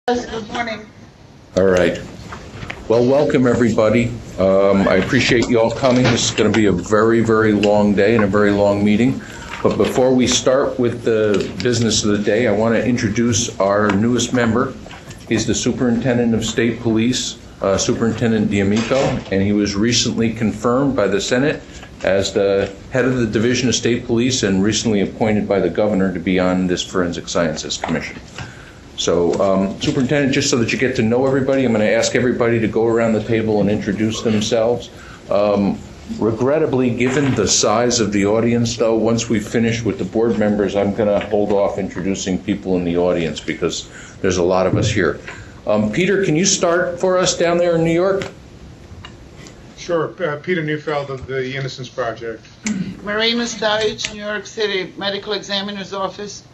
Good morning. All right. Well, welcome everybody. I appreciate you all coming. This is going to be a very, very long day and a very long meeting. But before we start with the business of the day, I want to introduce our newest member. He's the Superintendent of State Police, Superintendent D'Amico, and he was recently confirmed by the Senate as the head of the Division of State Police and recently appointed by the governor to be on this Forensic Sciences Commission. So, Superintendent, just so that you get to know everybody, I'm going to ask everybody to go around the table and introduce themselves. Regrettably, given the size of the audience, though, once we finish with the board members, I'm going to hold off introducing people in the audience because there's a lot of us here. Peter, can you start for us down there in New York? Sure. Peter Neufeld of the Innocence Project. Marie Mustach, New York City Medical Examiner's Office.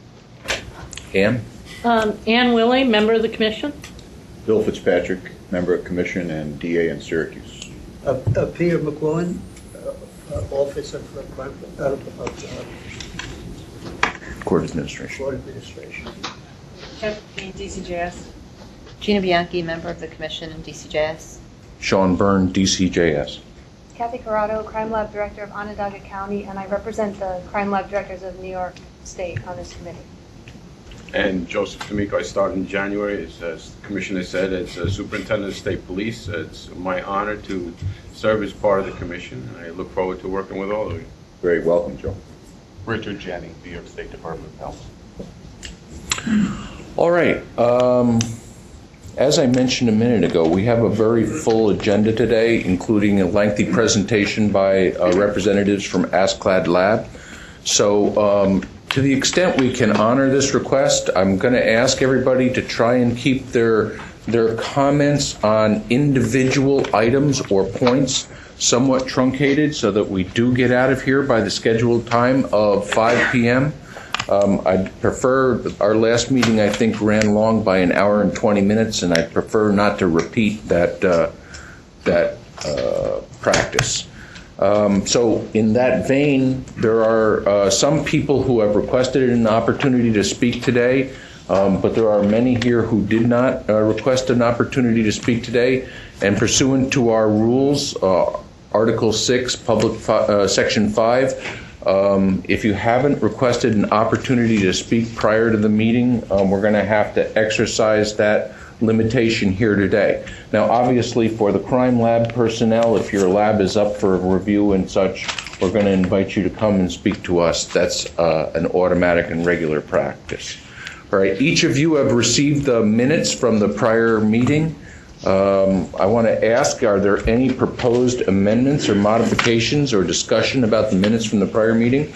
Ann? Ann Willie, member of the commission. Bill Fitzpatrick, member of commission and DA in Syracuse. Peter McQuillan, Office of Court Administration. Court Administration. DCJS. Gina Bianchi, member of the commission in DCJS. Sean Byrne, DCJS. Kathy Corrado, Crime Lab Director of Onondaga County, and I represent the Crime Lab Directors of New York State on this committee. And Joseph D'Amico, I started in January. As the Commissioner said, as Superintendent of State Police. It's my honor to serve as part of the Commission, and I look forward to working with all of you. Great. Welcome, Joe. Richard Jennings, New York State Department of Health. All right. As I mentioned a minute ago, we have a very full agenda today, including a lengthy presentation by representatives from ASCLD Lab. So, to the extent we can honor this request, I'm going to ask everybody to try and keep their comments on individual items or points somewhat truncated so that we do get out of here by the scheduled time of 5 p.m. I'd prefer, our last meeting I think ran long by an hour and 20 minutes, and I'd prefer not to repeat that practice. So in that vein, there are some people who have requested an opportunity to speak today, but there are many here who did not request an opportunity to speak today. And pursuant to our rules, Article 6, Section 5, if you haven't requested an opportunity to speak prior to the meeting, we're going to have to exercise that limitation here today. Now, obviously, for the crime lab personnel, if your lab is up for review and such, we're going to invite you to come and speak to us. That's an automatic and regular practice. All right, each of you have received the minutes from the prior meeting. I want to ask, are there any proposed amendments or modifications or discussion about the minutes from the prior meeting?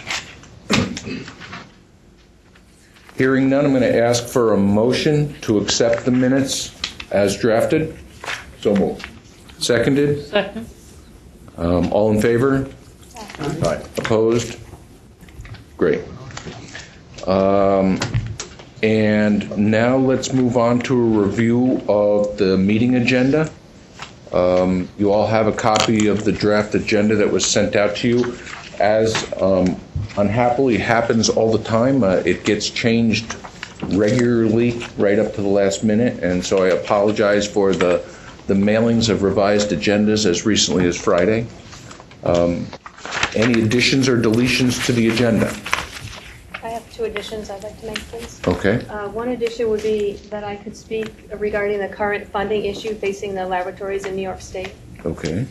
Hearing none, I'm going to ask for a motion to accept the minutes as drafted. So moved. Seconded? Second. All in favor? Aye. Opposed? Great. And now let's move on to a review of the meeting agenda. You all have a copy of the draft agenda that was sent out to you. As unhappily happens all the time, it gets changed regularly right up to the last minute, and so I apologize for the mailings of revised agendas as recently as Friday. Any additions or deletions to the agenda? I have two additions I'd like to make, please. Okay. One addition would be that I could speak regarding the current funding issue facing the laboratories in New York State. Okay.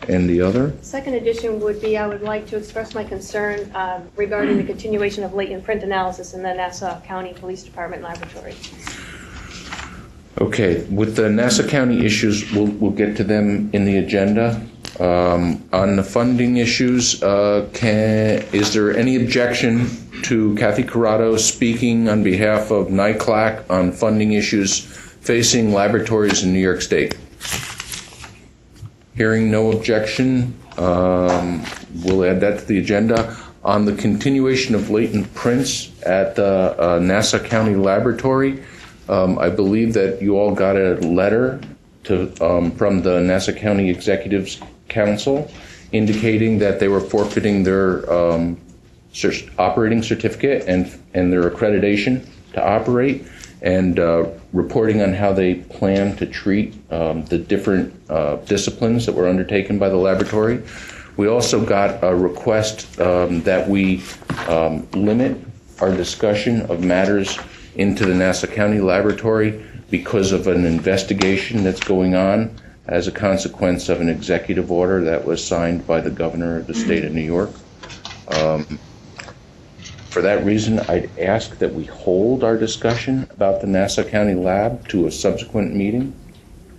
And the other? Second addition would be I would like to express my concern regarding the continuation of latent print analysis in the Nassau County Police Department laboratory. Okay, with the Nassau County issues, we'll get to them in the agenda. On the funding issues, is there any objection to Kathy Corrado speaking on behalf of NICLAC on funding issues facing laboratories in New York State? Hearing no objection, we'll add that to the agenda. On the continuation of latent prints at the Nassau County Laboratory, I believe that you all got a letter from the Nassau County Executives Council indicating that they were forfeiting their operating certificate and their accreditation to operate. and reporting on how they plan to treat the different disciplines that were undertaken by the laboratory. We also got a request that we limit our discussion of matters into the Nassau County Laboratory because of an investigation that's going on as a consequence of an executive order that was signed by the governor of the state of New York. For that reason, I'd ask that we hold our discussion about the Nassau County Lab to a subsequent meeting.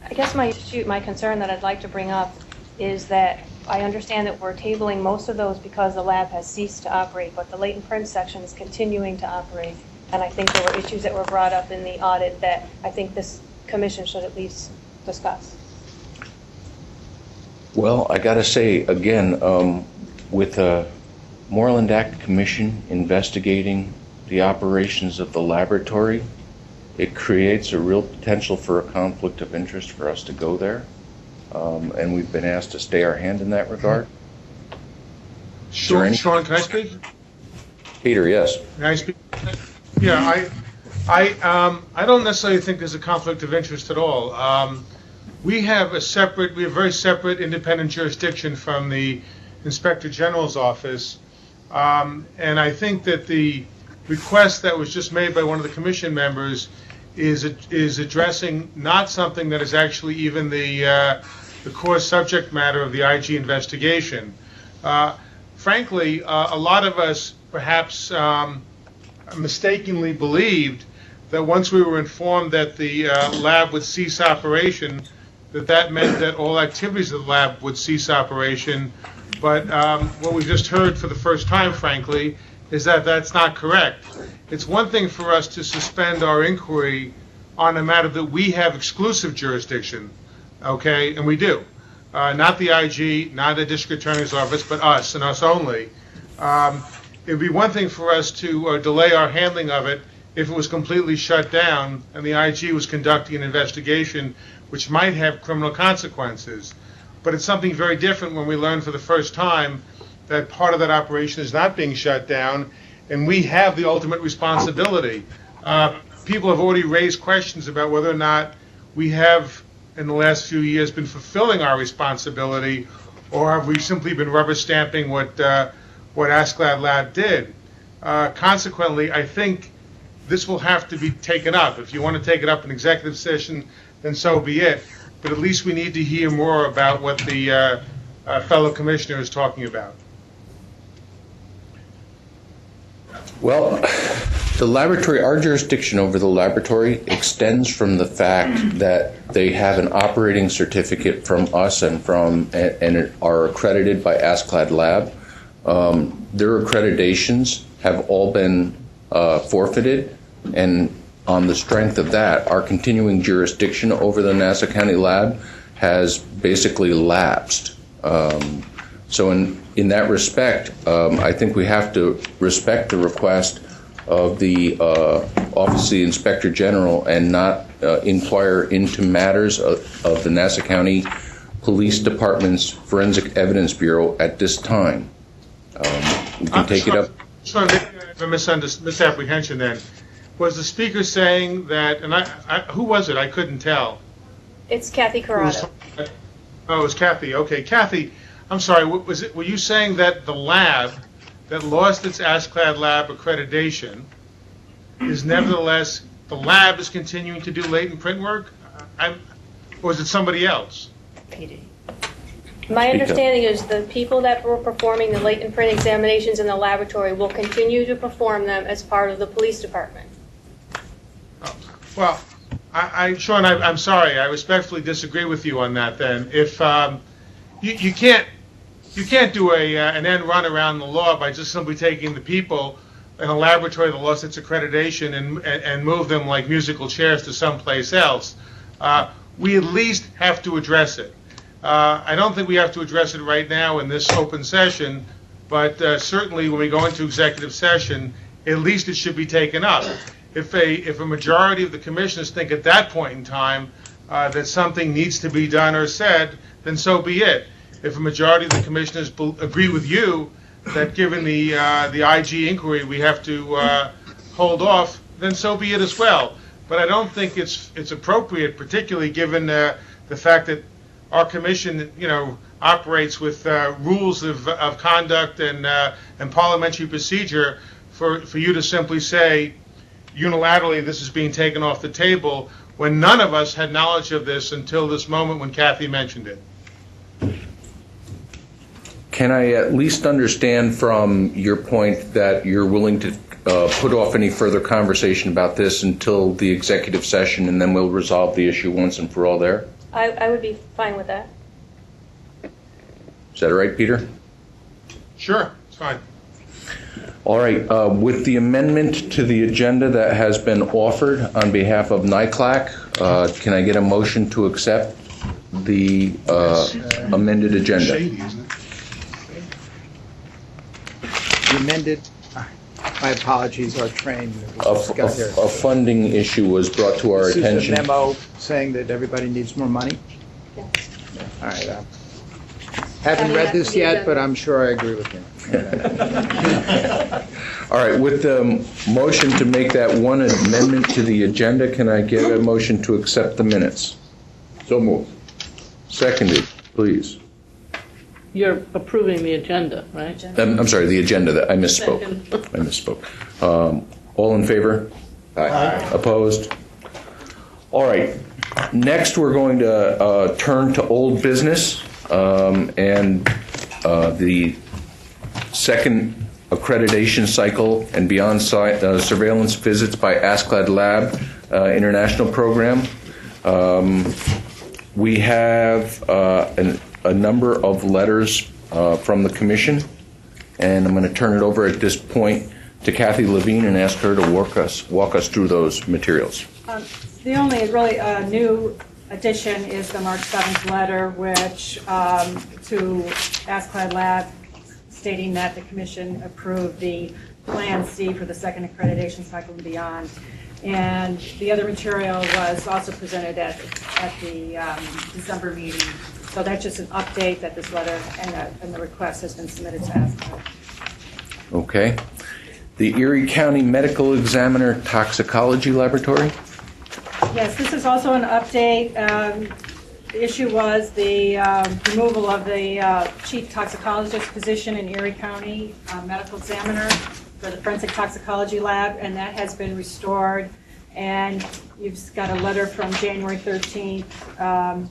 I guess my concern that I'd like to bring up is that I understand that we're tabling most of those because the lab has ceased to operate, but the latent print section is continuing to operate. And I think there were issues that were brought up in the audit that I think this commission should at least discuss. Well, I got to say, again, with a Moreland Act Commission investigating the operations of the laboratory, it creates a real potential for a conflict of interest for us to go there. And we've been asked to stay our hand in that regard. Sean, can I speak? Peter, yes. Can I speak? Yeah, I don't necessarily think there's a conflict of interest at all. We have very separate independent jurisdiction from the Inspector General's office. And I think that the request that was just made by one of the commission members is addressing not something that is actually even the core subject matter of the IG investigation. Frankly, a lot of us perhaps mistakenly believed that once we were informed that the lab would cease operation, that meant that all activities of the lab would cease operation. But what we've just heard for the first time, frankly, is that that's not correct. It's one thing for us to suspend our inquiry on a matter that we have exclusive jurisdiction, okay, and we do. Not the IG, not the district attorney's office, but us and us only. It would be one thing for us to delay our handling of it if it was completely shut down and the IG was conducting an investigation which might have criminal consequences. But it's something very different when we learn for the first time that part of that operation is not being shut down, and we have the ultimate responsibility. People have already raised questions about whether or not we have, in the last few years, been fulfilling our responsibility, or have we simply been rubber stamping what ASCLD Lab did. Consequently, I think this will have to be taken up. If you want to take it up in executive session, then so be it. But at least we need to hear more about what the fellow commissioner is talking about. Well, the laboratory, our jurisdiction over the laboratory extends from the fact that they have an operating certificate from us and are accredited by ASCLD Lab. Their accreditations have all been forfeited, and on the strength of that, our continuing jurisdiction over the Nassau County Lab has basically lapsed. So in that respect, I think we have to respect the request of the Office of the Inspector General and not inquire into matters of the Nassau County Police Department's Forensic Evidence Bureau at this time. We can take it up. Sean, maybe I have a misapprehension then. Was the speaker saying that, and who was it? I couldn't tell. It's Kathy Corrado. Oh, it was Kathy. Okay, Kathy, I'm sorry. Were you saying that the lab that lost its ASCLD Lab accreditation is nevertheless, the lab is continuing to do latent print work? Or is it somebody else? My understanding is the people that were performing the latent print examinations in the laboratory will continue to perform them as part of the police department. Well, Sean, I'm sorry. I respectfully disagree with you on that. Then, if you can't do an end run around the law by just simply taking the people in a laboratory that lost its accreditation and move them like musical chairs to someplace else. We at least have to address it. I don't think we have to address it right now in this open session, but certainly when we go into executive session, at least it should be taken up. If a majority of the commissioners think at that point in time that something needs to be done or said, then so be it. If a majority of the commissioners agree with you that given the IG inquiry we have to hold off, then so be it as well. but I don't think it's appropriate, particularly given the fact that our commission, operates with rules of conduct and parliamentary procedure, for you to simply say unilaterally this is being taken off the table when none of us had knowledge of this until this moment when Kathy mentioned it. Can I at least understand from your point that you're willing to put off any further conversation about this until the executive session, and then we'll resolve the issue once and for all there? I would be fine with that. Is that all right, Peter? Sure, it's fine. All right. With the amendment to the agenda that has been offered on behalf of NICLAC, can I get a motion to accept the amended agenda? Shady, isn't it? The amended, my apologies, our train A just got here. funding issue was brought to our This is attention. a memo saying that everybody needs more money? Yes. All right. Haven't read this yet, but I'm sure I agree with you. All right, with the motion to make that one amendment to the agenda, can I get a motion to accept the minutes? So moved. Seconded, please. You're approving the agenda, right? I'm sorry, the agenda, I misspoke. Second. I misspoke. All in favor? Aye. Opposed? All right, next we're going to turn to old business, and the second accreditation cycle and beyond surveillance visits by ASCLD Lab international program. We have a number of letters from the Commission, and I'm going to turn it over at this point to Kathy Levine and ask her to walk us through those materials. The only really new addition is the March 7th letter, which to ASCLD Lab, stating that the Commission approved the Plan C for the second accreditation cycle and beyond. And the other material was also presented at the December meeting. So that's just an update that this letter and the request has been submitted to ASCLD. Okay. The Erie County Medical Examiner Toxicology Laboratory. Yes, this is also an update. The issue was the removal of the chief toxicologist position in Erie County medical examiner for the Forensic Toxicology Lab, and that has been restored. And you've got a letter from January 13th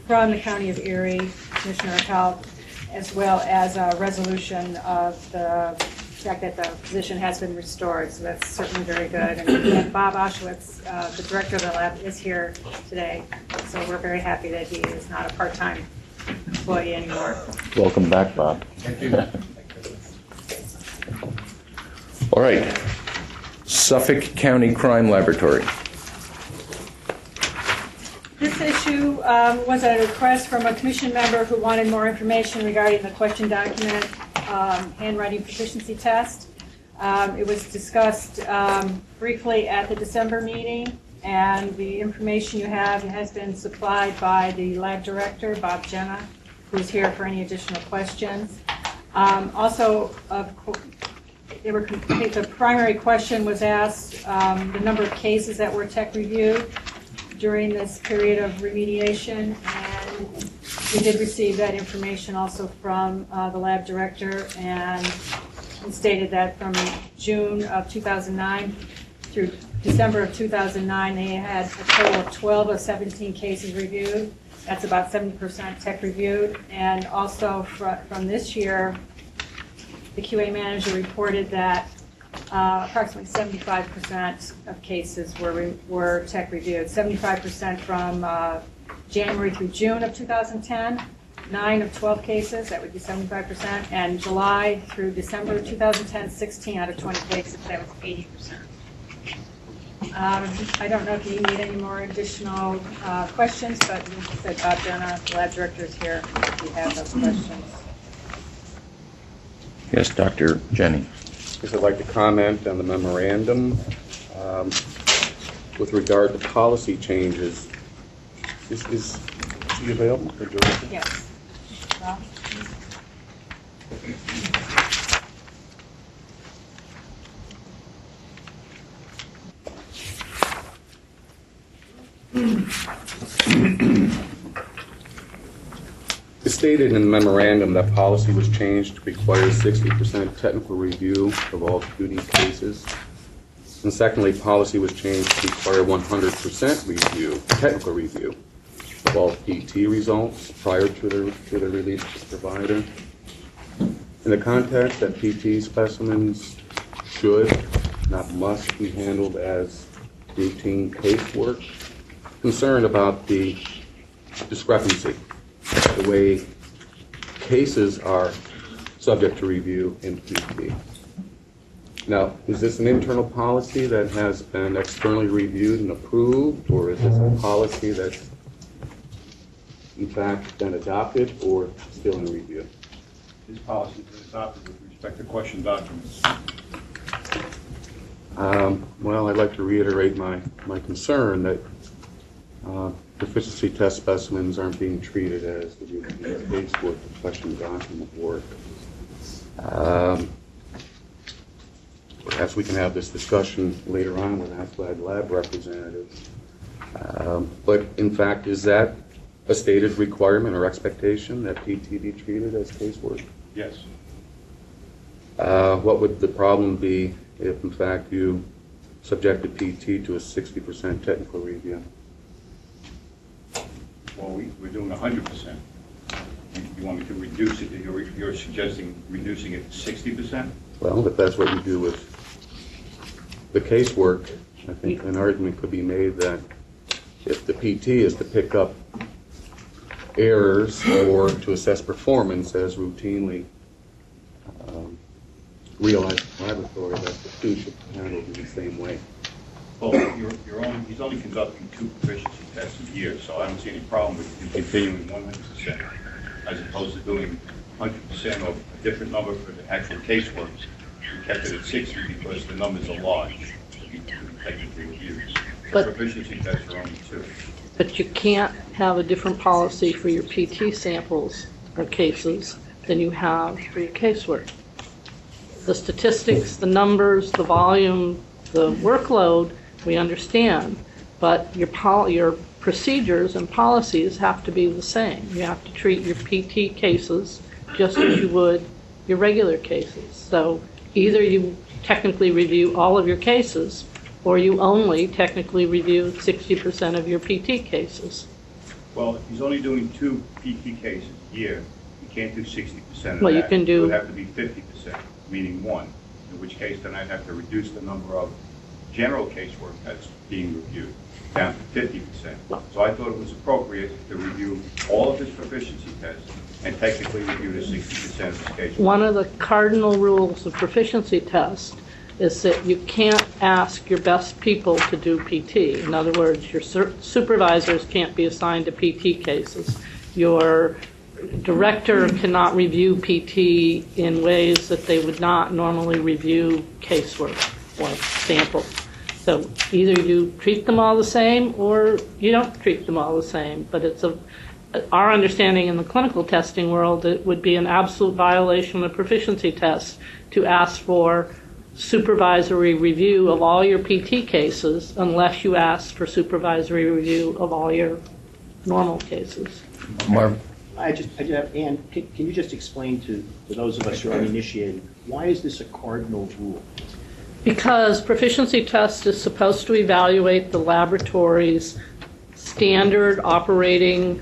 from the County of Erie, Commissioner of Health, as well as a resolution of the fact that the position has been restored. So that's certainly very good. And Bob Oshowitz, the director of the lab, is here today. So we're very happy that he is not a part-time employee anymore. Welcome back, Bob. Thank you. All right. Suffolk County Crime Laboratory. This issue was a request from a commission member who wanted more information regarding the question document handwriting proficiency test. It was discussed briefly at the December meeting, and the information you have has been supplied by the lab director, Bob Jenna, who's here for any additional questions. Also, the primary question was asked, the number of cases that were tech reviewed during this period of remediation, and we did receive that information also from the lab director, and he stated that from June of 2009 through December of 2009, they had a total of 12 of 17 cases reviewed. That's about 70% tech reviewed. And also from this year, the QA manager reported that approximately 75% of cases were tech reviewed. 75% from January through June of 2010, 9 of 12 cases, that would be 75%, and July through December of 2010, 16 out of 20 cases, that was 80%. I don't know if you need any more additional questions, but you said Bob Jenna, the lab director, is here if you have those questions. Yes, Dr. Jenny. I'd like to comment on the memorandum with regard to policy changes. Is he available for direction? Yes. Well, It's stated in the memorandum that policy was changed to require 60% technical review of all duty cases. And secondly, policy was changed to require 100% review, technical review of all PT results prior to the release to the provider. In the context that PT specimens should, not must, be handled as routine casework, concerned about the discrepancy, the way cases are subject to review in PT. Now, is this an internal policy that has been externally reviewed and approved, or is this a policy that's in fact been adopted or still in review? This policy is adopted with respect to question documents. Well, I'd like to reiterate my concern that proficiency test specimens aren't being treated as the routine casework of question document work. Perhaps we can have this discussion later on with outside lab representatives. But in fact, is that a stated requirement or expectation that PT be treated as casework? Yes. What would the problem be if, in fact, you subjected PT to a 60% technical review? Well, we're doing 100%. You want me to reduce it? You're suggesting reducing it to 60%? Well, if that's what you do with the casework, I think an argument could be made that if the PT is to pick up errors or to assess performance as routinely realized in the laboratory, that the two should be handled in the same way. Well, he's only conducting 2 proficiency tests a year, so I don't see any problem with him continuing 100%, as opposed to doing 100% of a different number for the actual casework. We kept it at 60 because the numbers are large, technically reviewed. But- Proficiency tests are only 2. But you can't have a different policy for your PT samples or cases than you have for your casework. The statistics, the numbers, the volume, the workload, we understand, but your procedures and policies have to be the same. You have to treat your PT cases just as you would your regular cases. So either you technically review all of your cases, or you only technically review 60% of your PT cases. Well, if he's only doing 2 PT cases a year, you can't do 60% of Well, that. you can do- It would have to be 50%, meaning 1, in which case then I'd have to reduce the number of general casework that's being reviewed down to 50%. So I thought it was appropriate to review all of his proficiency tests and technically review the 60% of his casework. One of the cardinal rules of proficiency test is that you can't ask your best people to do PT. In other words, your supervisors can't be assigned to PT cases. Your director cannot review PT in ways that they would not normally review casework or samples. So either you treat them all the same or you don't treat them all the same. But it's our understanding in the clinical testing world, it would be an absolute violation of proficiency tests to ask for supervisory review of all your PT cases unless you ask for supervisory review of all your normal cases. Marv? Ann, can you just explain to those of us who are uninitiated, why is this a cardinal rule? Because proficiency test is supposed to evaluate the laboratory's standard operating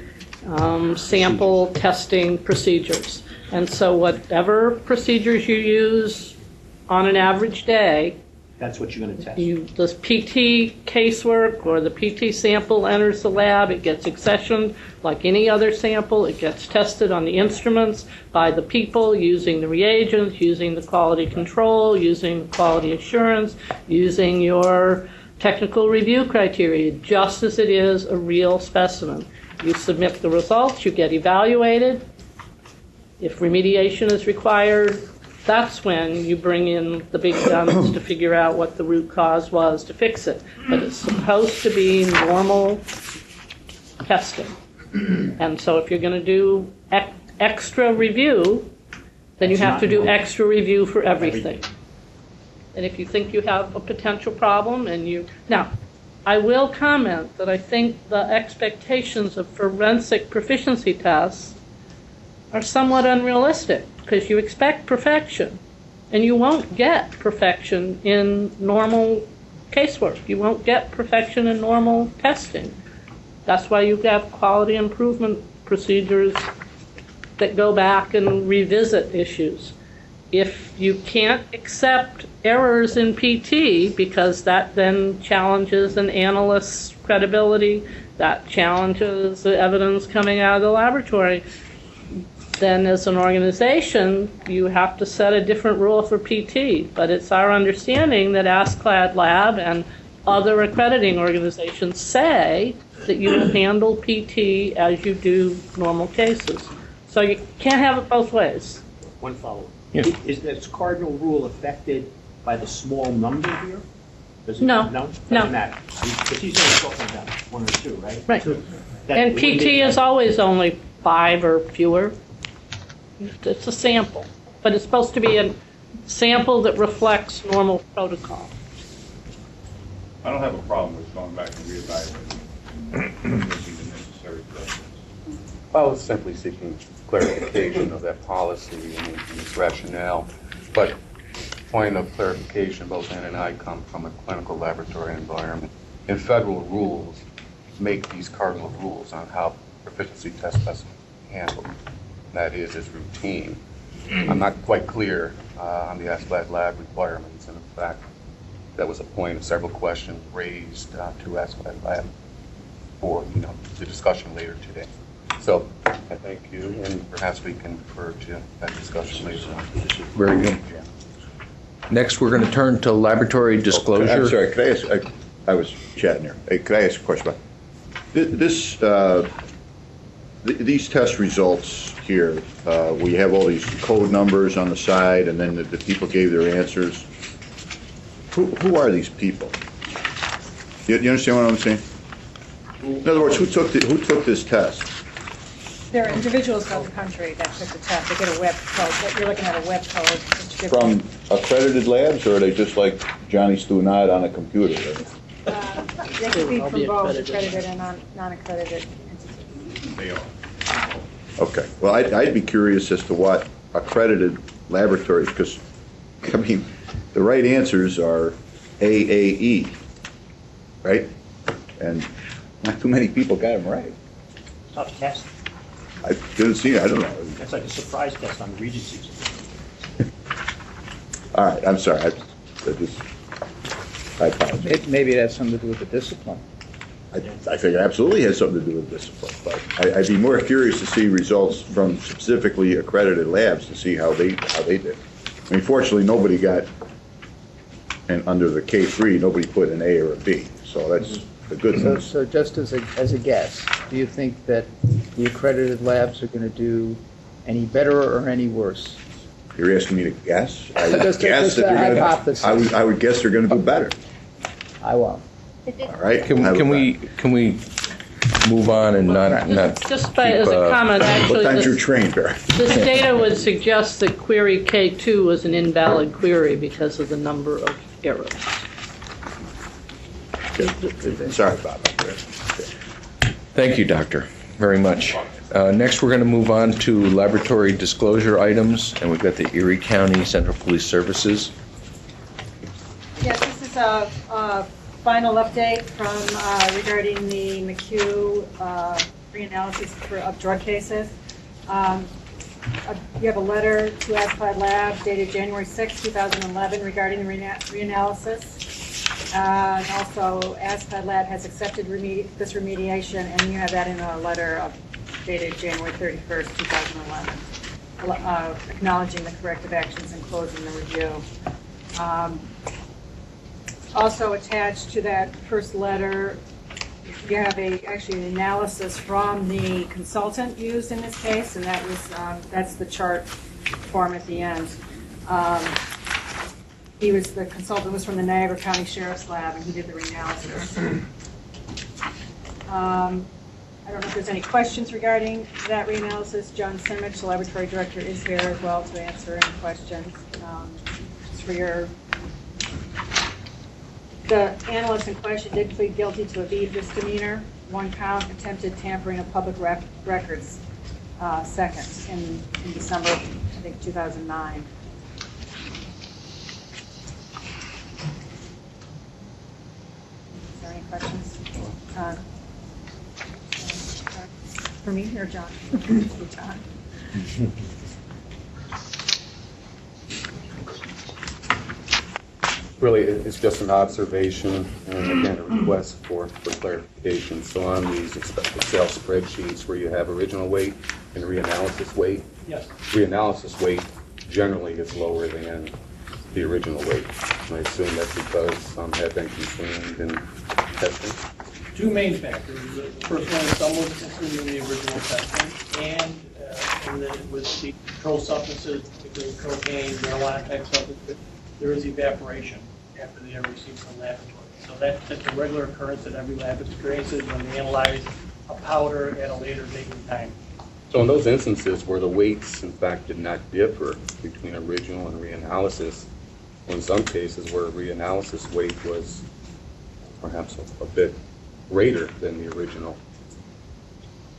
sample testing procedures. And so whatever procedures you use on an average day, That's what you're going to test? the PT casework or the PT sample enters the lab, it gets accessioned like any other sample, it gets tested on the instruments by the people using the reagents, using the quality control, using quality assurance, using your technical review criteria, just as it is a real specimen. You submit the results, you get evaluated. If remediation is required, that's when you bring in the big guns to figure out what the root cause was to fix it. But it's supposed to be normal testing. And so if you're going to do extra review, then you have to do extra review for everything. And if you think you have a potential problem and now, I will comment that I think the expectations of forensic proficiency tests are somewhat unrealistic, because you expect perfection, and you won't get perfection in normal casework. You won't get perfection in normal testing. That's why you have quality improvement procedures that go back and revisit issues. If you can't accept errors in PT, because that then challenges an analyst's credibility, that challenges the evidence coming out of the laboratory, then as an organization, you have to set a different rule for PT. But it's our understanding that ASCLD Lab and other accrediting organizations say that you will handle PT as you do normal cases. So you can't have it both ways. One follow-up. Yes. Is this cardinal rule affected by the small number here? Does it, No. No? No. Doesn't matter. Because he's only talking about one or two, right? Right. That And wouldn't PT be- is always only 5 or fewer. It's a sample, but it's supposed to be a sample that reflects normal protocol. I don't have a problem with going back and reevaluating and making the necessary adjustments. I was simply seeking clarification of that policy and its rationale. But point of clarification, both Ann and I come from a clinical laboratory environment. And federal rules make these cardinal rules on how proficiency tests must be handled. That is routine. I'm not quite clear on the ASCLD Lab requirements, and in fact, that was a point of several questions raised to ASCLD Lab for the discussion later today. So I thank you, and perhaps we can refer to that discussion later on. Very good. Next, we're going to turn to laboratory disclosure. I'm sorry, could I ask, I was chatting here. Hey, could I ask a question about this? These test results here, we have all these code numbers on the side, and then the people gave their answers. Who are these people? You understand what I'm saying? In other words, who took this test? There are individuals throughout the country that took the test. They get a web code. You're looking at a web code. Which gives From accredited labs, or are they just like Johnny Stunad on a computer? they could be from both accredited and non-accredited entities. They are. Okay. Well, I'd be curious as to what accredited laboratories, because, I mean, the right answers are AAE, right? And not too many people got them right. Tough test. I didn't see it. I don't know. That's like a surprise test on the Regency. All right. I'm sorry. I apologize. Maybe it has something to do with the discipline. I think it absolutely has something to do with discipline, but I'd be more curious to see results from specifically accredited labs to see how they did. I mean, fortunately, nobody got, and under the K3, nobody put an A or a B, so that's the good news. So just as a guess, do you think that the accredited labs are going to do any better or any worse? You're asking me to guess? I would Just guess that a they're hypothesis. going to. I would guess they're going to do better. I won't. All right. Can we move on and not Just as a comment, actually, What time's your train, Barry? this data would suggest that query K2 was an invalid query because of the number of errors. Sorry about that. Thank you, Doctor, very much. Next, we're going to move on to laboratory disclosure items, and we've got the Erie County Central Police Services. Yes, this is a final update from regarding the McHugh reanalysis of drug cases. You have a letter to ASCLD Lab dated January 6, 2011 regarding the reanalysis. And also, ASCLD Lab has accepted this remediation, and you have that in a letter dated January 31st, 2011, acknowledging the corrective actions and closing the review. Also attached to that first letter, you have actually an analysis from the consultant used in this case, and that's the chart form at the end. The consultant was from the Niagara County Sheriff's Lab, and he did the reanalysis. I don't know if there's any questions regarding that reanalysis. John Simich, the laboratory director, is here as well to answer any questions. Just for your The analyst in question did plead guilty to a B misdemeanor, 1 count, attempted tampering of public records, second, in December, I think, 2009. Is there any questions? For me or John? John. Really, it's just an observation and again a request for clarification. So on these Excel spreadsheets where you have original weight and reanalysis weight, Yes. reanalysis weight generally is lower than the original weight. And I assume that's because some have been consumed in testing. Two main factors. The first one is some was consumed in the original testing, and with the controlled substances, particularly cocaine, marijuana type substances, there is evaporation after they are received from the laboratory. So that's a regular occurrence that every lab experiences when they analyze a powder at a later date and time. So in those instances where the weights, in fact, did not differ between original and reanalysis, or in some cases where reanalysis weight was perhaps a bit greater than the original,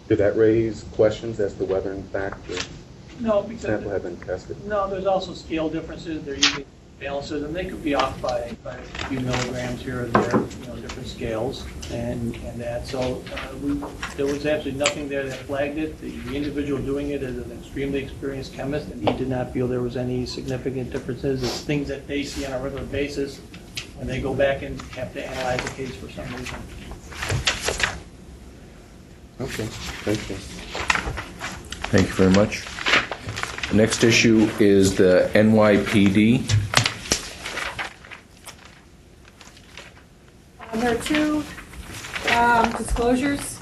did that raise questions as to whether, in fact, the sample had been tested? No, there's also scale differences. They're using balances, and they could be off by a few milligrams here or there, different scales and that. So there was absolutely nothing there that flagged it. The individual doing it is an extremely experienced chemist, and he did not feel there was any significant differences. It's things that they see on a regular basis when they go back and have to analyze the case for some reason. Okay, thank you. Thank you very much. The next issue is the NYPD. There are two disclosures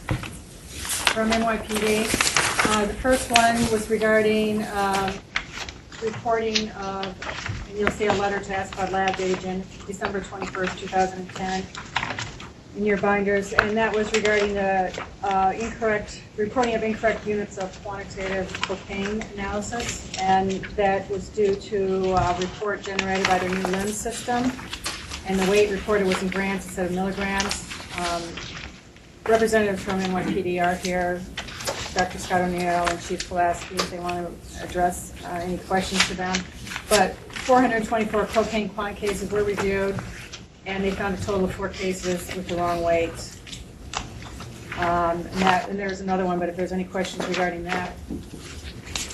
from NYPD. The first one was regarding reporting of, and you'll see a letter to Ascot Lab agent, December 21st, 2010, in your binders, and that was regarding the reporting of incorrect units of quantitative cocaine analysis, and that was due to a report generated by their new LIMS system. And the weight reported was in grams instead of milligrams. Representatives from NYPD are here, Dr. Scott O'Neill and Chief Pulaski, if they want to address any questions to them. But 424 cocaine quant cases were reviewed, and they found a total of 4 cases with the wrong weight. And there's another one, but if there's any questions regarding that.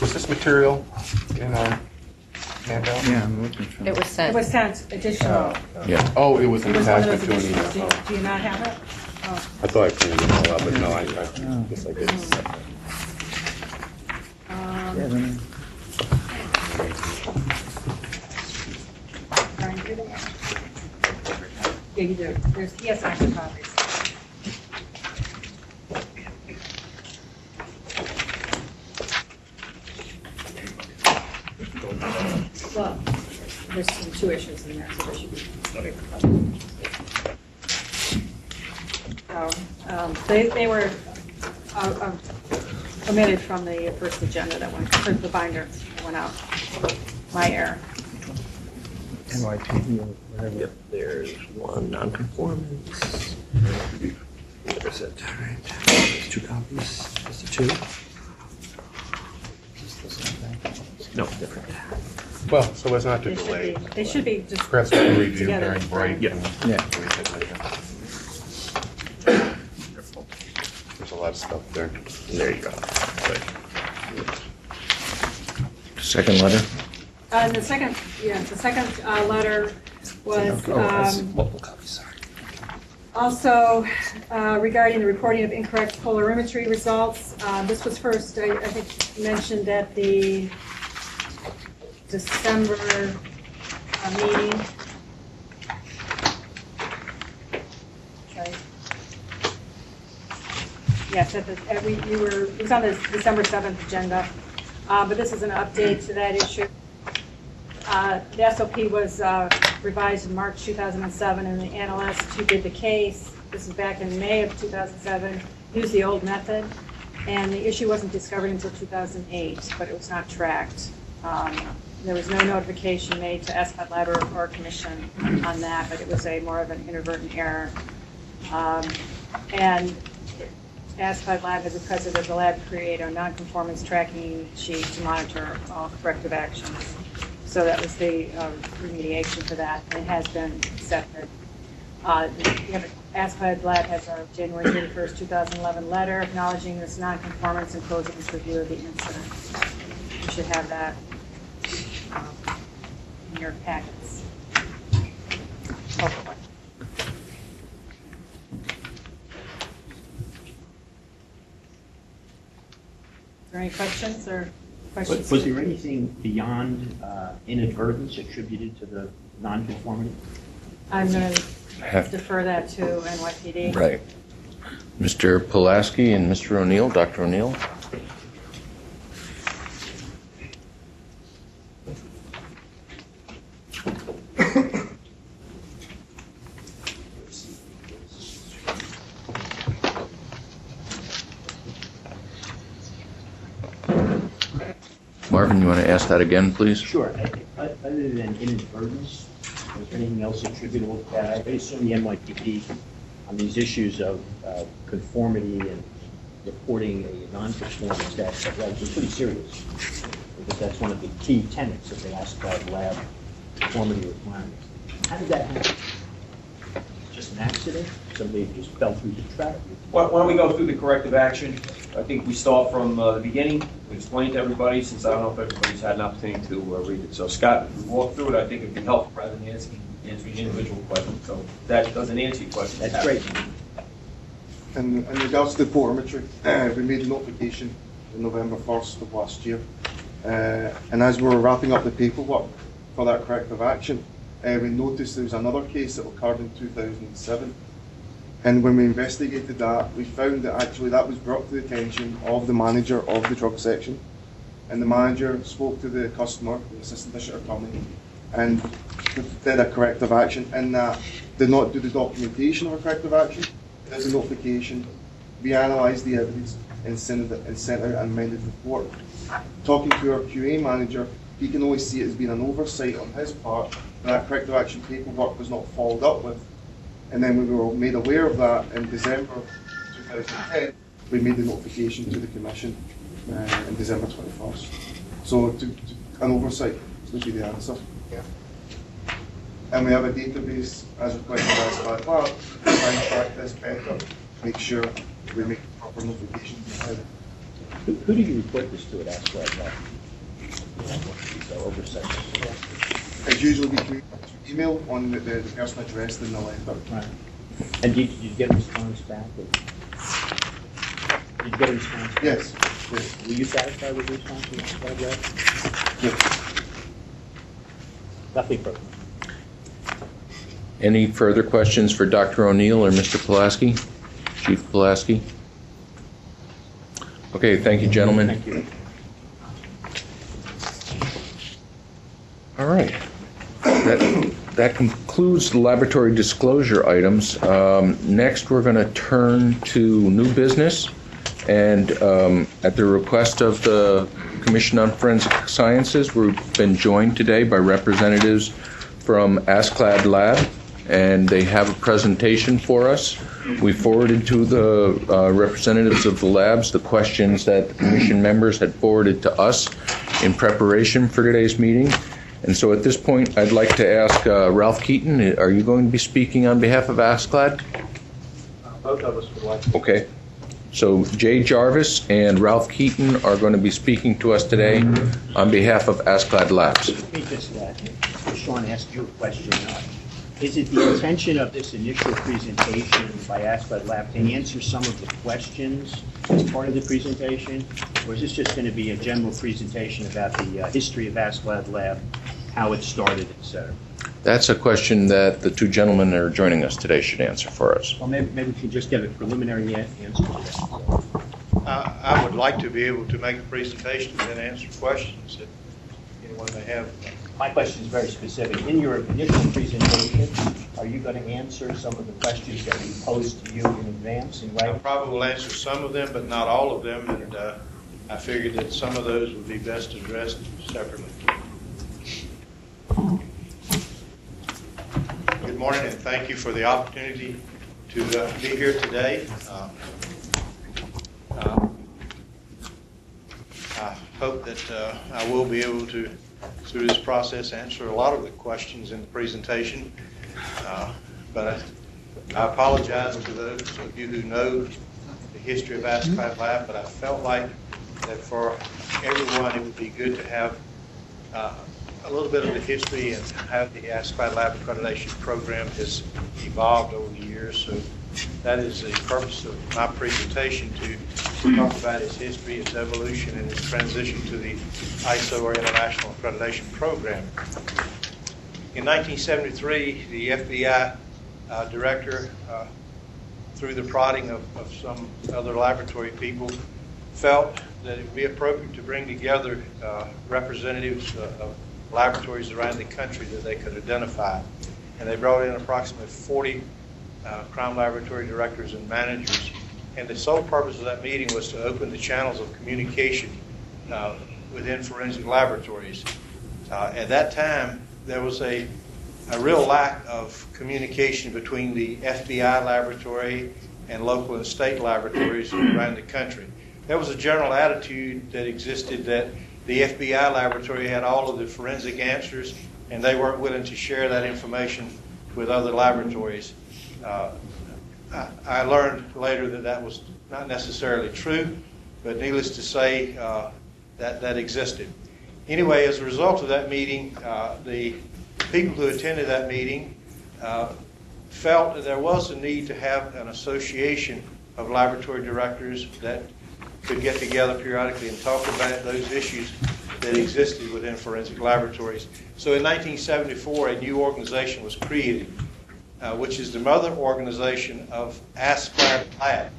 Was this material in our handout? Yeah, I'm looking for it. It was sent. It was sent additional. Yeah. Oh, it was It an was one of attachment those to an additional. email. Do you not have it? Oh. I thought I cleaned it all up, but no, I guess I didn't. Yeah, you do. He has extra copies. Well, there's 2 issues in there, so there should be. They were omitted from the first agenda that went, or the binder that went out. My error. NYPD or whatever. Yep, there's one non-conformance. There's it, all right. There's 2 copies. Is it 2? No, different. Well, so as not to They delay. should be, they should be just Perhaps we can review together. during break. Yeah. There's a lot of stuff there. There you go. Second letter? The second letter was multiple copies, sorry. also regarding the reporting of incorrect polarimetry results. This was first, I think, mentioned at the December meeting. Sorry. Yes, it was on the December 7th agenda, but this is an update to that issue. The SOP was revised in March 2007, and the analyst who did the case, this is back in May of 2007, used the old method, and the issue wasn't discovered until 2008, but it was not tracked. there was no notification made to SPAD Lab or Commission on that, but it was more of an inadvertent error. And SPAD Lab has requested that the lab create a non-conformance tracking sheet to monitor all corrective actions. So that was the remediation for that, and it has been accepted. SPAD Lab has a January 31st, 2011 letter acknowledging this non-conformance and closing its review of the incident. You should have that in your packets. Hopefully. Are there any questions or questions? Was there anything beyond inadvertence attributed to the nonconformity? I'm going to defer that to NYPD. Right. Mr. Pulaski and Mr. O'Neill, Dr. O'Neill. Marvin, you want to ask that again, please? Sure. Other than inadvertence, was there anything else attributable to that? I assume the NYPD on these issues of conformity and reporting a non-conformance that's pretty serious, because that's one of the key tenets of the ASCAD lab conformity requirements. How did that happen? Just an accident? Somebody just fell through the trap? Why don't we go through the corrective action? I think we start from the beginning. We explain to everybody, since I don't know if everybody's had an opportunity to read it. So Scott, if we walk through it, I think it'd be helpful rather than answering individual questions. So that doesn't answer your question. That's great. In regards to the photometry, we made a notification on November 1st of last year. And as we were wrapping up the paperwork for that corrective action, we noticed there was another case that occurred in 2007. And when we investigated that, we found that actually that was brought to the attention of the manager of the drug section. And the manager spoke to the customer, the assistant district attorney, and did a corrective action, and that did not do the documentation of a corrective action. There's a notification. We analysed the evidence and sent out an amended report. Talking to our QA manager, he can only see it as being an oversight on his part, that corrective action paperwork was not followed up with. And then when we were made aware of that in December 2010, we made the notification to the Commission in December 21st. So an oversight would be the answer. Yeah. And we have a database as requested by SPAD Lab to try and track this better, make sure we make proper notifications. Who do you report this to at SPAD Lab? So oversight. It's usually between email on the person addressed in the letter. Right. And did you get a response back? Did you get a response back? Yes. Were you satisfied with the response from SPAD Lab? Yes. Nothing further. Any further questions for Dr. O'Neill or Mr. Pulaski? Chief Pulaski? Okay, thank you, gentlemen. Thank you. All right. That concludes the laboratory disclosure items. Next, we're going to turn to new business. And at the request of the Commission on Forensic Sciences, we've been joined today by representatives from ASCAD Lab, and they have a presentation for us. We forwarded to the representatives of the labs the questions that the Commission members had forwarded to us in preparation for today's meeting. And so at this point, I'd like to ask Ralph Keaton, are you going to be speaking on behalf of ASCAD? Both of us would like to. Okay. So Jay Jarvis and Ralph Keaton are going to be speaking to us today on behalf of ASCAD Labs. Let me just, Sean, ask you a question. Is it the intention of this initial presentation by ASCAD Lab to answer some of the questions as part of the presentation? Or is this just going to be a general presentation about the history of ASCAD Lab, how it started, et cetera? That's a question that the two gentlemen that are joining us today should answer for us. Well, maybe we can just get a preliminary answer to that. I would like to be able to make a presentation and then answer questions that anyone may have. My question is very specific. In your initial presentation, are you going to answer some of the questions that we posed to you in advance in writing? I probably will answer some of them, but not all of them, and I figured that some of those would be best addressed separately. morning, and thank you for the opportunity to be here today. I hope that I will be able to, through this process, answer a lot of the questions in the presentation. But I apologize to those of you who know the history of ASCLD Lab, but I felt like that for everyone it would be good to have a little bit of the history and how the ASCLD Lab accreditation program has evolved over the years. So that is the purpose of my presentation, to talk about its history, its evolution, and its transition to the ISO or International Accreditation Program. In 1973, the FBI director, through the prodding of some other laboratory people, felt that it would be appropriate to bring together representatives of laboratories around the country that they could identify. And they brought in approximately 40 crime laboratory directors and managers. And the sole purpose of that meeting was to open the channels of communication within forensic laboratories. At that time, there was a real lack of communication between the FBI laboratory and local and state laboratories around the country. There was a general attitude that existed that the FBI laboratory had all of the forensic answers, and they weren't willing to share that information with other laboratories. I learned later that that was not necessarily true, but needless to say, that existed. Anyway, as a result of that meeting, the people who attended that meeting felt that there was a need to have an association of laboratory directors that could get together periodically and talk about those issues that existed within forensic laboratories. So in 1974, a new organization was created, which is the mother organization of ASCLD Lab.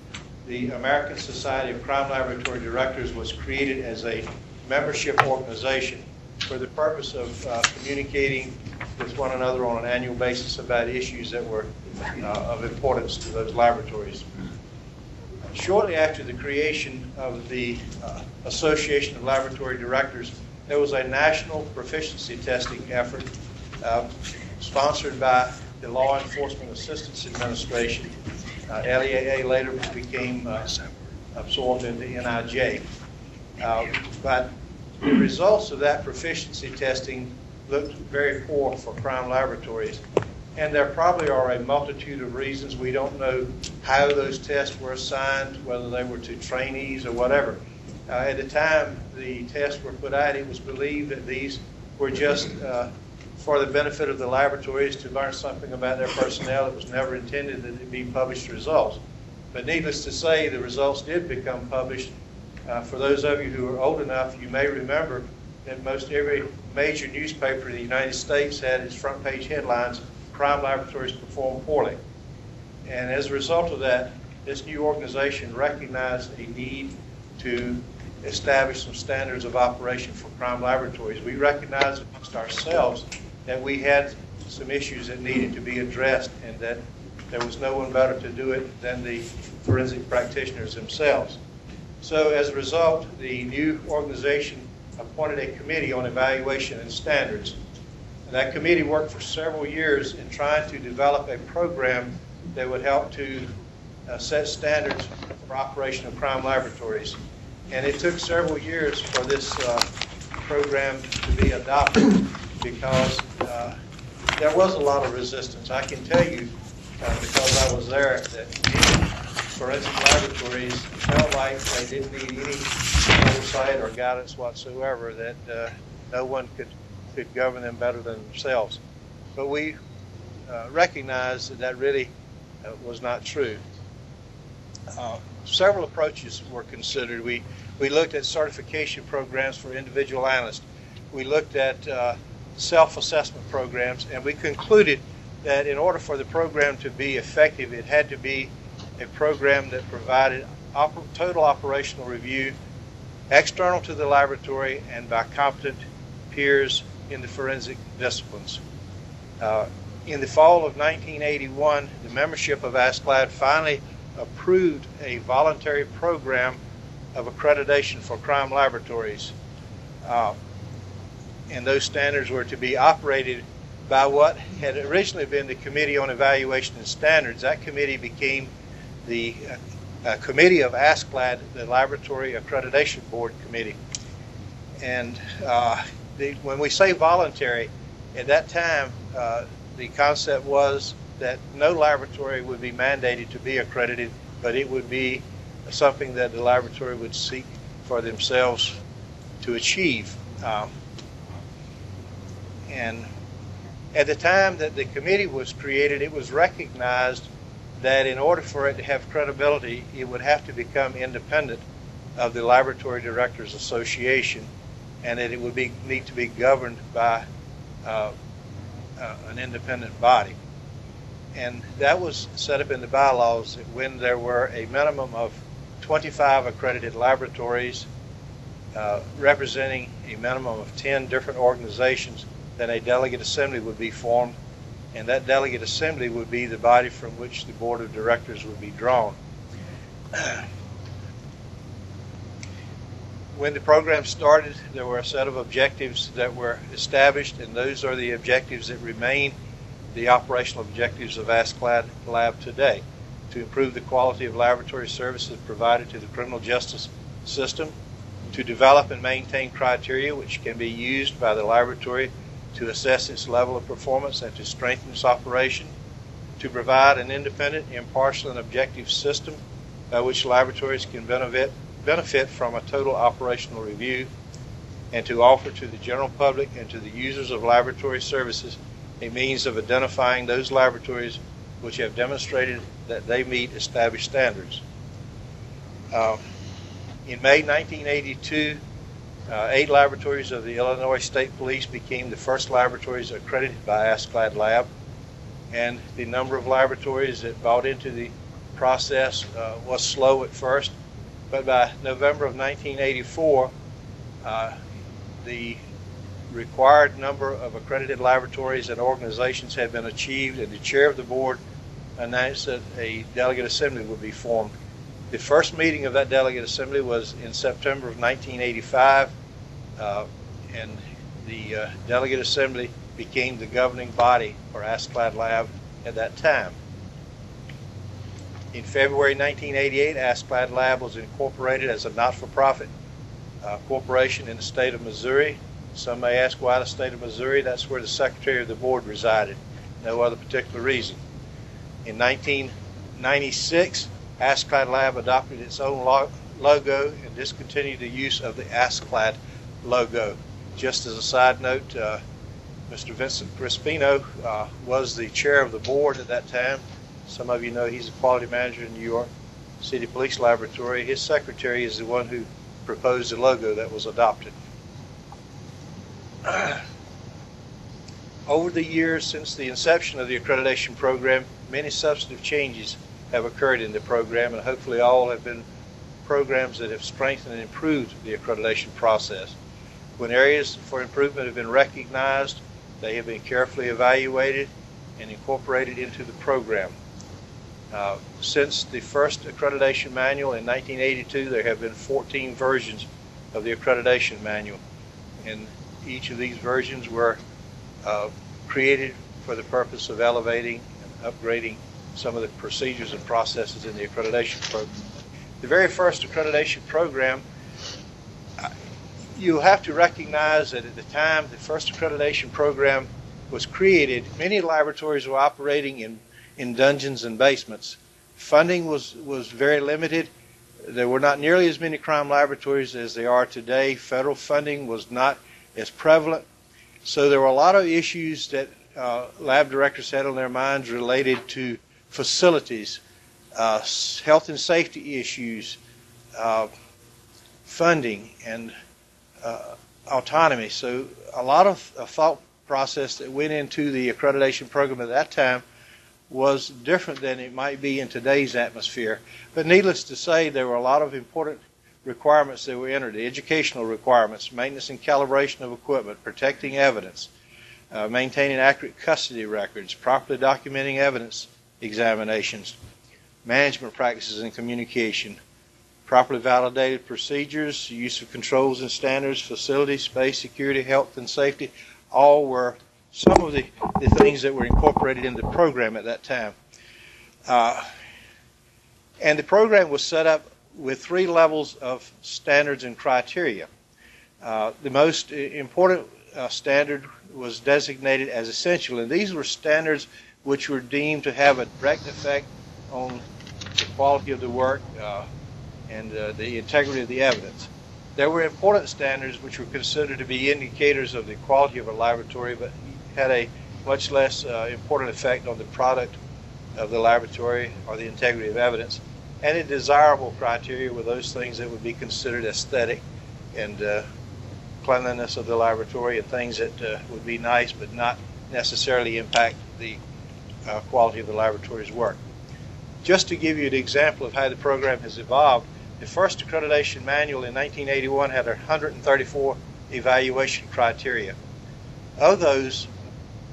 The American Society of Crime Laboratory Directors was created as a membership organization for the purpose of communicating with one another on an annual basis about issues that were of importance to those laboratories. Shortly after the creation of the Association of Laboratory Directors, there was a national proficiency testing effort sponsored by the Law Enforcement Assistance Administration. LEAA later became absorbed into NIJ. But the results of that proficiency testing looked very poor for crime laboratories. And there probably are a multitude of reasons. We don't know how those tests were assigned, whether they were to trainees or whatever. At the time the tests were put out, it was believed that these were just for the benefit of the laboratories to learn something about their personnel. It was never intended that it be published results. But needless to say, the results did become published. For those of you who are old enough, you may remember that most every major newspaper in the United States had its front page headlines, "Crime Laboratories Perform Poorly." And as a result of that, this new organization recognized a need to establish some standards of operation for crime laboratories. We recognized amongst ourselves that we had some issues that needed to be addressed, and that there was no one better to do it than the forensic practitioners themselves. So as a result, the new organization appointed a committee on evaluation and standards. That committee worked for several years in trying to develop a program that would help to set standards for operation of crime laboratories. And it took several years for this program to be adopted because there was a lot of resistance. I can tell you, because I was there, that many forensic laboratories felt like they didn't need any oversight or guidance whatsoever, that no one could govern them better than themselves. But we recognized that that really was not true. Several approaches were considered. We looked at certification programs for individual analysts. We looked at self-assessment programs, and we concluded that in order for the program to be effective, it had to be a program that provided total operational review, external to the laboratory and by competent peers in the forensic disciplines. In the fall of 1981, the membership of ASCLD finally approved a voluntary program of accreditation for crime laboratories. And those standards were to be operated by what had originally been the Committee on Evaluation and Standards. That committee became the Committee of ASCLD, the Laboratory Accreditation Board Committee. And when we say voluntary, at that time, the concept was that no laboratory would be mandated to be accredited, but it would be something that the laboratory would seek for themselves to achieve. And at the time that the committee was created, it was recognized that in order for it to have credibility, it would have to become independent of the Laboratory Directors Association, and that it would need to be governed by an independent body. And that was set up in the bylaws that when there were a minimum of 25 accredited laboratories representing a minimum of 10 different organizations, then a delegate assembly would be formed, and that delegate assembly would be the body from which the board of directors would be drawn. When the program started, there were a set of objectives that were established, and those are the objectives that remain the operational objectives of ASCLD Lab today: to improve the quality of laboratory services provided to the criminal justice system, to develop and maintain criteria which can be used by the laboratory to assess its level of performance and to strengthen its operation, to provide an independent, impartial, and objective system by which laboratories can benefit from a total operational review, and to offer to the general public and to the users of laboratory services a means of identifying those laboratories which have demonstrated that they meet established standards. In May 1982, 8 laboratories of the Illinois State Police became the first laboratories accredited by ASCLD Lab, and the number of laboratories that bought into the process was slow at first, but by November of 1984, the required number of accredited laboratories and organizations had been achieved, and the chair of the board announced that a delegate assembly would be formed. The first meeting of that delegate assembly was in September of 1985, and the delegate assembly became the governing body for ASCLD Lab at that time. In February 1988, ASCLD Lab was incorporated as a not-for-profit corporation in the state of Missouri. Some may ask why the state of Missouri. That's where the secretary of the board resided. No other particular reason. In 1996, ASCLD Lab adopted its own logo and discontinued the use of the ASCLD logo. Just as a side note, Mr. Vincent Crispino was the chair of the board at that time. Some of you know he's a quality manager in New York City Police Laboratory. His secretary is the one who proposed the logo that was adopted. Over the years since the inception of the accreditation program, many substantive changes have occurred in the program, and hopefully all have been programs that have strengthened and improved the accreditation process. When areas for improvement have been recognized, they have been carefully evaluated and incorporated into the program. Since the first accreditation manual in 1982, there have been 14 versions of the accreditation manual, and each of these versions were created for the purpose of elevating and upgrading some of the procedures and processes in the accreditation program. The very first accreditation program, you have to recognize that at the time the first accreditation program was created, many laboratories were operating in dungeons and basements. Funding was very limited. There were not nearly as many crime laboratories as there are today. Federal funding was not as prevalent. So there were a lot of issues that lab directors had on their minds related to facilities, health and safety issues, funding, and autonomy. So a lot of thought process that went into the accreditation program at that time was different than it might be in today's atmosphere. But needless to say, there were a lot of important requirements that were entered: the educational requirements, maintenance and calibration of equipment, protecting evidence, maintaining accurate custody records, properly documenting evidence examinations, management practices and communication, properly validated procedures, use of controls and standards, facility, space, security, health and safety, all were some of the things that were incorporated in the program at that time. And the program was set up with 3 levels of standards and criteria. The most important standard was designated as essential, and these were standards which were deemed to have a direct effect on the quality of the work and the integrity of the evidence. There were important standards which were considered to be indicators of the quality of a laboratory, but had a much less important effect on the product of the laboratory or the integrity of evidence. And the desirable criteria were those things that would be considered aesthetic and cleanliness of the laboratory, and things that would be nice but not necessarily impact the quality of the laboratory's work. Just to give you an example of how the program has evolved, the first accreditation manual in 1981 had 134 evaluation criteria. Of those,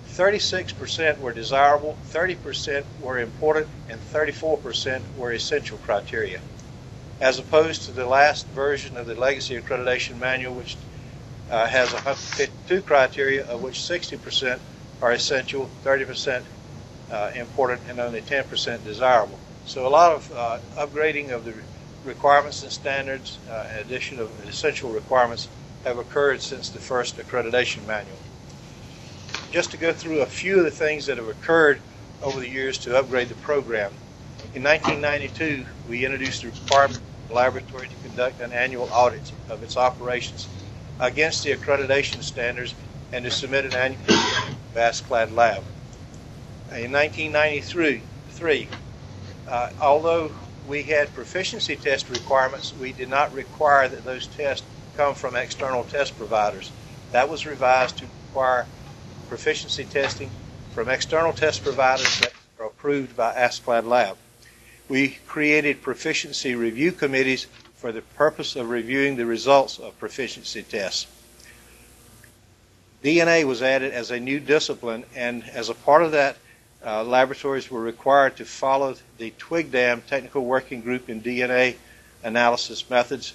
36% were desirable, 30% were important, and 34% were essential criteria, as opposed to the last version of the Legacy Accreditation Manual, which has 152 criteria, of which 60% are essential, 30% important, and only 10% desirable. So a lot of upgrading of the requirements and standards, in addition of essential requirements, have occurred since the first accreditation manual. Just to go through a few of the things that have occurred over the years to upgrade the program. In 1992, we introduced the requirement of the laboratory to conduct an annual audit of its operations against the accreditation standards and to submit an annual VASCLAD lab. In 1993, although we had proficiency test requirements, we did not require that those tests come from external test providers. That was revised to require proficiency testing from external test providers that are approved by ASCLAD Lab. We created proficiency review committees for the purpose of reviewing the results of proficiency tests. DNA was added as a new discipline, and as a part of that, laboratories were required to follow the TWIGDAM Technical Working Group in DNA analysis methods.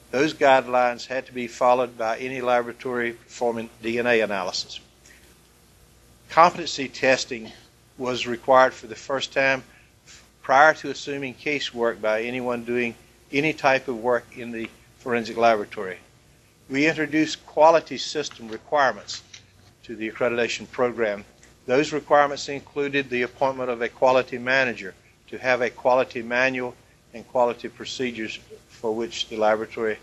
Those guidelines had to be followed by any laboratory performing DNA analysis. Competency testing was required for the first time prior to assuming casework by anyone doing any type of work in the forensic laboratory. We introduced quality system requirements to the accreditation program. Those requirements included the appointment of a quality manager to have a quality manual and quality procedures for which the laboratory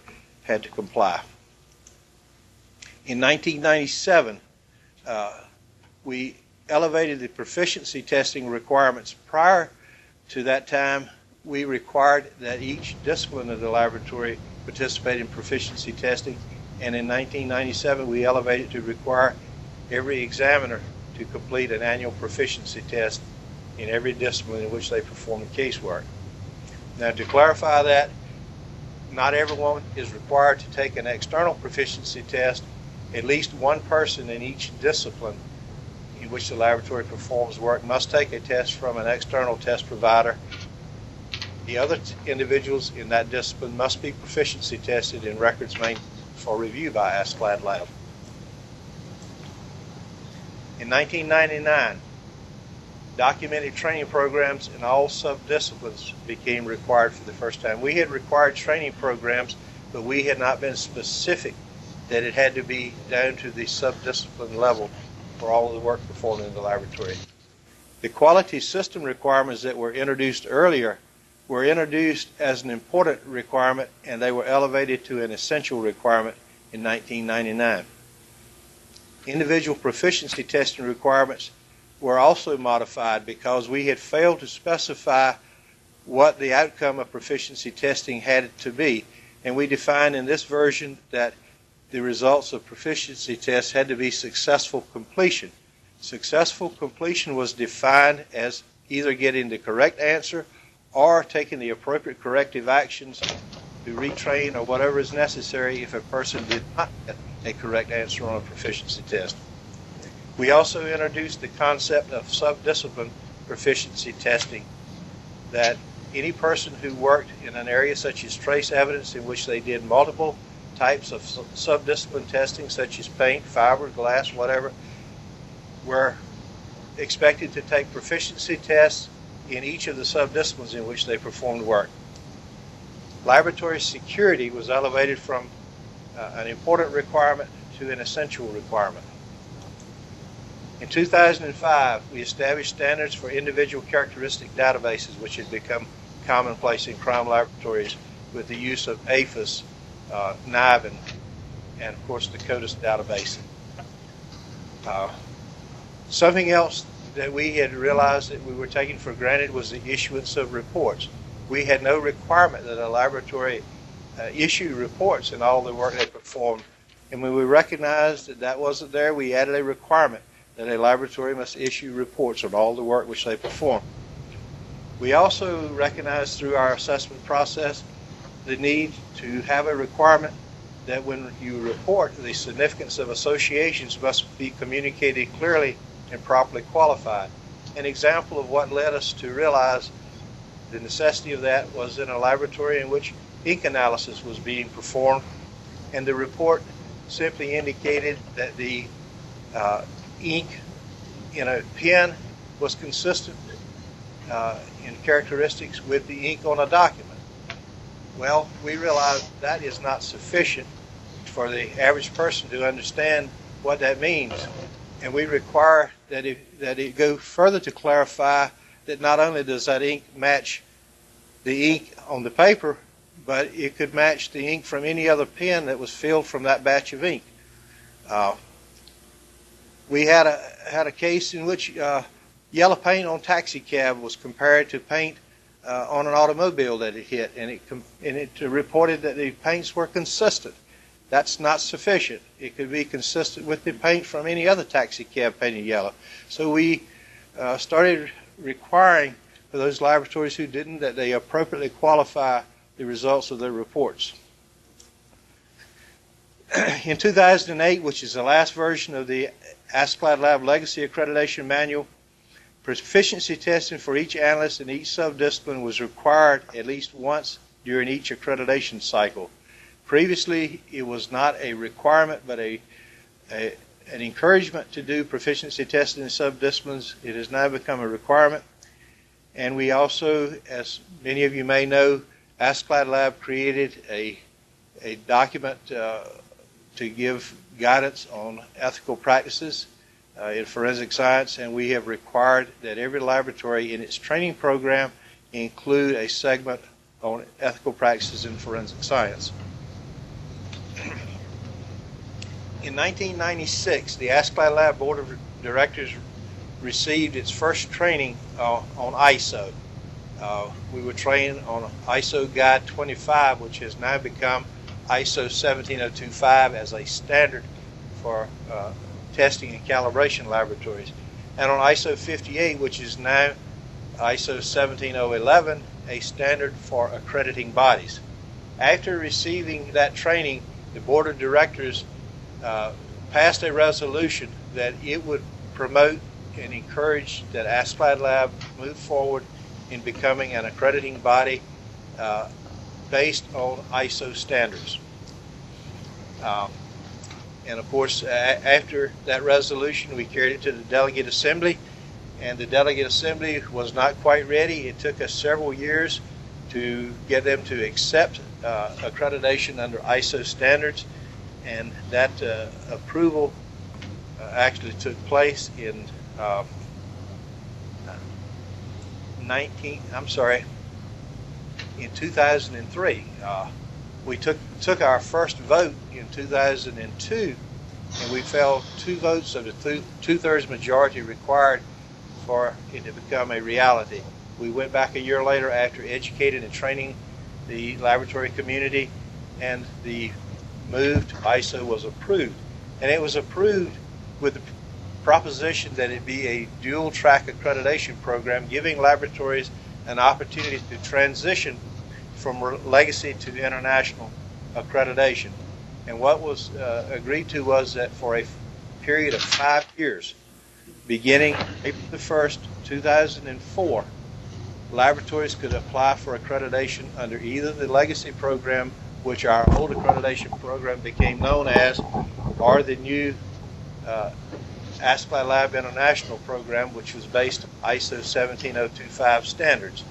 had to comply. In 1997, we elevated the proficiency testing requirements. Prior to that time, we required that each discipline of the laboratory participate in proficiency testing, and in 1997 we elevated to require every examiner to complete an annual proficiency test in every discipline in which they perform the casework. Now, to clarify that, not everyone is required to take an external proficiency test. At least one person in each discipline in which the laboratory performs work must take a test from an external test provider. The other individuals in that discipline must be proficiency tested in records maintained for review by ASCLAD Lab. In 1999, documented training programs in all subdisciplines became required for the first time. We had required training programs, but we had not been specific that it had to be down to the subdiscipline level for all of the work performed in the laboratory. The quality system requirements that were introduced earlier were introduced as an important requirement, and they were elevated to an essential requirement in 1999. Individual proficiency testing requirements were also modified because we had failed to specify what the outcome of proficiency testing had to be, and we defined in this version that the results of proficiency tests had to be successful completion. Successful completion was defined as either getting the correct answer or taking the appropriate corrective actions to retrain or whatever is necessary if a person did not get a correct answer on a proficiency test. We also introduced the concept of subdiscipline proficiency testing, that any person who worked in an area such as trace evidence in which they did multiple types of subdiscipline testing, such as paint, fiber, glass, whatever, were expected to take proficiency tests in each of the subdisciplines in which they performed work. Laboratory security was elevated from an important requirement to an essential requirement. In 2005, we established standards for individual characteristic databases, which had become commonplace in crime laboratories with the use of APHIS, NIVE, and of course the CODIS database. Something else that we had realized that we were taking for granted was the issuance of reports. We had no requirement that a laboratory issue reports in all the work they performed. And when we recognized that that wasn't there, we added a requirement that a laboratory must issue reports on all the work which they perform. We also recognized through our assessment process the need to have a requirement that when you report, the significance of associations must be communicated clearly and properly qualified. An example of what led us to realize the necessity of that was in a laboratory in which ink analysis was being performed, and the report simply indicated that the ink in a pen was consistent in characteristics with the ink on a document. Well, we realized that is not sufficient for the average person to understand what that means, and we require that it go further to clarify that not only does that ink match the ink on the paper, but it could match the ink from any other pen that was filled from that batch of ink. We had a case in which yellow paint on taxi cab was compared to paint on an automobile that it hit, and it reported that the paints were consistent. That's not sufficient. It could be consistent with the paint from any other taxi cab painted yellow. So we started requiring for those laboratories who didn't that they appropriately qualify the results of their reports. In 2008, which is the last version of the ASCLD Lab Legacy Accreditation Manual, proficiency testing for each analyst in each subdiscipline was required at least once during each accreditation cycle. Previously, it was not a requirement, but an encouragement to do proficiency testing in subdisciplines. It has now become a requirement. And we also, as many of you may know, ASCLD Lab created a document to give guidance on ethical practices in forensic science, and we have required that every laboratory in its training program include a segment on ethical practices in forensic science. In 1996, the ASCLD Lab Board of Directors received its first training on ISO. We were trained on ISO Guide 25, which has now become ISO 17025 as a standard for testing and calibration laboratories, and on ISO 58, which is now ISO 17011, a standard for accrediting bodies. After receiving that training, the Board of Directors passed a resolution that it would promote and encourage that ASCLD Lab move forward in becoming an accrediting body based on ISO standards. And of course, after that resolution, we carried it to the Delegate Assembly, and the Delegate Assembly was not quite ready. It took us several years to get them to accept accreditation under ISO standards, and that approval actually took place in in 2003. We took our first vote in 2002, and we fell 2 votes of the two-thirds majority required for it to become a reality. We went back a year later after educating and training the laboratory community, and the move to ISO was approved. And it was approved with the proposition that it be a dual-track accreditation program, giving laboratories an opportunity to transition from legacy to international accreditation. And what was agreed to was that for a period of 5 years, beginning April the 1st, 2004, laboratories could apply for accreditation under either the legacy program, which our old accreditation program became known as, or the new ASCLI Lab International program, which was based on ISO 17025 standards.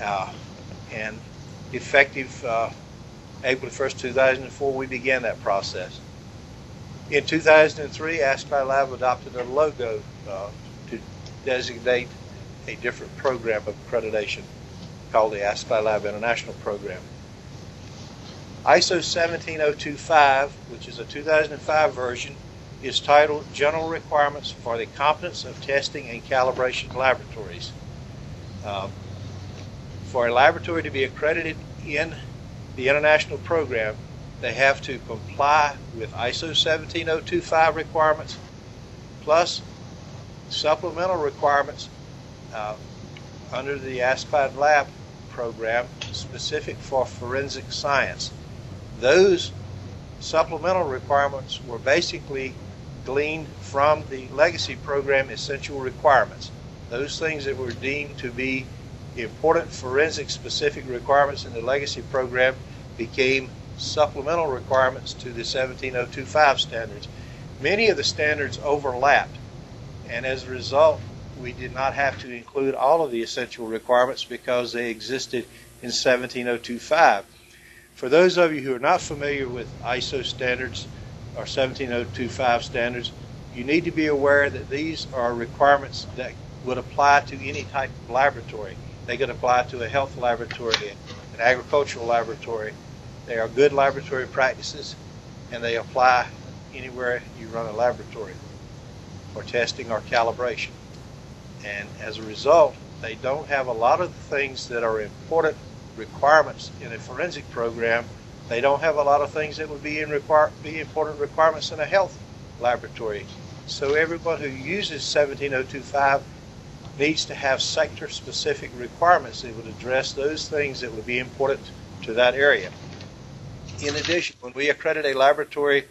And effective April 1st, 2004, we began that process. In 2003, ASCLI Lab adopted a logo to designate a different program of accreditation called the ASCLI Lab International program. ISO 17025, which is a 2005 version, is titled General Requirements for the Competence of Testing and Calibration Laboratories. For a laboratory to be accredited in the international program, they have to comply with ISO 17025 requirements plus supplemental requirements under the ASCLI Lab program specific for forensic science. Those supplemental requirements were basically gleaned from the legacy program essential requirements. Those things that were deemed to be important forensic specific requirements in the legacy program became supplemental requirements to the 17025 standards. Many of the standards overlapped, and as a result, we did not have to include all of the essential requirements because they existed in 17025. For those of you who are not familiar with ISO standards or 17025 standards, you need to be aware that these are requirements that would apply to any type of laboratory. They could apply to a health laboratory, an agricultural laboratory. They are good laboratory practices, and they apply anywhere you run a laboratory for testing or calibration. And as a result, they don't have a lot of the things that are important requirements in a forensic program. They don't have a lot of things that would be important requirements in a health laboratory. So everyone who uses 17025 needs to have sector-specific requirements that would address those things that would be important to that area. In addition, when we accredit a laboratory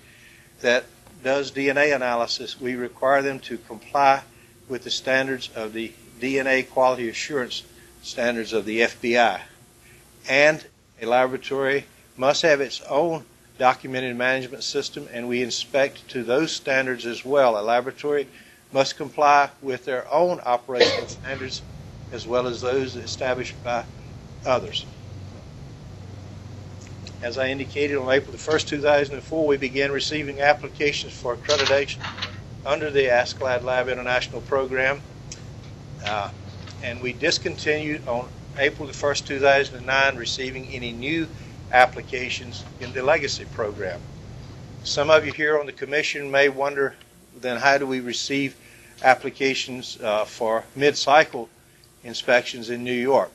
that does DNA analysis, we require them to comply with the standards of the DNA quality assurance standards of the FBI. And a laboratory must have its own documented management system, and we inspect to those standards as well. A laboratory must comply with their own operational standards as well as those established by others. As I indicated, on April 1st, 2004, we began receiving applications for accreditation under the ASCLI Lab International program, and we discontinued on April 1st, 2009, receiving any new applications in the legacy program. Some of you here on the commission may wonder, then how do we receive applications for mid-cycle inspections in New York?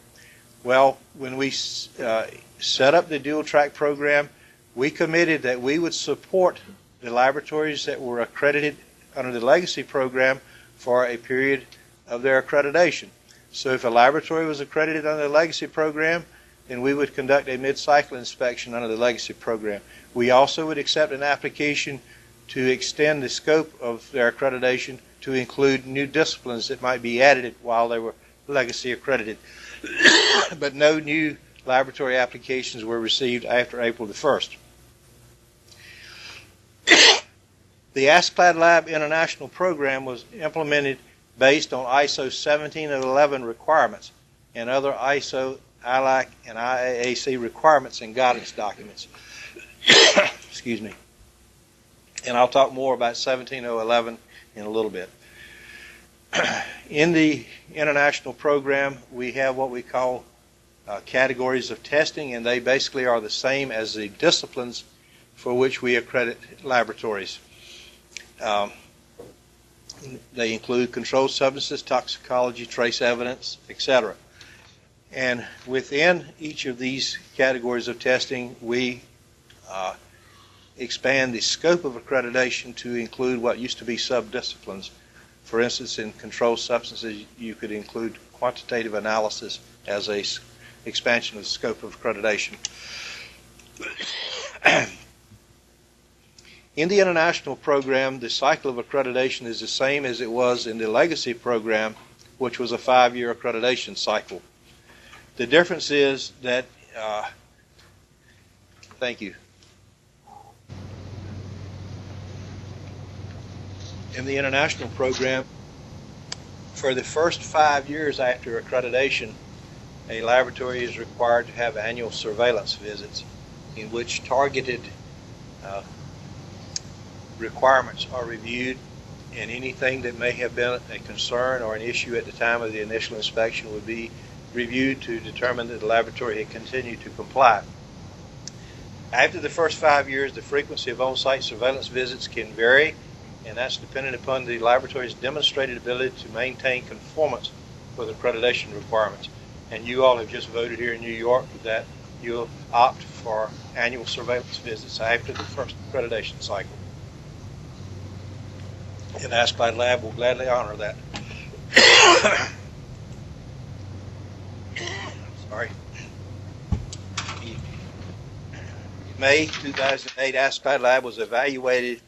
Well, when we set up the dual track program, we committed that we would support the laboratories that were accredited under the legacy program for a period of their accreditation. So if a laboratory was accredited under the legacy program, then we would conduct a mid-cycle inspection under the legacy program. We also would accept an application to extend the scope of their accreditation to include new disciplines that might be added while they were legacy accredited. But no new laboratory applications were received after April the 1st. The ASCLI Lab International program was implemented based on ISO 17011 requirements and other ISO, ILAC, and IAAC requirements and guidance documents. Excuse me. And I'll talk more about 17011 in a little bit. In the international program, we have what we call categories of testing, and they basically are the same as the disciplines for which we accredit laboratories. They include controlled substances, toxicology, trace evidence, etc. And within each of these categories of testing, we expand the scope of accreditation to include what used to be subdisciplines. For instance, in controlled substances, you could include quantitative analysis as a expansion of the scope of accreditation. In the international program, the cycle of accreditation is the same as it was in the legacy program, which was a 5-year accreditation cycle. The difference is that, thank you. in the international program, for the first 5 years after accreditation, a laboratory is required to have annual surveillance visits in which targeted requirements are reviewed, and anything that may have been a concern or an issue at the time of the initial inspection would be reviewed to determine that the laboratory had continued to comply. After the first 5 years, the frequency of on-site surveillance visits can vary, and that's dependent upon the laboratory's demonstrated ability to maintain conformance with accreditation requirements. And you all have just voted here in New York that you'll opt for annual surveillance visits after the first accreditation cycle. And Askline Lab will gladly honor that. Sorry. In May 2008, Askline Lab was evaluated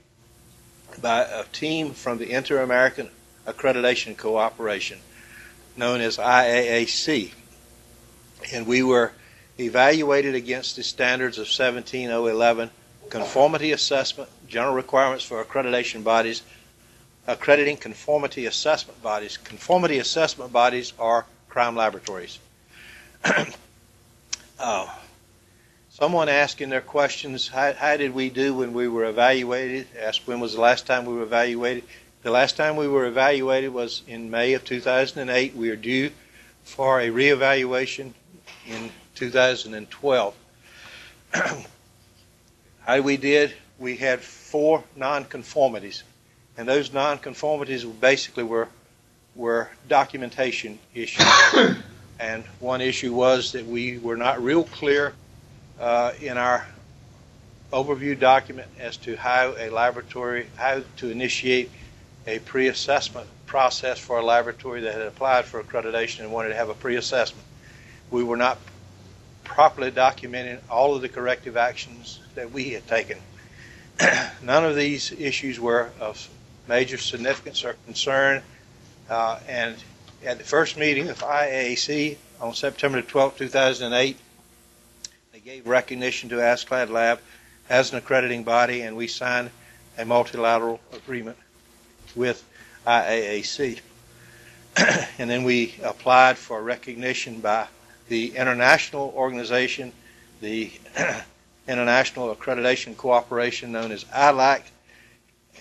by a team from the Inter-American Accreditation Cooperation, known as IAAC. And we were evaluated against the standards of 17011, conformity assessment, general requirements for accreditation bodies, accrediting conformity assessment bodies. Conformity assessment bodies are crime laboratories. Someone asking their questions, how did we do when we were evaluated? Asked when was the last time we were evaluated. The last time we were evaluated was in May of 2008. We are due for a reevaluation in 2012. How we did, we had 4 nonconformities, and those nonconformities basically were documentation issues. And one issue was that we were not real clear in our overview document as to how to initiate a pre-assessment process for a laboratory that had applied for accreditation and wanted to have a pre-assessment. We were not properly documenting all of the corrective actions that we had taken. None of these issues were of major significance or concern, and at the first meeting of IAAC on September 12, 2008, they gave recognition to Askline Lab as an accrediting body, and we signed a multilateral agreement with IAAC. And then we applied for recognition by the international organization, the International Accreditation Cooperation, known as ILAC,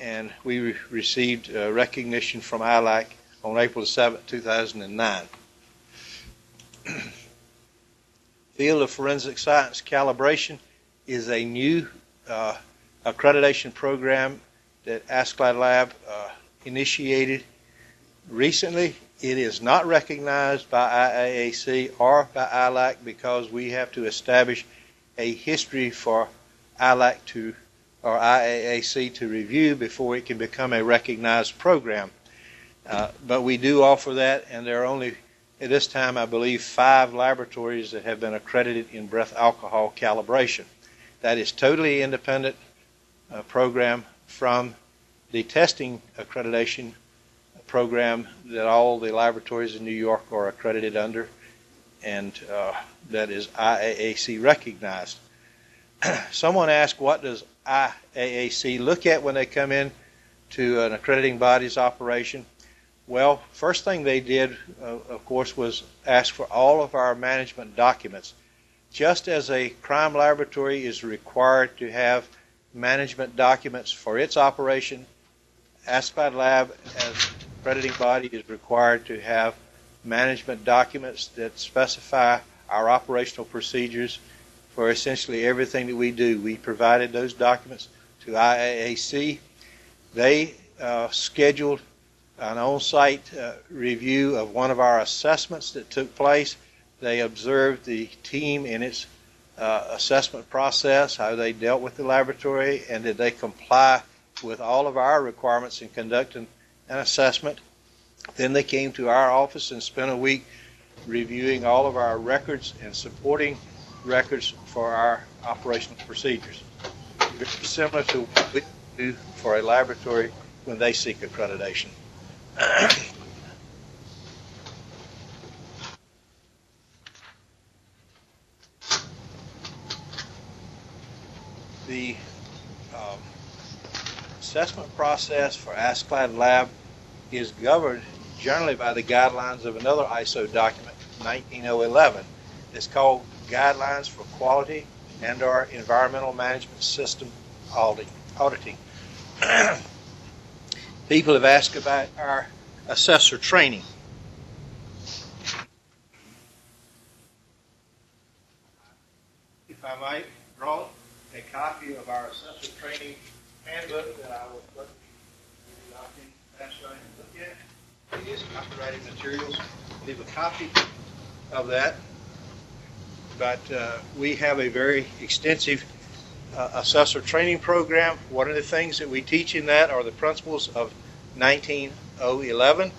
and we received recognition from ILAC on April 7, 2009. Field of Forensic Science Calibration is a new accreditation program that Askline Lab initiated recently. It is not recognized by IAAC or by ILAC because we have to establish a history for ILAC or IAAC to review before it can become a recognized program. But we do offer that, and there are only, at this time, I believe, 5 laboratories that have been accredited in breath alcohol calibration. That is totally independent program from the testing accreditation program that all the laboratories in New York are accredited under, and that is IAAC recognized. Someone asked, what does IAAC look at when they come in to an accrediting body's operation? Well, first thing they did, of course, was ask for all of our management documents. Just as a crime laboratory is required to have management documents for its operation, Askline Lab, as accrediting body, is required to have management documents that specify our operational procedures for essentially everything that we do. We provided those documents to IAAC. They scheduled an on-site review of one of our assessments that took place. They observed the team in its assessment process, how they dealt with the laboratory, and did they comply with all of our requirements in conducting an assessment. Then they came to our office and spent a week reviewing all of our records and supporting records for our operational procedures. Very similar to what we do for a laboratory when they seek accreditation. The assessment process for ASCLAD Lab is governed generally by the guidelines of another ISO document, 19011. It's called Guidelines for Quality and/or Environmental Management System Auditing. People have asked about our assessor training. If I might draw a copy of our assessor training handbook that I will put in the document that's going to look at. It is copyrighted materials. Leave a copy of that. But we have a very extensive assessor training program. One of the things that we teach in that are the principles of 19011.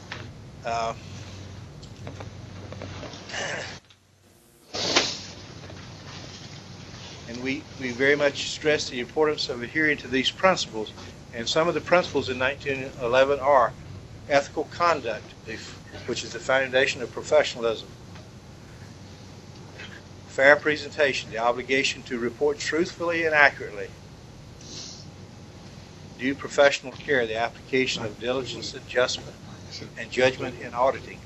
And we very much stress the importance of adhering to these principles. And some of the principles in 1911 are ethical conduct, which is the foundation of professionalism. Fair presentation, the obligation to report truthfully and accurately. Due professional care, the application of diligence, adjustment, and judgment in auditing.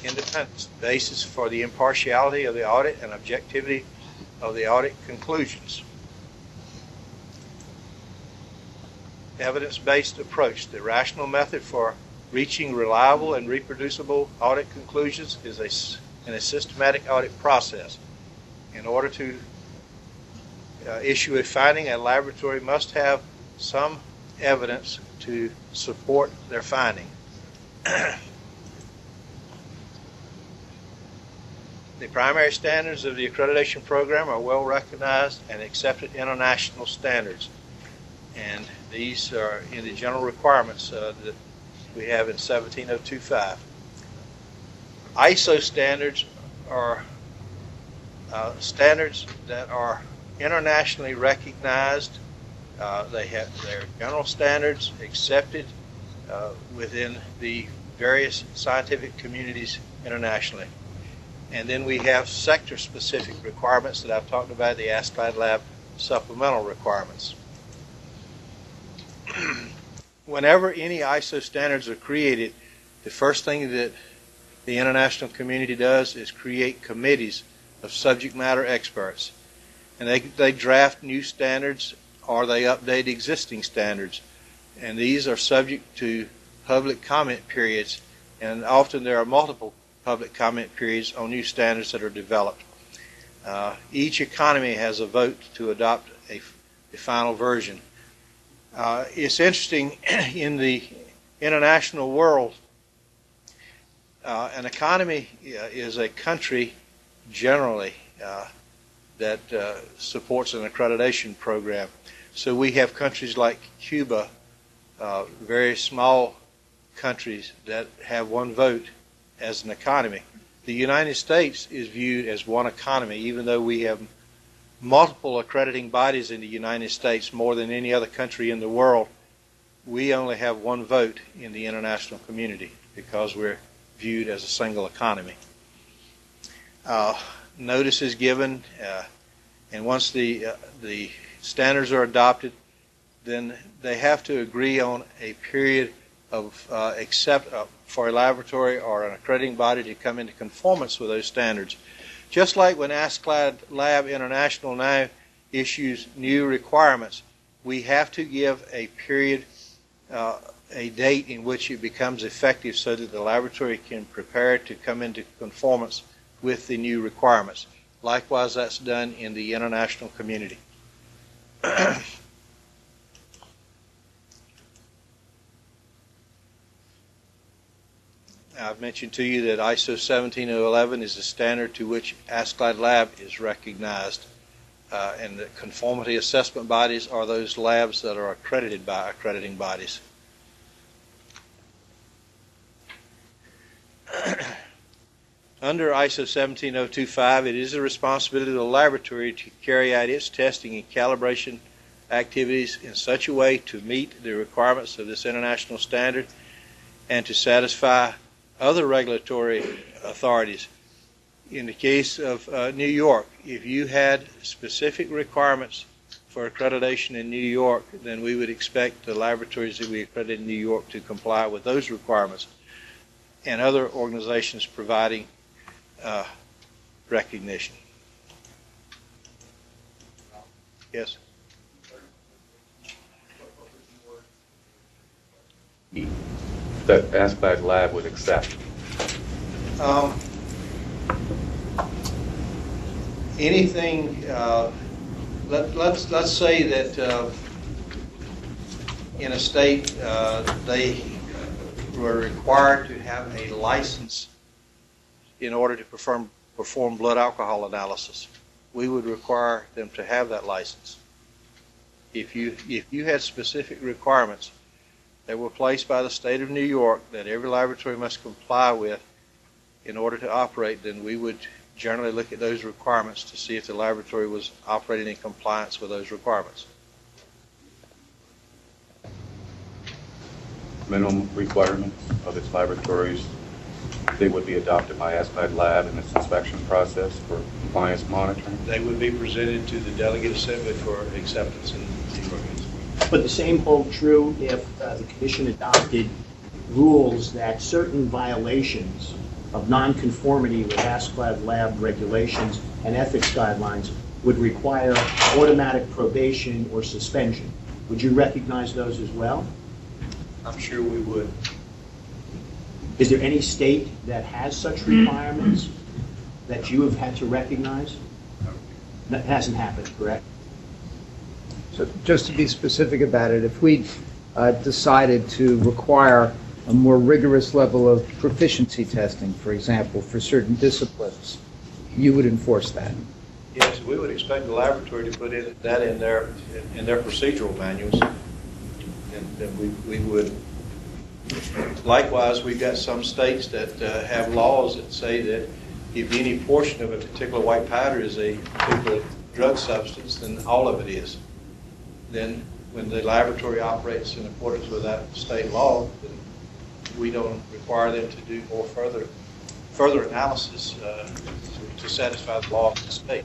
Independence, the basis for the impartiality of the audit and objectivity of the audit conclusions. Evidence-based approach, the rational method for reaching reliable and reproducible audit conclusions is in a systematic audit process. In order to issue a finding, a laboratory must have some evidence to support their finding. The primary standards of the accreditation program are well recognized and accepted international standards. And these are in the general requirements that we have in 17025. ISO standards are standards that are internationally recognized. They're general standards accepted within the various scientific communities internationally. And then we have sector-specific requirements that I've talked about, the ASCLAD Lab supplemental requirements. Whenever any ISO standards are created, the first thing that the international community does is create committees of subject matter experts. And they draft new standards or they update existing standards. And these are subject to public comment periods, and often there are multiple public comment periods on new standards that are developed. Each economy has a vote to adopt a final version. It's interesting, in the international world, an economy is a country generally that supports an accreditation program. So we have countries like Cuba, very small countries that have one vote as an economy. The United States is viewed as one economy, even though we have multiple accrediting bodies in the United States, more than any other country in the world. We only have one vote in the international community because we're viewed as a single economy. Notice is given, and once the standards are adopted, then they have to agree on a period of for a laboratory or an accrediting body to come into conformance with those standards. Just like when ASCLAD Lab International now issues new requirements, we have to give a period, a date in which it becomes effective so that the laboratory can prepare to come into conformance with the new requirements. Likewise, that's done in the international community. I've mentioned to you that ISO 17011 is the standard to which ASCLAD Lab is recognized, and the conformity assessment bodies are those labs that are accredited by accrediting bodies. Under ISO 17025, it is the responsibility of the laboratory to carry out its testing and calibration activities in such a way to meet the requirements of this international standard and to satisfy other regulatory authorities. In the case of New York, if you had specific requirements for accreditation in New York, then we would expect the laboratories that we accredit in New York to comply with those requirements, and other organizations providing recognition. Yes? That ASPAC lab would accept? Anything, let's say that in a state they were required to have a license in order to perform blood alcohol analysis. We would require them to have that license. If you had specific requirements that were placed by the state of New York that every laboratory must comply with in order to operate, then we would generally look at those requirements to see if the laboratory was operating in compliance with those requirements. Minimum requirements of its laboratories, they would be adopted by ASPAC lab in its inspection process for compliance monitoring? They would be presented to the delegate assembly for acceptance in the organization. Would the same hold true if the commission adopted rules that certain violations of nonconformity with ASCLD lab regulations and ethics guidelines would require automatic probation or suspension? Would you recognize those as well? I'm sure we would. Is there any state that has such requirements that you have had to recognize? That hasn't happened, correct? So just to be specific about it, if we decided to require a more rigorous level of proficiency testing, for example, for certain disciplines, you would enforce that? Yes, we would expect the laboratory to put that in their procedural manuals, and we would. Likewise, we've got some states that have laws that say that if any portion of a particular white powder is a particular drug substance, then all of it is. Then when the laboratory operates in accordance with that state law, then we don't require them to do more further analysis to satisfy the law of the state.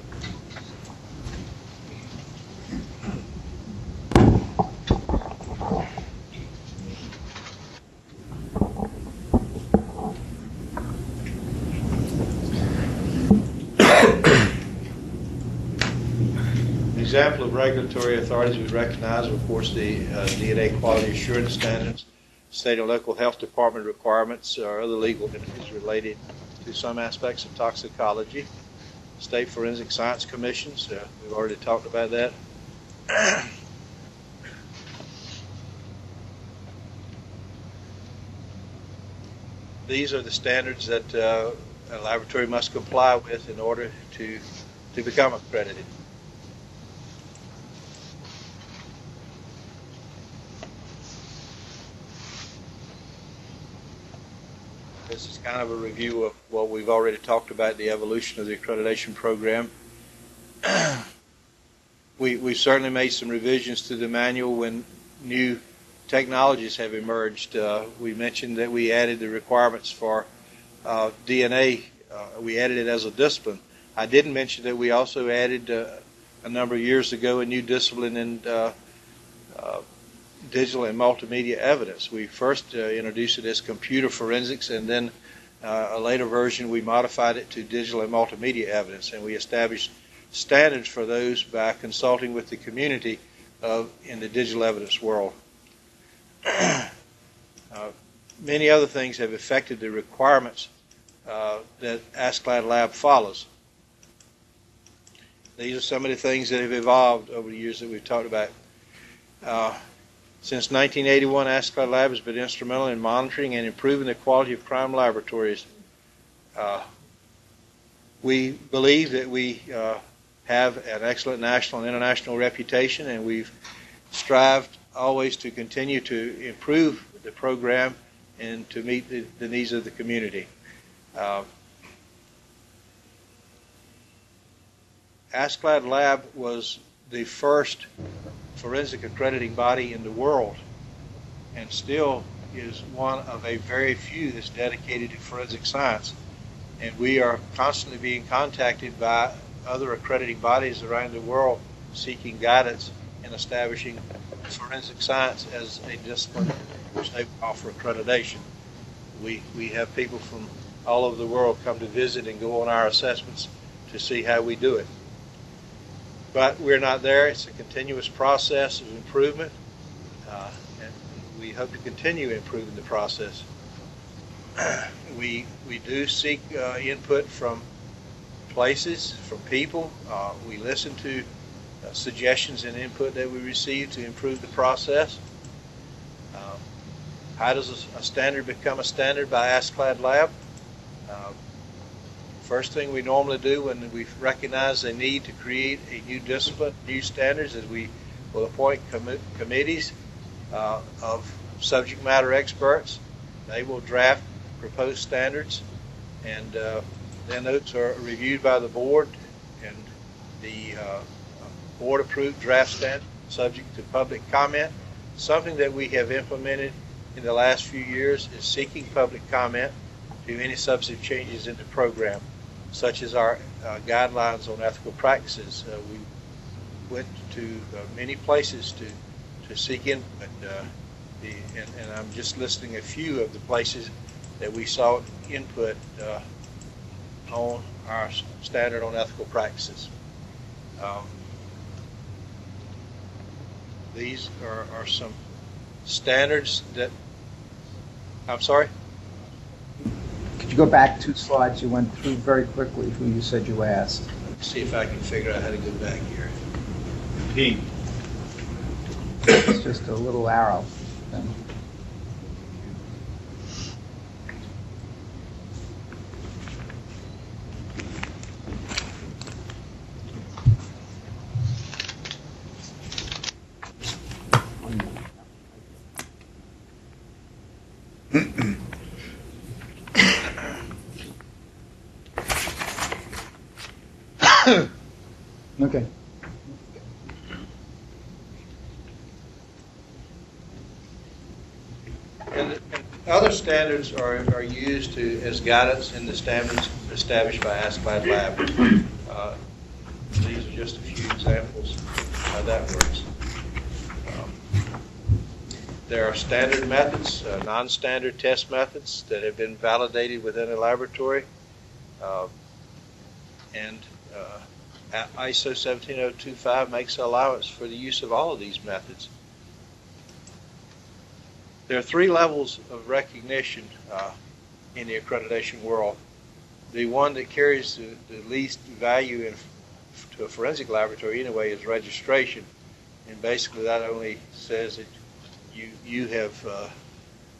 An example of regulatory authorities we recognize, of course, the DNA quality assurance standards, state and local health department requirements, or other legal entities related to some aspects of toxicology, state forensic science commissions, we've already talked about that. These are the standards that a laboratory must comply with in order to become accredited. This is kind of a review of what we've already talked about, the evolution of the accreditation program. We've certainly made some revisions to the manual when new technologies have emerged. We mentioned that we added the requirements for DNA. We added it as a discipline. I didn't mention that we also added a number of years ago a new discipline in digital and multimedia evidence. We first introduced it as computer forensics, and then a later version we modified it to digital and multimedia evidence, and we established standards for those by consulting with the community in the digital evidence world. Many other things have affected the requirements that ASCLD Lab follows. These are some of the things that have evolved over the years that we've talked about. Since 1981, ASCLD Lab has been instrumental in monitoring and improving the quality of crime laboratories. We believe that we have an excellent national and international reputation, and we've strived always to continue to improve the program and to meet the needs of the community. ASCLD Lab was the first forensic accrediting body in the world, and still is one of a very few that's dedicated to forensic science. And we are constantly being contacted by other accrediting bodies around the world seeking guidance in establishing forensic science as a discipline which they offer accreditation. We have people from all over the world come to visit and go on our assessments to see how we do it. But we're not there. It's a continuous process of improvement, and we hope to continue improving the process. We do seek input from places, from people. We listen to suggestions and input that we receive to improve the process. How does a standard become a standard? By ASCLD Lab. First thing we normally do when we recognize the need to create a new discipline, new standards, is we will appoint committees of subject matter experts. They will draft proposed standards, and then those are reviewed by the board, and the board-approved draft standard subject to public comment. Something that we have implemented in the last few years is seeking public comment to any substantive changes in the program, such as our guidelines on ethical practices. We went to many places to seek input, and I'm just listing a few of the places that we sought input on our standard on ethical practices. These are some standards that, I'm sorry? Could you go back 2 slides? You went through very quickly who you said you asked. Let's see if I can figure out how to go back here. P. It's just a little arrow thing. Okay. And other standards are used as guidance in the standards established by ASCLD Lab. These are just a few examples of how that works. There are standard methods, non-standard test methods that have been validated within a laboratory, and ISO 17025 makes allowance for the use of all of these methods. There are 3 levels of recognition in the accreditation world. The one that carries the least value to a forensic laboratory anyway is registration, and basically that only says that you have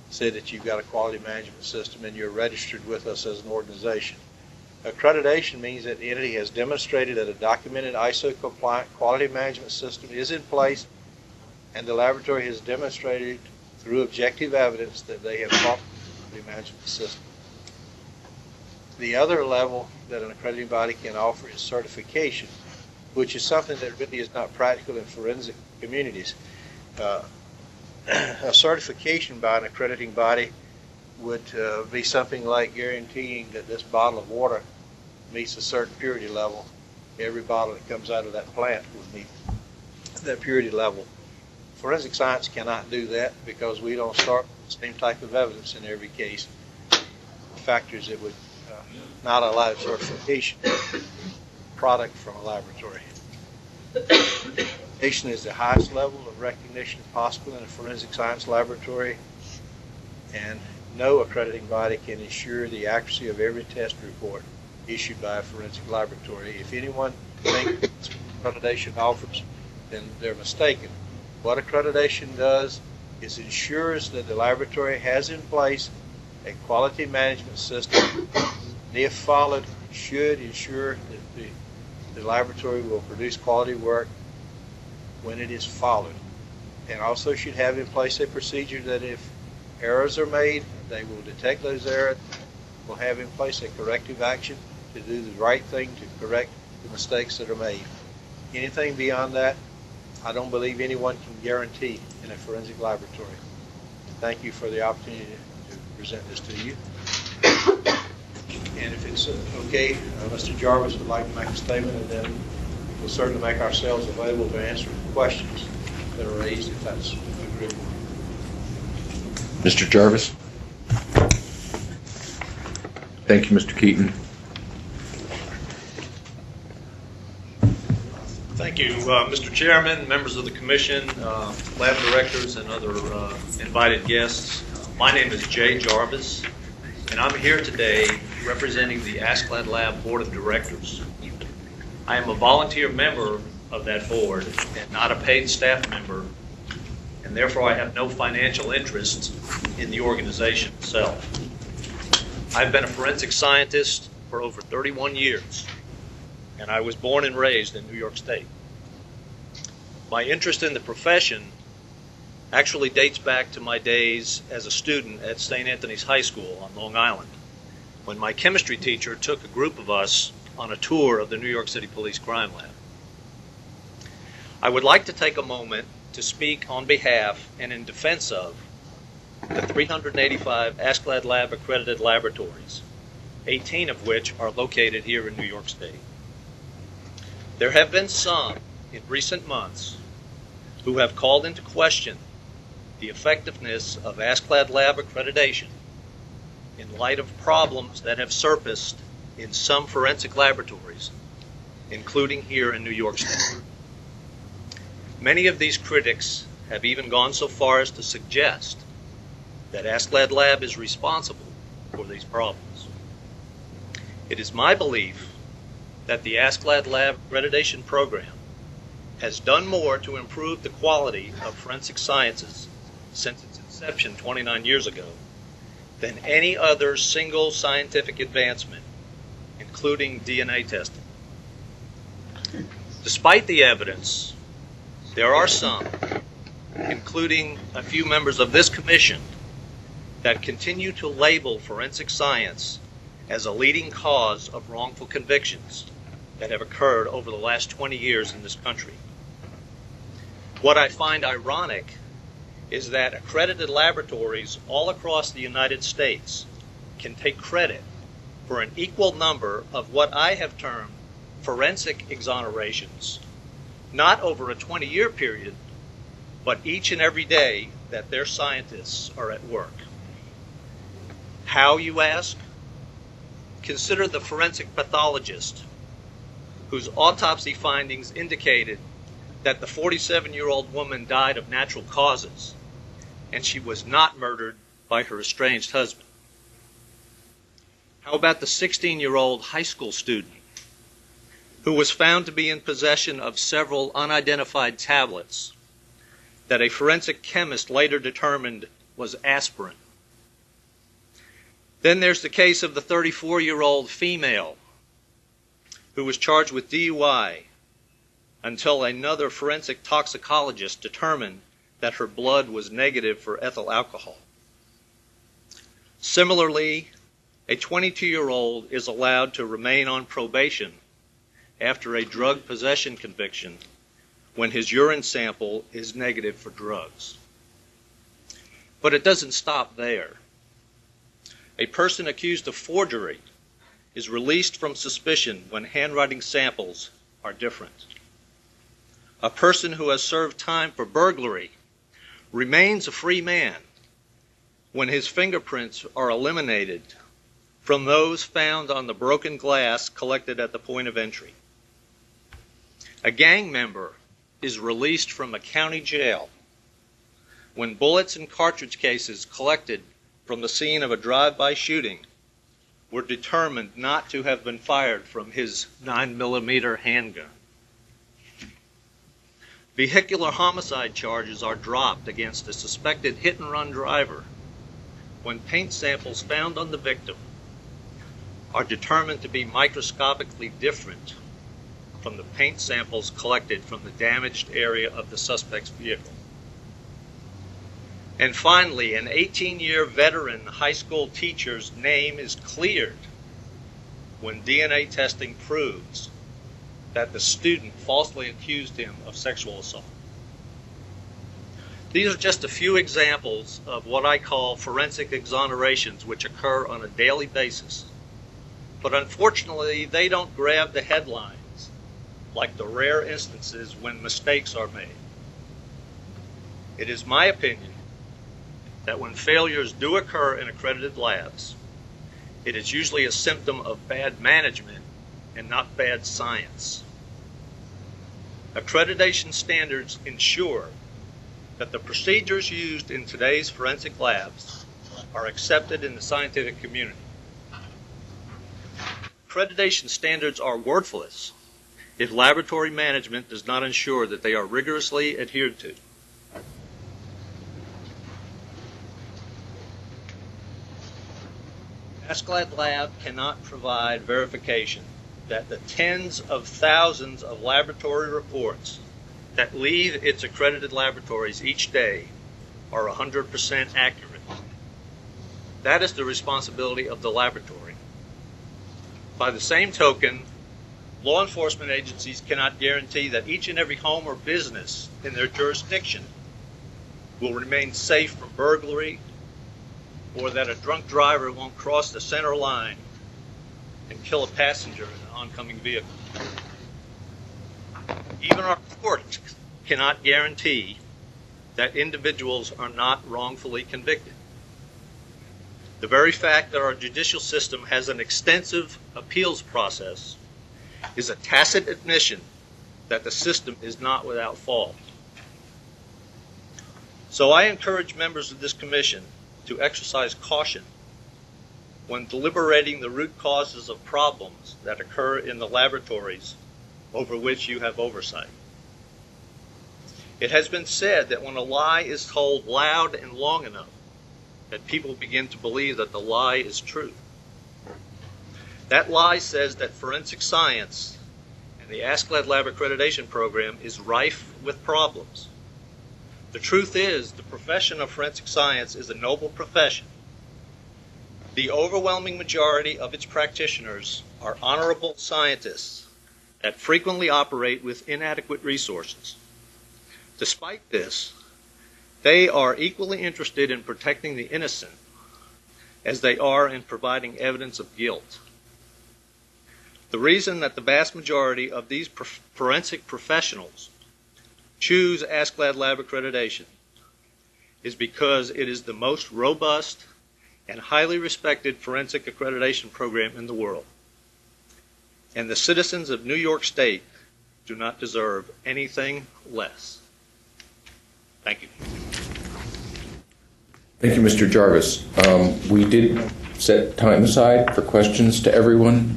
said that you've got a quality management system and you're registered with us as an organization. Accreditation means that the entity has demonstrated that a documented ISO-compliant quality management system is in place, and the laboratory has demonstrated through objective evidence that they have followed the quality management system. The other level that an accrediting body can offer is certification, which is something that really is not practical in forensic communities. A certification by an accrediting body would be something like guaranteeing that this bottle of water meets a certain purity level. Every bottle that comes out of that plant would meet that purity level. Forensic science cannot do that because we don't start with the same type of evidence in every case. Factors that would not allow certification product from a laboratory. Accreditation is the highest level of recognition possible in a forensic science laboratory, and no accrediting body can ensure the accuracy of every test report issued by a forensic laboratory. If anyone thinks accreditation offers, then they're mistaken. What accreditation does is ensures that the laboratory has in place a quality management system, and if followed, should ensure that the laboratory will produce quality work when it is followed. And also should have in place a procedure that if errors are made, they will detect those errors, will have in place a corrective action to do the right thing to correct the mistakes that are made. Anything beyond that, I don't believe anyone can guarantee in a forensic laboratory. Thank you for the opportunity to present this to you. And if it's okay, Mr. Jarvis would like to make a statement, and then we'll certainly make ourselves available to answer questions that are raised if that's agreeable. Mr. Jarvis? Thank you, Mr. Keaton. Thank you, Mr. Chairman, members of the Commission, lab directors, and other invited guests. My name is Jay Jarvis, and I'm here today representing the AskLab Lab Board of Directors. I am a volunteer member of that board and not a paid staff member, and therefore I have no financial interest in the organization itself. I've been a forensic scientist for over 31 years, and I was born and raised in New York State. My interest in the profession actually dates back to my days as a student at St. Anthony's High School on Long Island, when my chemistry teacher took a group of us on a tour of the New York City Police Crime Lab. I would like to take a moment to speak on behalf and in defense of the 385 AskLab Lab accredited laboratories, 18 of which are located here in New York State. There have been some in recent months who have called into question the effectiveness of AskLab Lab accreditation in light of problems that have surfaced in some forensic laboratories, including here in New York State. Many of these critics have even gone so far as to suggest that AskLab Lab is responsible for these problems. It is my belief that the AskLab Lab accreditation program has done more to improve the quality of forensic sciences since its inception 29 years ago than any other single scientific advancement, including DNA testing. Despite the evidence, there are some, including a few members of this commission, that continue to label forensic science as a leading cause of wrongful convictions that have occurred over the last 20 years in this country. What I find ironic is that accredited laboratories all across the United States can take credit for an equal number of what I have termed forensic exonerations, not over a 20-year period, but each and every day that their scientists are at work. How, you ask? Consider the forensic pathologist whose autopsy findings indicated that the 47-year-old woman died of natural causes and she was not murdered by her estranged husband. How about the 16-year-old high school student who was found to be in possession of several unidentified tablets that a forensic chemist later determined was aspirin? Then there's the case of the 34-year-old female who was charged with DUI until another forensic toxicologist determined that her blood was negative for ethyl alcohol. Similarly, a 22-year-old is allowed to remain on probation after a drug possession conviction when his urine sample is negative for drugs. But it doesn't stop there. A person accused of forgery is released from suspicion when handwriting samples are different. A person who has served time for burglary remains a free man when his fingerprints are eliminated from those found on the broken glass collected at the point of entry. A gang member is released from a county jail when bullets and cartridge cases collected from the scene of a drive-by shooting were determined not to have been fired from his 9mm handgun. Vehicular homicide charges are dropped against a suspected hit-and-run driver when paint samples found on the victim are determined to be microscopically different from the paint samples collected from the damaged area of the suspect's vehicle. And finally, an 18-year veteran high school teacher's name is cleared when DNA testing proves that the student falsely accused him of sexual assault. These are just a few examples of what I call forensic exonerations, which occur on a daily basis. But unfortunately, they don't grab the headlines like the rare instances when mistakes are made. It is my opinion that when failures do occur in accredited labs, it is usually a symptom of bad management and not bad science. Accreditation standards ensure that the procedures used in today's forensic labs are accepted in the scientific community. Accreditation standards are worthless if laboratory management does not ensure that they are rigorously adhered to. Askeladd Lab cannot provide verification that the tens of thousands of laboratory reports that leave its accredited laboratories each day are 100% accurate. That is the responsibility of the laboratory. By the same token, law enforcement agencies cannot guarantee that each and every home or business in their jurisdiction will remain safe from burglary, or that a drunk driver won't cross the center line and kill a passenger in an oncoming vehicle. Even our courts cannot guarantee that individuals are not wrongfully convicted. The very fact that our judicial system has an extensive appeals process is a tacit admission that the system is not without fault. So I encourage members of this commission to exercise caution when deliberating the root causes of problems that occur in the laboratories over which you have oversight. It has been said that when a lie is told loud and long enough, that people begin to believe that the lie is true. That lie says that forensic science and the Askeladd Lab Accreditation Program is rife with problems. The truth is, the profession of forensic science is a noble profession. The overwhelming majority of its practitioners are honorable scientists that frequently operate with inadequate resources. Despite this, they are equally interested in protecting the innocent as they are in providing evidence of guilt. The reason that the vast majority of these forensic professionals choose Askeladd Lab Accreditation is because it is the most robust and highly respected forensic accreditation program in the world. And the citizens of New York State do not deserve anything less. Thank you. Thank you, Mr. Jarvis. We did set time aside for questions to everyone,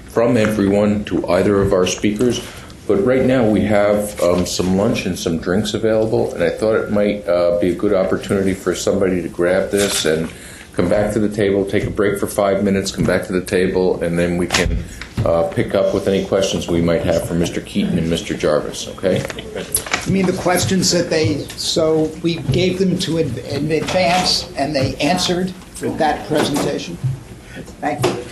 from everyone to either of our speakers. But right now we have some lunch and some drinks available, and I thought it might be a good opportunity for somebody to grab this and come back to the table, take a break for 5 minutes, come back to the table, and then we can pick up with any questions we might have for Mr. Keaton and Mr. Jarvis, okay? You mean the questions that so we gave them to in advance and they answered for that presentation? Thank you.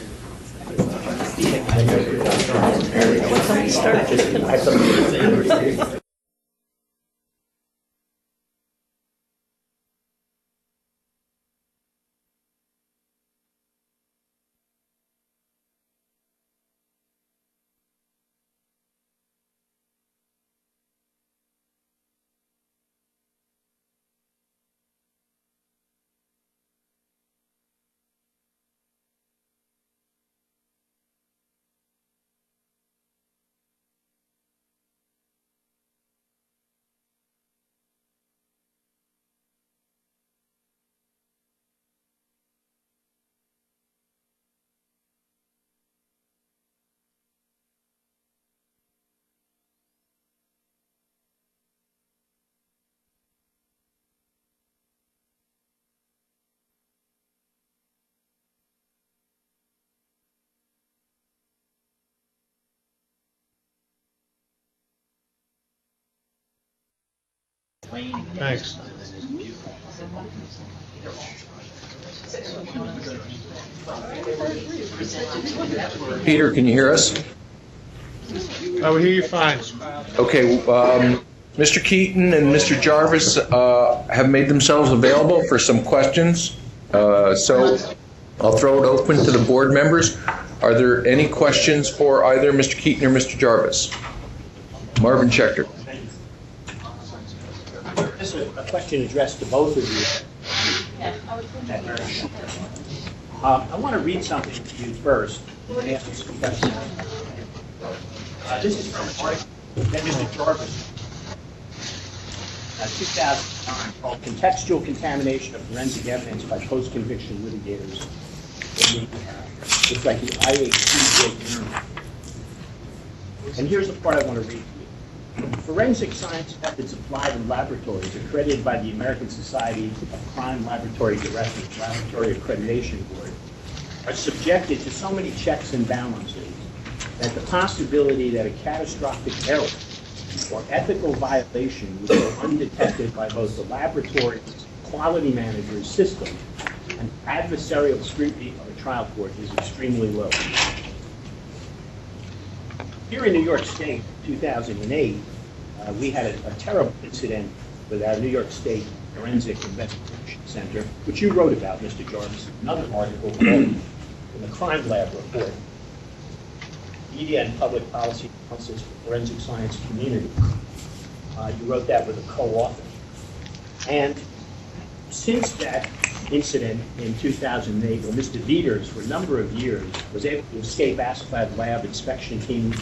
Thanks. Peter, can you hear us? I will hear you fine. Okay, Mr. Keaton and Mr. Jarvis have made themselves available for some questions. So I'll throw it open to the board members. Are there any questions for either Mr. Keaton or Mr. Jarvis? Marvin Schechter. This is a question addressed to both of you. I want to read something to you first and ask you some questions. This is from an article that Mr. Jarvis, 2009, called Contextual Contamination of Forensic Evidence by Post-Conviction Litigators. It's like the IHCJ. And here's the part I want to read to you. Forensic science methods applied in laboratories accredited by the American Society of Crime Laboratory Directors Laboratory Accreditation Board are subjected to so many checks and balances that the possibility that a catastrophic error or ethical violation would go undetected by both the laboratory's quality manager's system and adversarial scrutiny of a trial court is extremely low. Here in New York State, 2008, we had a terrible incident with our New York State Forensic Investigation Center, which you wrote about, Mr. Jarvis, another article in the Crime Lab report, Media and Public Policy Analysis for Forensic Science Community. You wrote that with a co-author. And since that incident in 2008, where Mr. Vieters, for a number of years, was able to escape ASCLD lab inspection team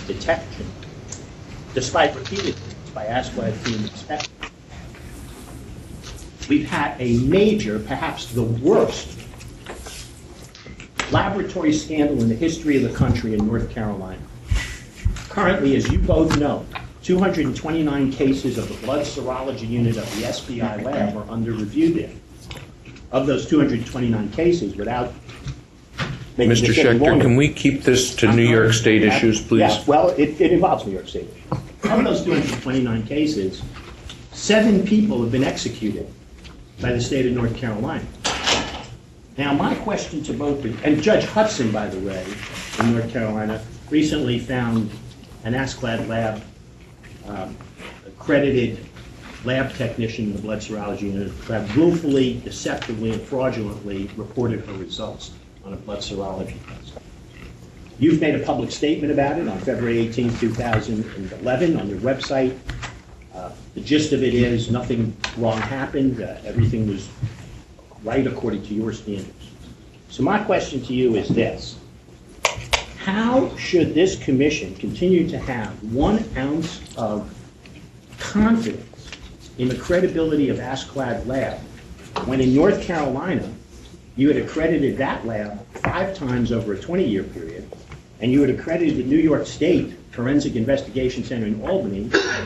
detection, despite repeated by ASCLD team inspection, we've had a major, perhaps the worst, laboratory scandal in the history of the country in North Carolina. Currently, as you both know, 229 cases of the blood serology unit of the SBI lab are under review there. Of those 229 cases, without making Mr. Schechter, can we keep this to New York State issues, please? Yes, well, it involves New York State issues. Of those 229 cases, 7 people have been executed by the state of North Carolina. Now, my question to both of you, and Judge Hudson, by the way, in North Carolina, recently found an ASCLD lab accredited lab technician in the blood serology unit who had willfully, deceptively, and fraudulently reported her results on a blood serology test. You've made a public statement about it on February 18, 2011 on your website. The gist of it is nothing wrong happened. Everything was right according to your standards. So my question to you is this. How should this commission continue to have 1 ounce of confidence in the credibility of ASCLD lab when in North Carolina you had accredited that lab 5 times over a 20-year period, and you had accredited the New York State Forensic Investigation Center in Albany, I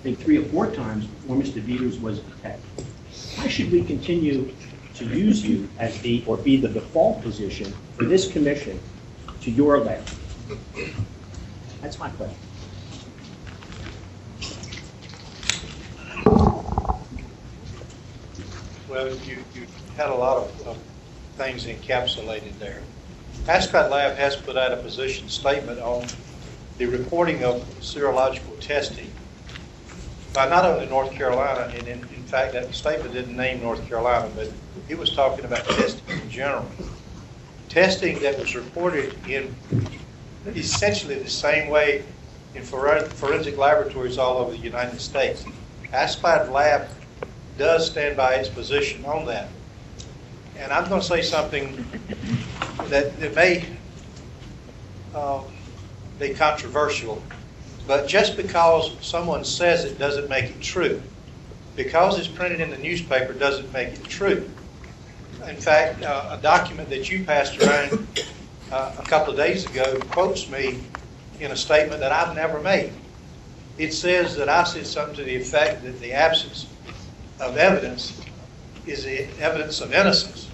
think 3 or 4 times before Mr. Vieters was detected? Why should we continue to use you as be the default position for this commission to your lab? That's my question. Well, you had a lot of things encapsulated there. ASCLD Lab has put out a position statement on the reporting of serological testing by not only North Carolina, and in fact that statement didn't name North Carolina, but it was talking about testing in general. Testing that was reported in essentially the same way in forensic laboratories all over the United States. ASCLD Lab does stand by its position on that. And I'm going to say something that may be controversial, but just because someone says it doesn't make it true. Because it's printed in the newspaper doesn't make it true. In fact, a document that you passed around a couple of days ago quotes me in a statement that I've never made. It says that I said something to the effect that the absence of evidence is the evidence of innocence.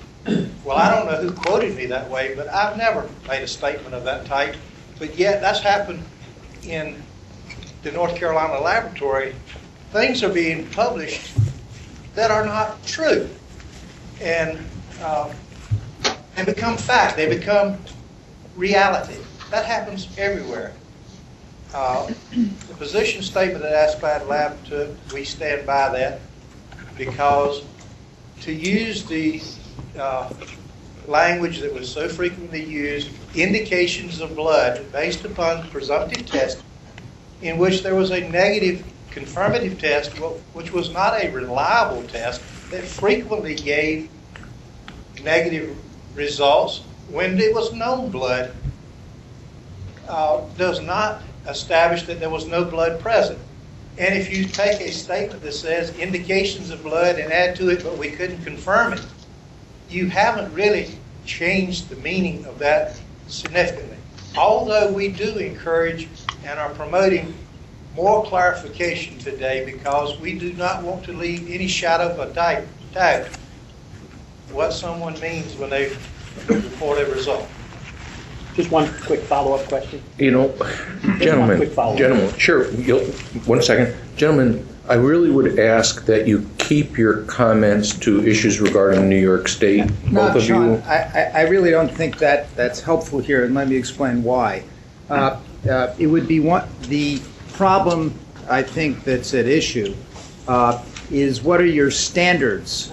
Well, I don't know who quoted me that way, but I've never made a statement of that type. But yet, that's happened in the North Carolina laboratory. Things are being published that are not true, and they become fact. They become reality. That happens everywhere. The position statement that ASCLD Lab took, we stand by that, because to use the language that was so frequently used indications of blood based upon presumptive testing in which there was a negative confirmative test, which was not a reliable test, that frequently gave negative results when it was known blood, does not establish that there was no blood present. And if you take a statement that says indications of blood and add to it, but we couldn't confirm it, you haven't really changed the meaning of that significantly. Although we do encourage and are promoting more clarification today, because we do not want to leave any shadow of a doubt what someone means when they report a result. Just one quick follow-up question. You know, gentlemen, sure, one second. Gentlemen, I really would ask that you keep your comments to issues regarding New York State, both of Sean, you. I really don't think that's helpful here, and let me explain why. It would be the problem, I think, that's at issue is what are your standards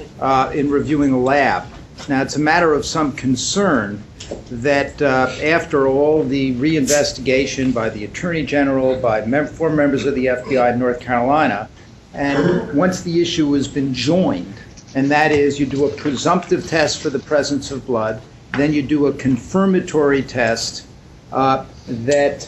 in reviewing a lab? Now, it's a matter of some concern that after all the reinvestigation by the Attorney General, by former members of the FBI in North Carolina, and once the issue has been joined, and that is you do a presumptive test for the presence of blood, then you do a confirmatory test that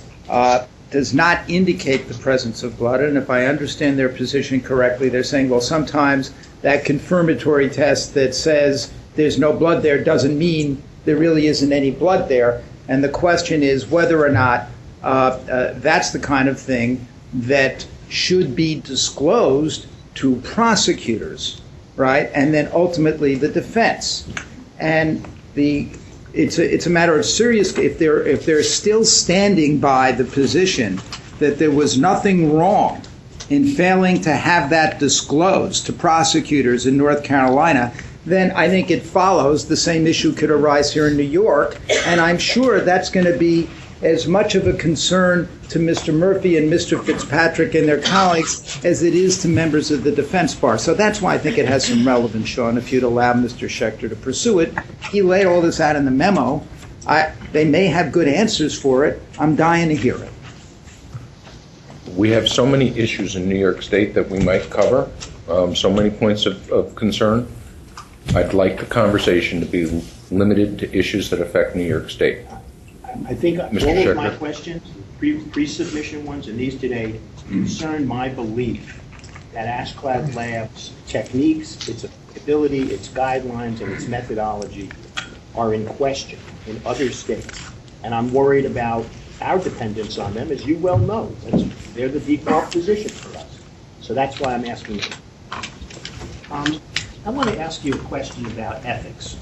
does not indicate the presence of blood. And if I understand their position correctly, they're saying, well, sometimes that confirmatory test that says there's no blood there doesn't mean there really isn't any blood there. And the question is whether or not that's the kind of thing that should be disclosed to prosecutors, right? And then ultimately the defense. And it's a matter of serious, if they're still standing by the position that there was nothing wrong in failing to have that disclosed to prosecutors in North Carolina, then I think it follows the same issue could arise here in New York, and I'm sure that's going to be as much of a concern to Mr. Murphy and Mr. Fitzpatrick and their colleagues as it is to members of the defense bar. So that's why I think it has some relevance, Sean, if you'd allow Mr. Schechter to pursue it. He laid all this out in the memo. They may have good answers for it. I'm dying to hear it. We have so many issues in New York State that we might cover, so many points of concern. I'd like the conversation to be limited to issues that affect New York State. I think Mr. all Schechter. of my questions, pre-submission ones and these today, concern my belief that ASCLD Labs' techniques, its ability, its guidelines, and its methodology are in question in other states. And I'm worried about our dependence on them, as you well know. They're the default position for us. So that's why I'm asking you. I want to ask you a question about ethics,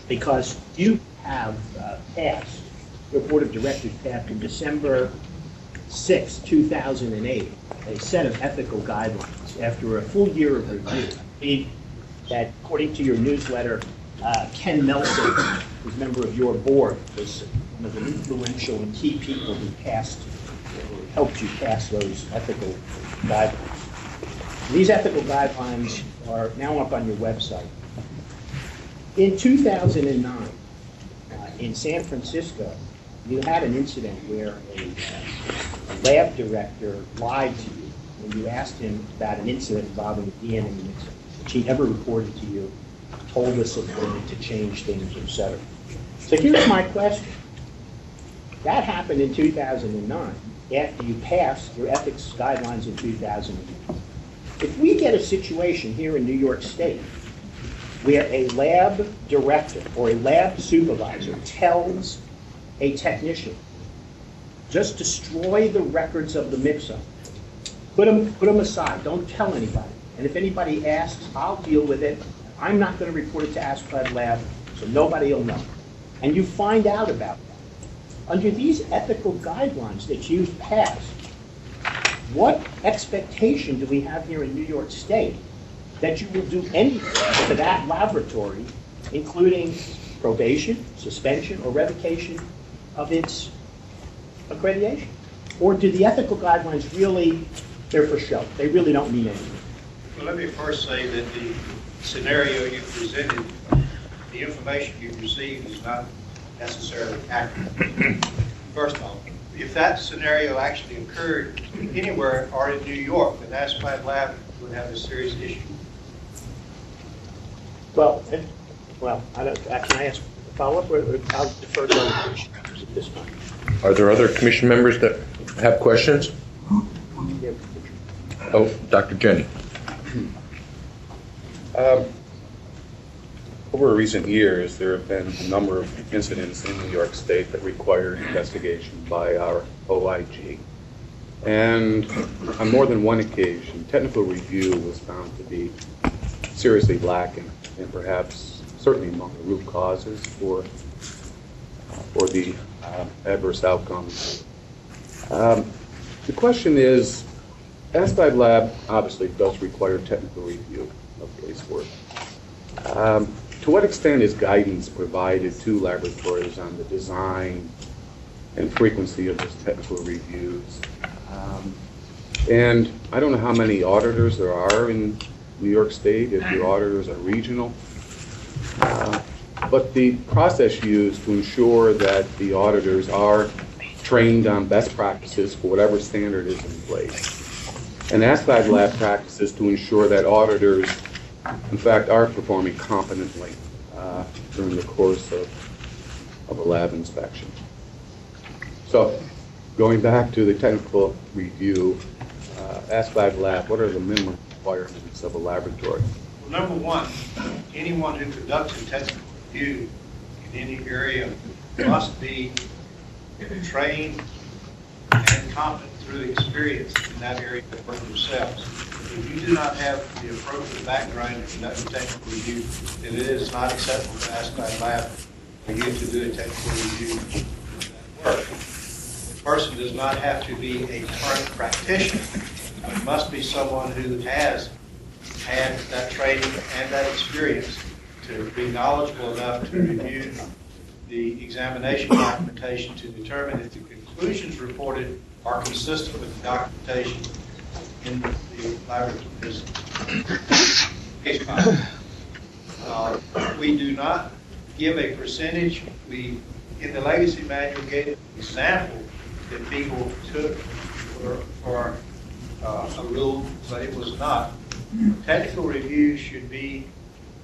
because you have passed, your board of directors passed on December 6, 2008, a set of ethical guidelines after a full year of review. Read that, according to your newsletter, Ken Nelson, who's a member of your board, was one of the influential and key people who passed, or helped you pass those ethical guidelines. These ethical guidelines are now up on your website. In 2009, in San Francisco, you had an incident where a lab director lied to you when you asked him about an incident involving DNA mixing, which he never reported to you, told us it wanted to change things, etc. So here's my question. That happened in 2009, after you passed your ethics guidelines in 2009. If we get a situation here in New York State where a lab director or a lab supervisor tells a technician, just destroy the records of the mix-up, put them aside, don't tell anybody, and if anybody asks, I'll deal with it, I'm not going to report it to ASCLD Lab, so nobody will know. And you find out about that. Under these ethical guidelines that you've passed, what expectation do we have here in New York State that you will do anything to that laboratory, including probation, suspension, or revocation of its accreditation? Or do the ethical guidelines really, they're for show? They really don't mean anything. Well, let me first say that the scenario you presented, the information you received is not necessarily accurate. First off, if that scenario actually occurred anywhere or in New York, then Aspide Lab would have a serious issue. Well, can I ask a follow-up? I'll defer to other commission members at this time. Are there other commission members that have questions? Yeah. Oh, Dr. Jenny. Over recent years, there have been a number of incidents in New York State that required investigation by our OIG. And on more than one occasion, technical review was found to be seriously lacking and perhaps certainly among the root causes for the adverse outcomes. The question is, Aspide Lab obviously does require technical review of casework. To what extent is guidance provided to laboratories on the design and frequency of those technical reviews? And I don't know how many auditors there are in New York State, if the auditors are regional. But the process used to ensure that the auditors are trained on best practices for whatever standard is in place. And Aspide Lab practices to ensure that auditors, in fact, are performing competently during the course of a lab inspection. So, going back to the technical review, Aspide Lab, what are the minimum requirements of a laboratory? Well, number one, anyone who conducts a technical review in any area must be trained and competent through experience in that area of work themselves. If you do not have the appropriate background to conduct a technical review, then it is not acceptable to Aspide Lab for you to do a technical review of that work. The person does not have to be a current practitioner. It must be someone who has had that training and that experience to be knowledgeable enough to review the examination documentation to determine if the conclusions reported are consistent with the documentation in the laboratory's case file. We do not give a percentage. We, in the legacy manual, gave an example that people took for a rule, but it was not. Technical review should be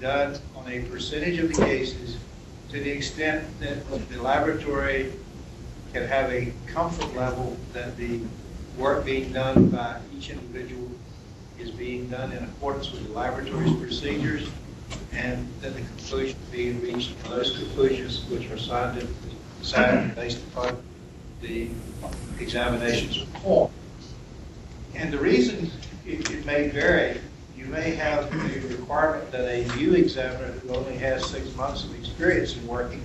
done on a percentage of the cases to the extent that the laboratory can have a comfort level that the work being done by each individual is being done in accordance with the laboratory's procedures, and that the conclusion being reached are those conclusions which are scientifically sound based upon the examinations performed. And the reason it may vary, you may have a requirement that a new examiner who only has 6 months of experience in working,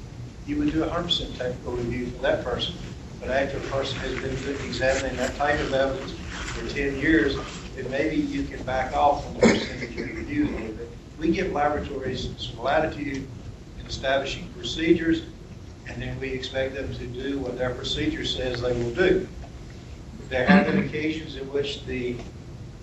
you would do 100% technical review for that person. But after a person has been examining that type of evidence for 10 years, then maybe you can back off on the percentage of review a little bit. We give laboratories some latitude in establishing procedures, and then we expect them to do what their procedure says they will do. There have been occasions in which the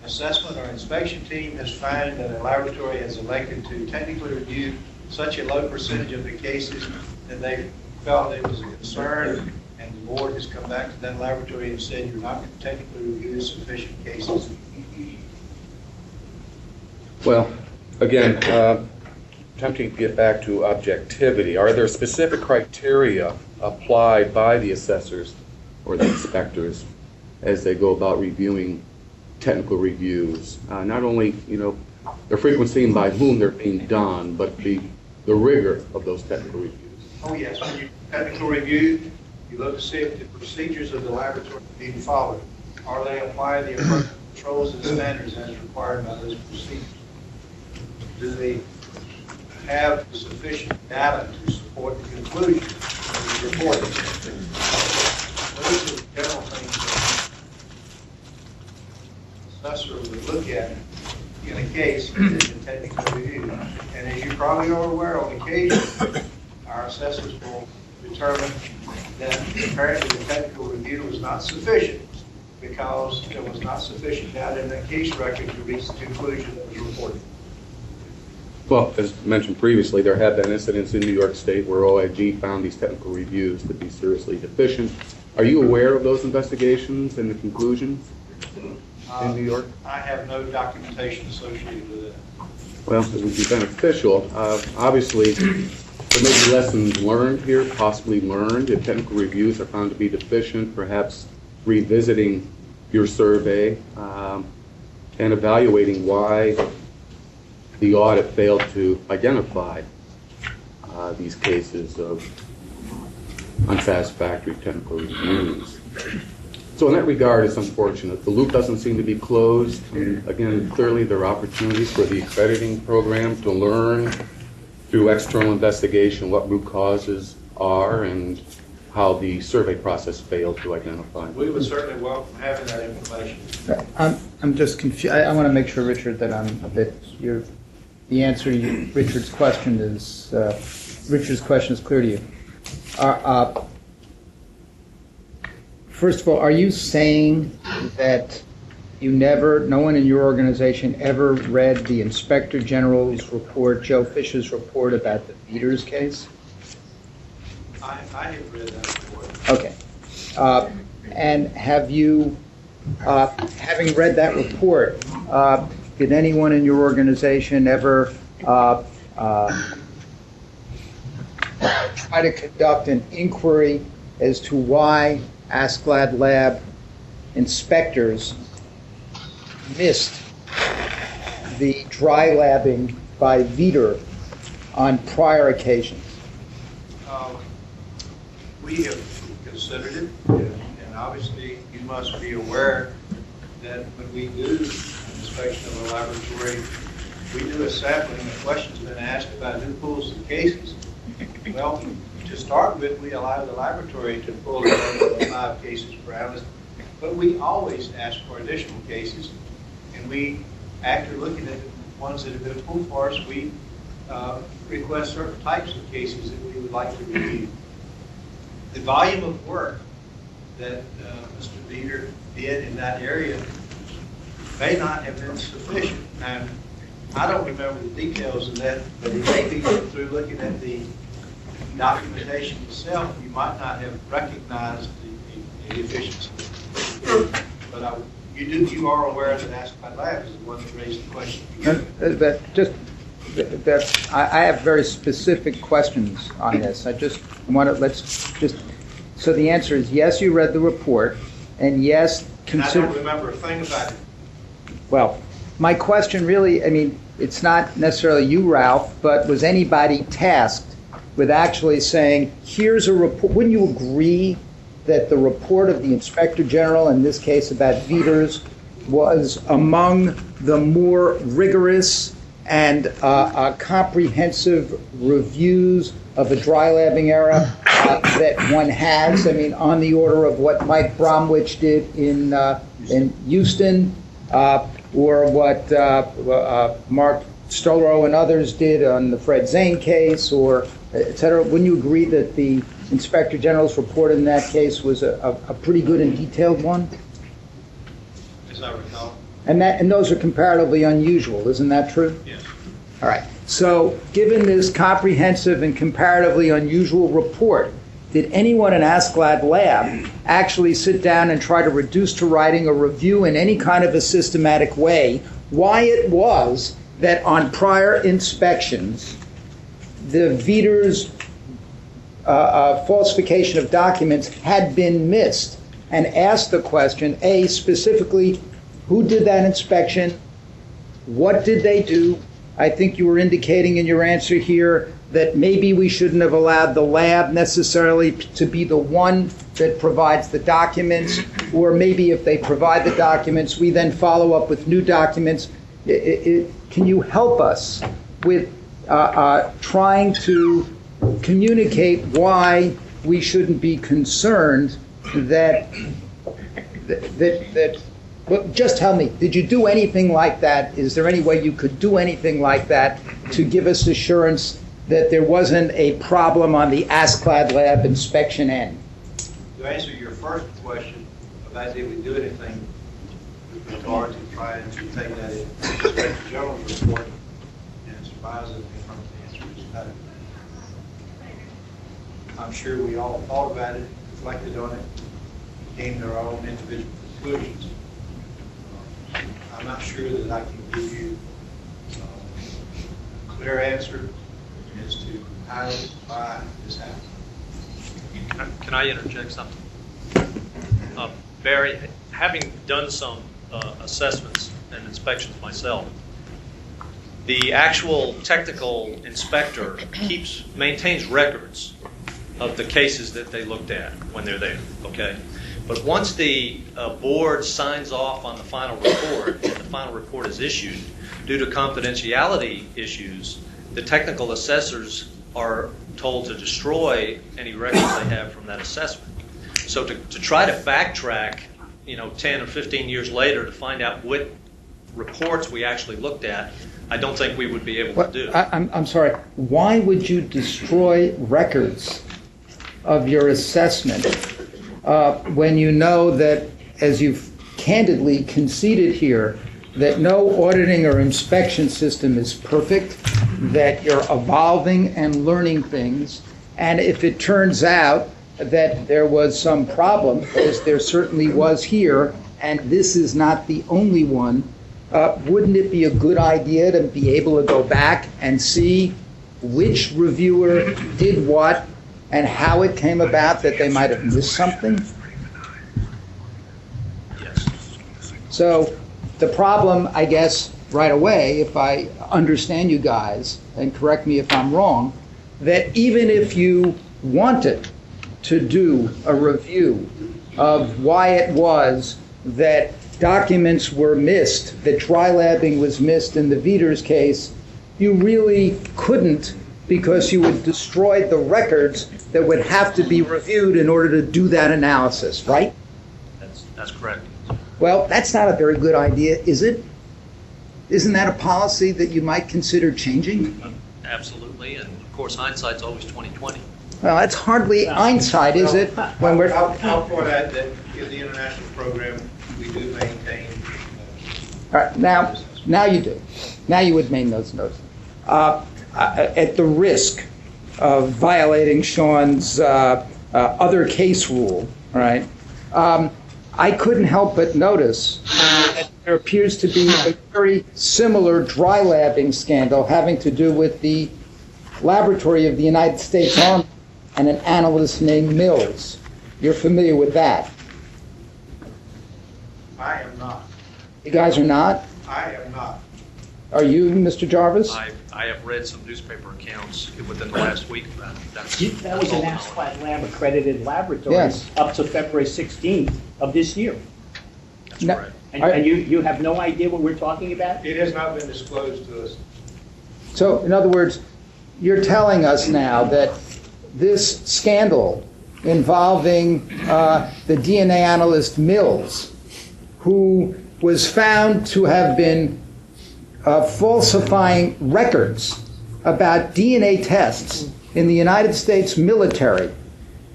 assessment or inspection team has found that a laboratory has elected to technically review such a low percentage of the cases that they felt it was a concern, and the board has come back to that laboratory and said you're not going to technically review sufficient cases. Well, again, attempting to get back to objectivity, are there specific criteria applied by the assessors or the inspectors as they go about reviewing technical reviews? Not only, the frequency and by whom they're being done, but the rigor of those technical reviews. Oh yes, when you technical review, you look to see if the procedures of the laboratory are being followed. Are they applying the appropriate controls and standards as required by those procedures? Do they have sufficient data to support the conclusion of the report? Those are the general things that the assessor would look at in a case in technical review. And as you probably are aware, on occasion, our assessors will determine that apparently the technical review was not sufficient because there was not sufficient data in that case record to reach the conclusion that was reported. Well, as mentioned previously, there have been incidents in New York State where OIG found these technical reviews to be seriously deficient. Are you aware of those investigations and the conclusions in New York? I have no documentation associated with it. Well, it would be beneficial. Obviously, there may be lessons learned here, possibly learned. If technical reviews are found to be deficient, perhaps revisiting your survey and evaluating why the audit failed to identify these cases of unsatisfactory technical reviews. So in that regard, it's unfortunate. The loop doesn't seem to be closed. And again, clearly there are opportunities for the accrediting program to learn through external investigation what root causes are and how the survey process failed to identify. We would certainly welcome having that information. I'm just confused. I want to make sure, Richard, that I'm a bit. The answer to Richard's question is clear to you. First of all, are you saying that no one in your organization ever read the Inspector General's report, Joe Fish's report about the Peters case? I have read that report. Okay. And have you, having read that report, did anyone in your organization ever try to conduct an inquiry as to why AskLab Lab inspectors missed the dry labbing by Veeder on prior occasions? We have considered it, and obviously you must be aware that when we do an inspection of a laboratory, we do a sampling. The question's been asked about who pulls the cases. Well, to start with, we allow the laboratory to pull 5 cases per analyst, but we always ask for additional cases, and we, after looking at the ones that have been pulled for us, we request certain types of cases that we would like to review. The volume of work that Mr. Veeder did in that area may not have been sufficient. Now, I don't remember the details of that, but it may be through looking at the documentation itself, you might not have recognized the deficiency. But you are aware that AskLab Lab is the one that raised the question. I have very specific questions on this. I just want to so the answer is yes, you read the report, and yes, consider. I don't remember a thing about it. Well, my question really, it's not necessarily you, Ralph, but was anybody tasked with actually saying, here's a report? Wouldn't you agree that the report of the Inspector General, in this case about Veeders, was among the more rigorous and comprehensive reviews of a dry labbing error that one has? On the order of what Mike Bromwich did in Houston, or what Mark Stolro and others did on the Fred Zane case, or et cetera. Wouldn't you agree that the Inspector General's report in that case was a pretty good and detailed one? As I recall. And those are comparatively unusual, isn't that true? Yes. All right. So given this comprehensive and comparatively unusual report, did anyone in AskLab Lab actually sit down and try to reduce to writing a review in any kind of a systematic way why it was that on prior inspections the Veeder's falsification of documents had been missed, and asked the question, A, specifically, who did that inspection? What did they do? I think you were indicating in your answer here that maybe we shouldn't have allowed the lab necessarily to be the one that provides the documents, or maybe if they provide the documents, we then follow up with new documents. Can you help us with trying to communicate why we shouldn't be concerned that well, just tell me, did you do anything like that? Is there any way you could do anything like that to give us assurance that there wasn't a problem on the AskLab Lab inspection end? To answer your first question about did we do anything with regard to trying to take that in Inspector General's report and positive the affirmative answer is no. I'm sure we all thought about it, reflected on it, came to our own individual conclusions. I'm not sure that I can give you a clear answer as to how, why this happened. Can I interject something? Barry, having done some assessments and inspections myself, the actual technical inspector maintains records of the cases that they looked at when they're there, okay? But once the board signs off on the final report and the final report is issued, due to confidentiality issues, the technical assessors are told to destroy any records they have from that assessment. So to try to backtrack, 10 or 15 years later to find out what reports we actually looked at, I don't think we would be able to do. I'm sorry. Why would you destroy records of your assessment when you know that, as you've candidly conceded here, that no auditing or inspection system is perfect, that you're evolving and learning things, and if it turns out that there was some problem, as there certainly was here, and this is not the only one, wouldn't it be a good idea to be able to go back and see which reviewer did what and how it came about that they might have missed something? Yes. So the problem, I guess, right away, if I understand you guys, and correct me if I'm wrong, that even if you wanted to do a review of why it was that documents were missed, that dry labbing was missed in the Veters case, you really couldn't, because you would destroy the records that would have to be reviewed in order to do that analysis, right? That's correct. Well, that's not a very good idea, is it? Isn't that a policy that you might consider changing? Absolutely, and of course hindsight's always 20/20. Well, that's hardly hindsight, is it? When we're I'll point out that in the international program, we do maintain. All right, now you do. Now you would maintain those notes. At the risk of violating Sean's other case rule, all right, I couldn't help but notice that there appears to be a very similar dry labbing scandal having to do with the laboratory of the United States Army and an analyst named Mills. You're familiar with that? I am not. You guys are not? I am not. Are you, Mr. Jarvis? I have read some newspaper accounts within the last week about that. That was an ASCLAD lab accredited laboratory Yes. up to February 16th of this year. That's correct. And you have no idea what we're talking about? It has not been disclosed to us. So, in other words, you're telling us now that this scandal involving the DNA analyst Mills, who was found to have been falsifying records about DNA tests in the United States military,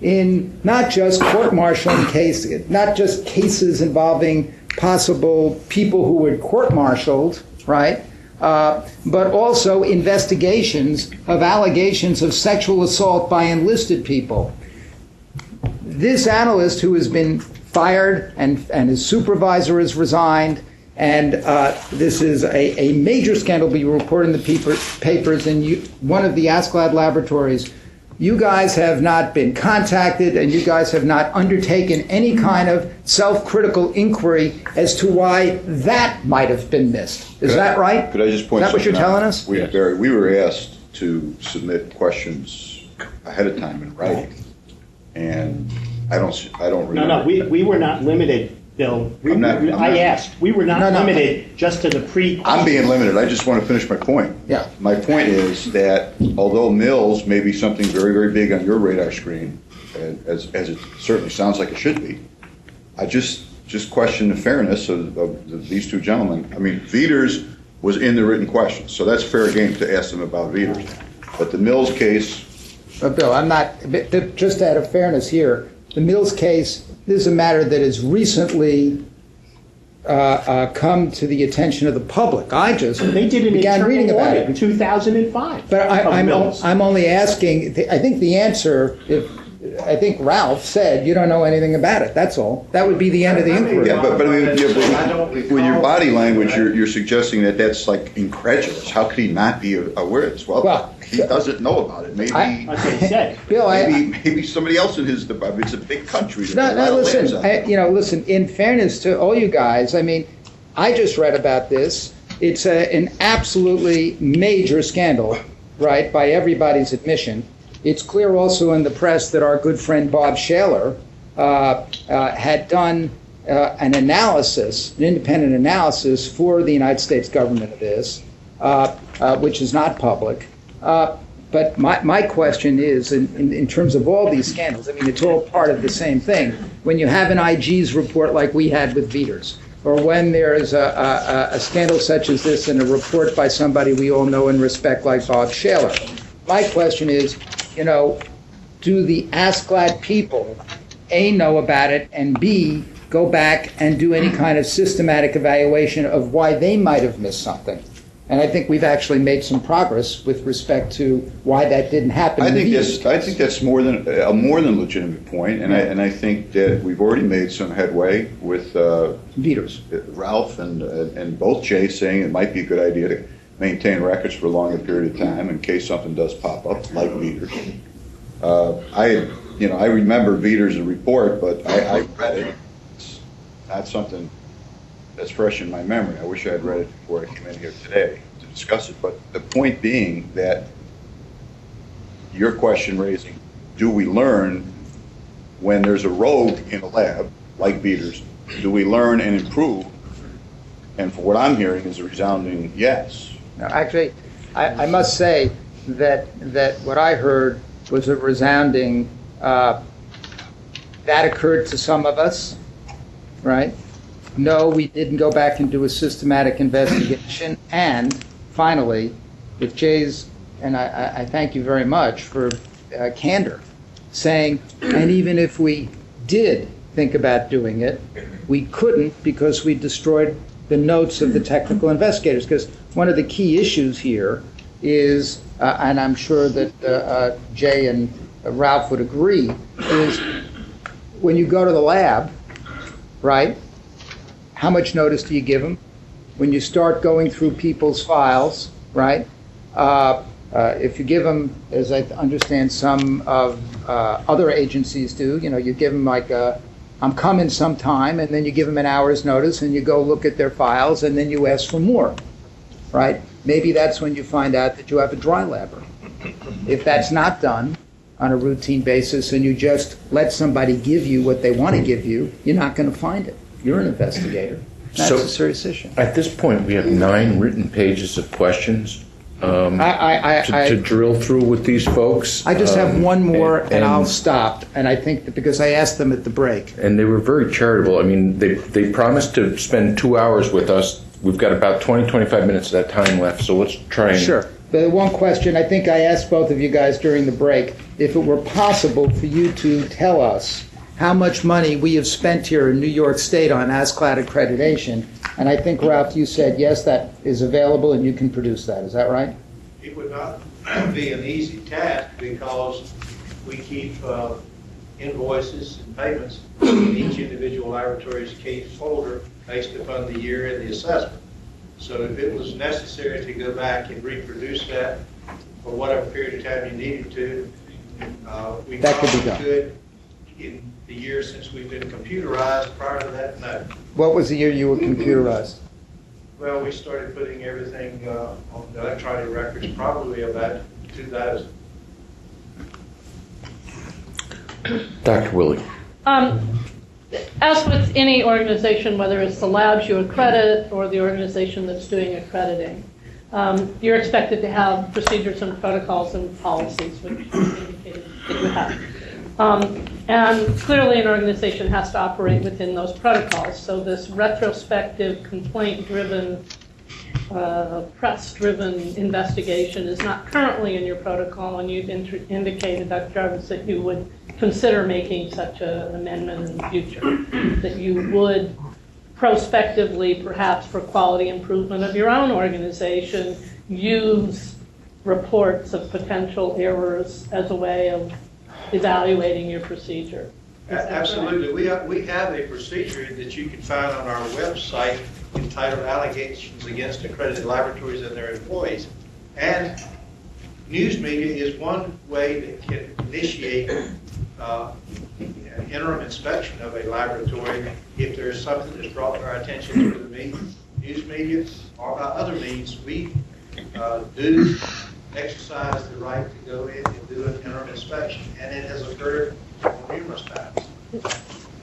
in not just court-martialing cases, not just cases involving possible people who were court-martialed, right? But also investigations of allegations of sexual assault by enlisted people. This analyst, who has been fired and his supervisor has resigned, and this is a major scandal being reported in the papers in one of the ASCLAD laboratories. You guys have not been contacted, and you guys have not undertaken any kind of self-critical inquiry as to why that might have been missed. Is that right? Could I just point Is that what you're something out? telling us? Barry, we were asked to submit questions ahead of time in writing, and I don't remember. No, we were not limited, Bill. I asked. We were not limited just to the pre-question. I'm being limited. I just want to finish my point. Yeah. My point is that although Mills may be something very, very big on your radar screen, as it certainly sounds like it should be, I just question the fairness of these two gentlemen. I mean, Veters was in the written questions, so that's fair game to ask them about Veters. But the Mills case... Bill, I'm not... Just out of fairness here, the Mills case, this is a matter that is recently come to the attention of the public. I just They did an began reading internal about audit it. in 2005. But of mills. I'm only asking, I think the answer, I think Ralph said, you don't know anything about it, that's all. That would be the end of the inquiry. Yeah, but I mean, with your body language, you're suggesting that that's like incredulous. How could he not be aware of this? Well, he doesn't know about it. Maybe, That's what he said. Bill, maybe somebody else in his department. It's a big country. No, listen, listen, in fairness to all you guys, I mean, I just read about this. It's an absolutely major scandal, right, by everybody's admission. It's clear also in the press that our good friend Bob Shaler had done an analysis, an independent analysis for the United States government of this, which is not public. But my question is, in terms of all these scandals, I mean, it's all part of the same thing. When you have an IG's report like we had with Veters, or when there's a scandal such as this in a report by somebody we all know and respect like Bob Shaler, my question is, do the ASCLD people, A, know about it, and B, go back and do any kind of systematic evaluation of why they might have missed something? And I think we've actually made some progress with respect to why that didn't happen. I think that's more than a legitimate point, and I think that we've already made some headway with Veters, Ralph, and both Jay saying it might be a good idea to maintain records for a longer period of time in case something does pop up, like Veters. I remember Veters' report, but I read it. It's not something that's fresh in my memory. I wish I had read it before I came in here today to discuss it. But the point being that your question raising, do we learn when there's a rogue in a lab, like Veters, do we learn and improve? And for what I'm hearing is a resounding yes. No, actually, I must say that what I heard was a resounding, that occurred to some of us, right? No, we didn't go back and do a systematic investigation. And finally, with Jay's, and I thank you very much for candor, saying, and even if we did think about doing it, we couldn't because we destroyed the notes of the technical investigators. Because one of the key issues here is, and I'm sure that Jay and Ralph would agree, is when you go to the lab, right, how much notice do you give them? When you start going through people's files, right? If you give them, as I understand some of other agencies do, you give them like I'm coming sometime, and then you give them an hour's notice, and you go look at their files, and then you ask for more, right? Maybe that's when you find out that you have a dry labber. If that's not done on a routine basis, and you just let somebody give you what they want to give you, you're not going to find it. You're an investigator. That's a serious issue. At this point, we have 9 written pages of questions to drill through with these folks. I just have one more, and I'll stop. And I think that because I asked them at the break. And they were very charitable. I mean, they promised to spend 2 hours with us. We've got about 20, 25 minutes of that time left, so let's try and... Sure. The one question, I think I asked both of you guys during the break, if it were possible for you to tell us how much money we have spent here in New York State on ASCLD accreditation. And I think, Ralph, you said, yes, that is available and you can produce that. Is that right? It would not be an easy task because we keep invoices and payments in each individual laboratory's case folder based upon the year and the assessment. So if it was necessary to go back and reproduce that for whatever period of time you needed to, we that could be done. Could in the year since we've been computerized. Prior to that, no. What was the year you were computerized? Well, we started putting everything on the electronic records probably about 2000. Dr. Willie. As with any organization, whether it's the labs you accredit or the organization that's doing accrediting, you're expected to have procedures and protocols and policies, which you indicated that you have. And clearly an organization has to operate within those protocols. So this retrospective, complaint-driven, press-driven investigation is not currently in your protocol, and you've indicated, Dr. Jarvis, that you would consider making such an amendment in the future, that you would prospectively, perhaps for quality improvement of your own organization, use reports of potential errors as a way of evaluating your procedure. Absolutely. We have a procedure that you can find on our website entitled Allegations Against Accredited Laboratories and Their Employees. And news media is one way that can initiate interim inspection of a laboratory if there is something that's brought to our attention through the news media or by other means. We do exercise the right to go in and do an interim inspection, and it has occurred numerous times.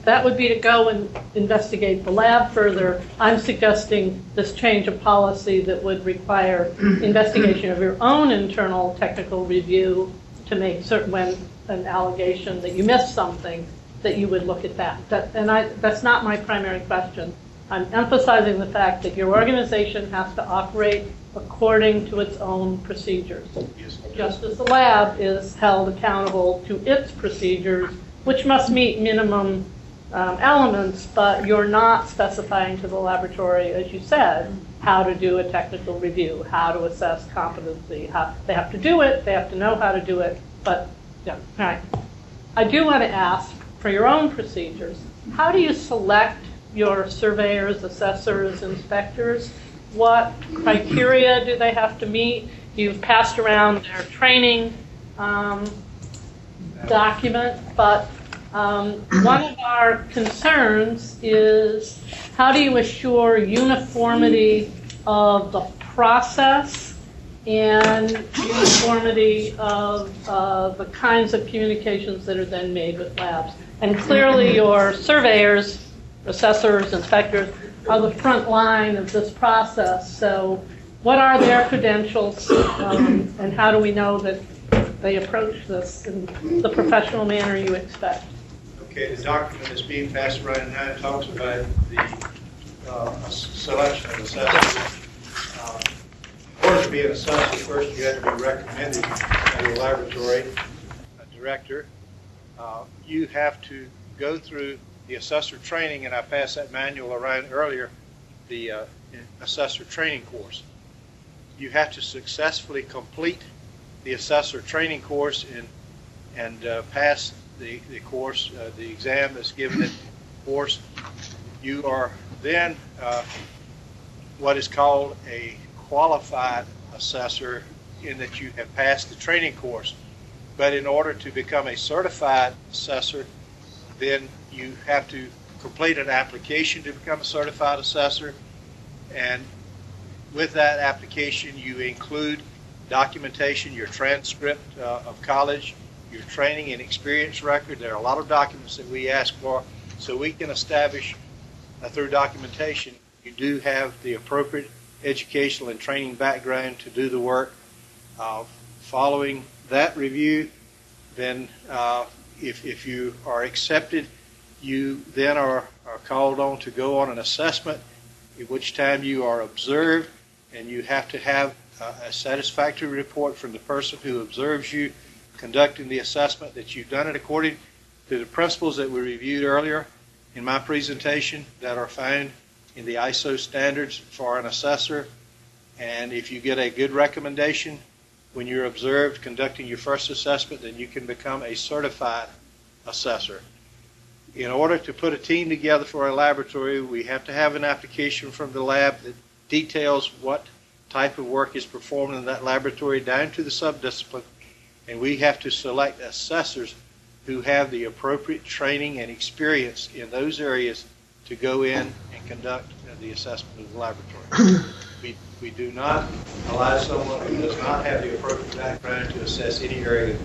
That would be to go and investigate the lab further. I'm suggesting this change of policy that would require investigation of your own internal technical review to make certain when an allegation that you missed something, that you would look at that. That's not my primary question. I'm emphasizing the fact that your organization has to operate according to its own procedures. Just as the lab is held accountable to its procedures, which must meet minimum elements, but you're not specifying to the laboratory, as you said, how to do a technical review, how to assess competency. They have to do it, they have to know how to do it, but yeah, all right. I do want to ask, for your own procedures, how do you select your surveyors, assessors, inspectors? What criteria do they have to meet? You've passed around their training document, but one of our concerns is how do you assure uniformity of the process and uniformity of the kinds of communications that are then made with labs? And clearly your surveyors, assessors, inspectors are the front line of this process. So what are their credentials and how do we know that they approach this in the professional manner you expect? Okay, the document that's being passed around now talks about the selection of assessors. In order to be an assessor, first you have to be recommended by the laboratory director. You have to go through the assessor training, and I passed that manual around earlier, the assessor training course. You have to successfully complete the assessor training course and pass the course, the exam that's given at the course. You are then what is called a qualified assessor in that you have passed the training course. But in order to become a certified assessor, then you have to complete an application to become a certified assessor. And with that application, you include documentation, your transcript of college, your training and experience record. There are a lot of documents that we ask for, so we can establish through documentation you do have the appropriate educational and training background to do the work. Following that review, then if you are accepted, you then are called on to go on an assessment, at which time you are observed, and you have to have a satisfactory report from the person who observes you conducting the assessment that you've done it according to the principles that we reviewed earlier in my presentation that are found in the ISO standards for an assessor. And if you get a good recommendation when you're observed conducting your first assessment, then you can become a certified assessor. In order to put a team together for a laboratory, we have to have an application from the lab that details what type of work is performed in that laboratory down to the subdiscipline, and we have to select assessors who have the appropriate training and experience in those areas to go in and conduct the assessment of the laboratory. We do not allow someone who does not have the appropriate background to assess any area.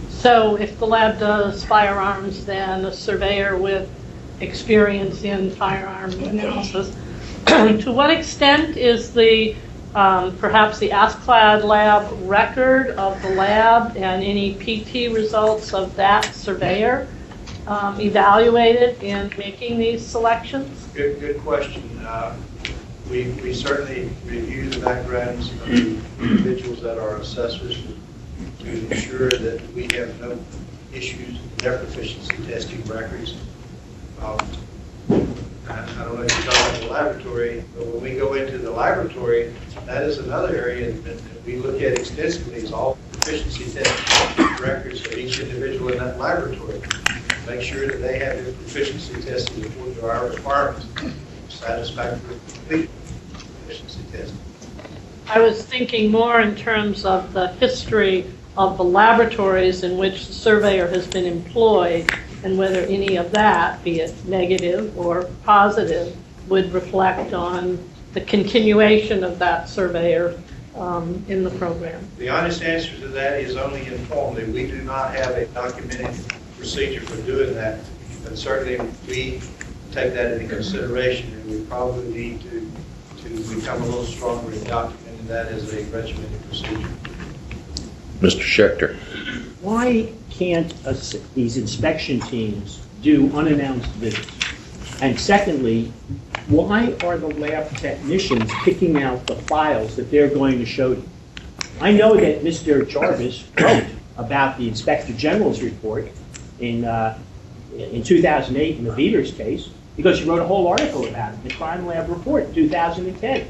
So if the lab does firearms, then a surveyor with experience in firearm analysis. To what extent is the perhaps the ASCLAD lab record of the lab and any PT results of that surveyor evaluated in making these selections? Good question. We certainly review the backgrounds of the individuals that are assessors to ensure that we have no issues in their proficiency testing records. I don't know if you're talking about the laboratory, but when we go into the laboratory, that is another area that we look at extensively, is all proficiency test records for each individual in that laboratory. Make sure that they have their proficiency tested according to our requirements, satisfactory complete proficiency testing. I was thinking more in terms of the history of the laboratories in which the surveyor has been employed, and whether any of that, be it negative or positive, would reflect on the continuation of that surveyor in the program. The honest answer to that is only informally. We do not have a documented procedure for doing that, but certainly we take that into consideration, and we probably need to become a little stronger in documenting that as a regimented procedure. Mr. Schechter. Why can't these inspection teams do unannounced visits? And secondly, why are the lab technicians picking out the files that they're going to show you? I know that Mr. Jarvis wrote about the Inspector General's report in 2008 in the Veters case, because he wrote a whole article about it in the Crime Lab report in 2010.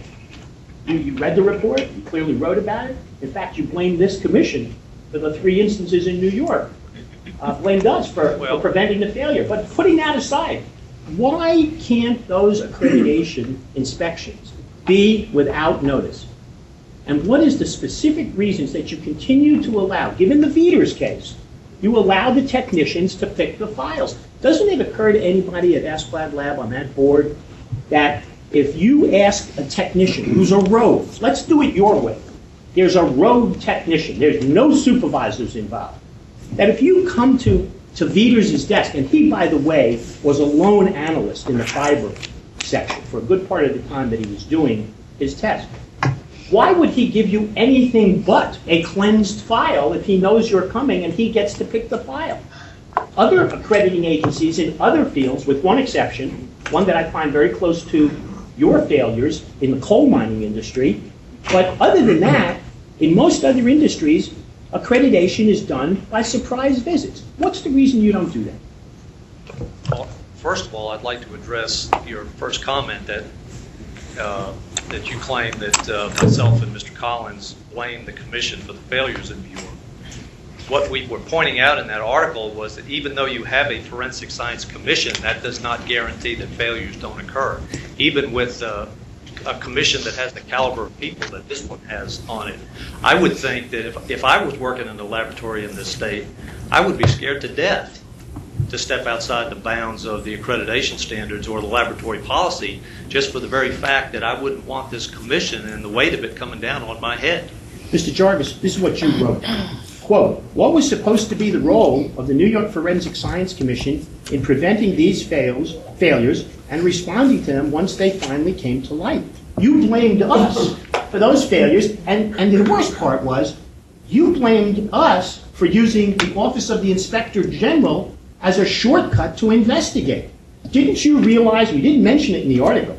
You read the report, you clearly wrote about it. In fact, you blamed this commission for the 3 instances in New York. Blamed us for preventing the failure. But putting that aside, why can't those accreditation inspections be without notice? And what is the specific reasons that you continue to allow, given the Veters case, you allow the technicians to pick the files? Doesn't it occur to anybody at Asclad Lab on that board that if you ask a technician who's a rogue, let's do it your way, there's a rogue technician, there's no supervisors involved, that if you come to Veters' desk, and he, by the way, was a lone analyst in the fiber section for a good part of the time that he was doing his test, why would he give you anything but a cleansed file if he knows you're coming and he gets to pick the file? Other accrediting agencies in other fields, with one exception, one that I find very close to your failures in the coal mining industry, but other than that, in most other industries, accreditation is done by surprise visits. What's the reason you don't do that? Well, first of all, I'd like to address your first comment that you claim that myself and Mr. Collins blame the commission for the failures in New York. What we were pointing out in that article was that even though you have a forensic science commission, that does not guarantee that failures don't occur. Even with a commission that has the caliber of people that this one has on it, I would think that if I was working in the laboratory in this state, I would be scared to death to step outside the bounds of the accreditation standards or the laboratory policy, just for the very fact that I wouldn't want this commission and the weight of it coming down on my head. Mr. Jarvis, this is what you wrote. Quote, what was supposed to be the role of the New York Forensic Science Commission in preventing these failures and responding to them once they finally came to light? You blamed us for those failures, and the worst part was you blamed us for using the Office of the Inspector General as a shortcut to investigate. Didn't you realize, we didn't mention it in the article,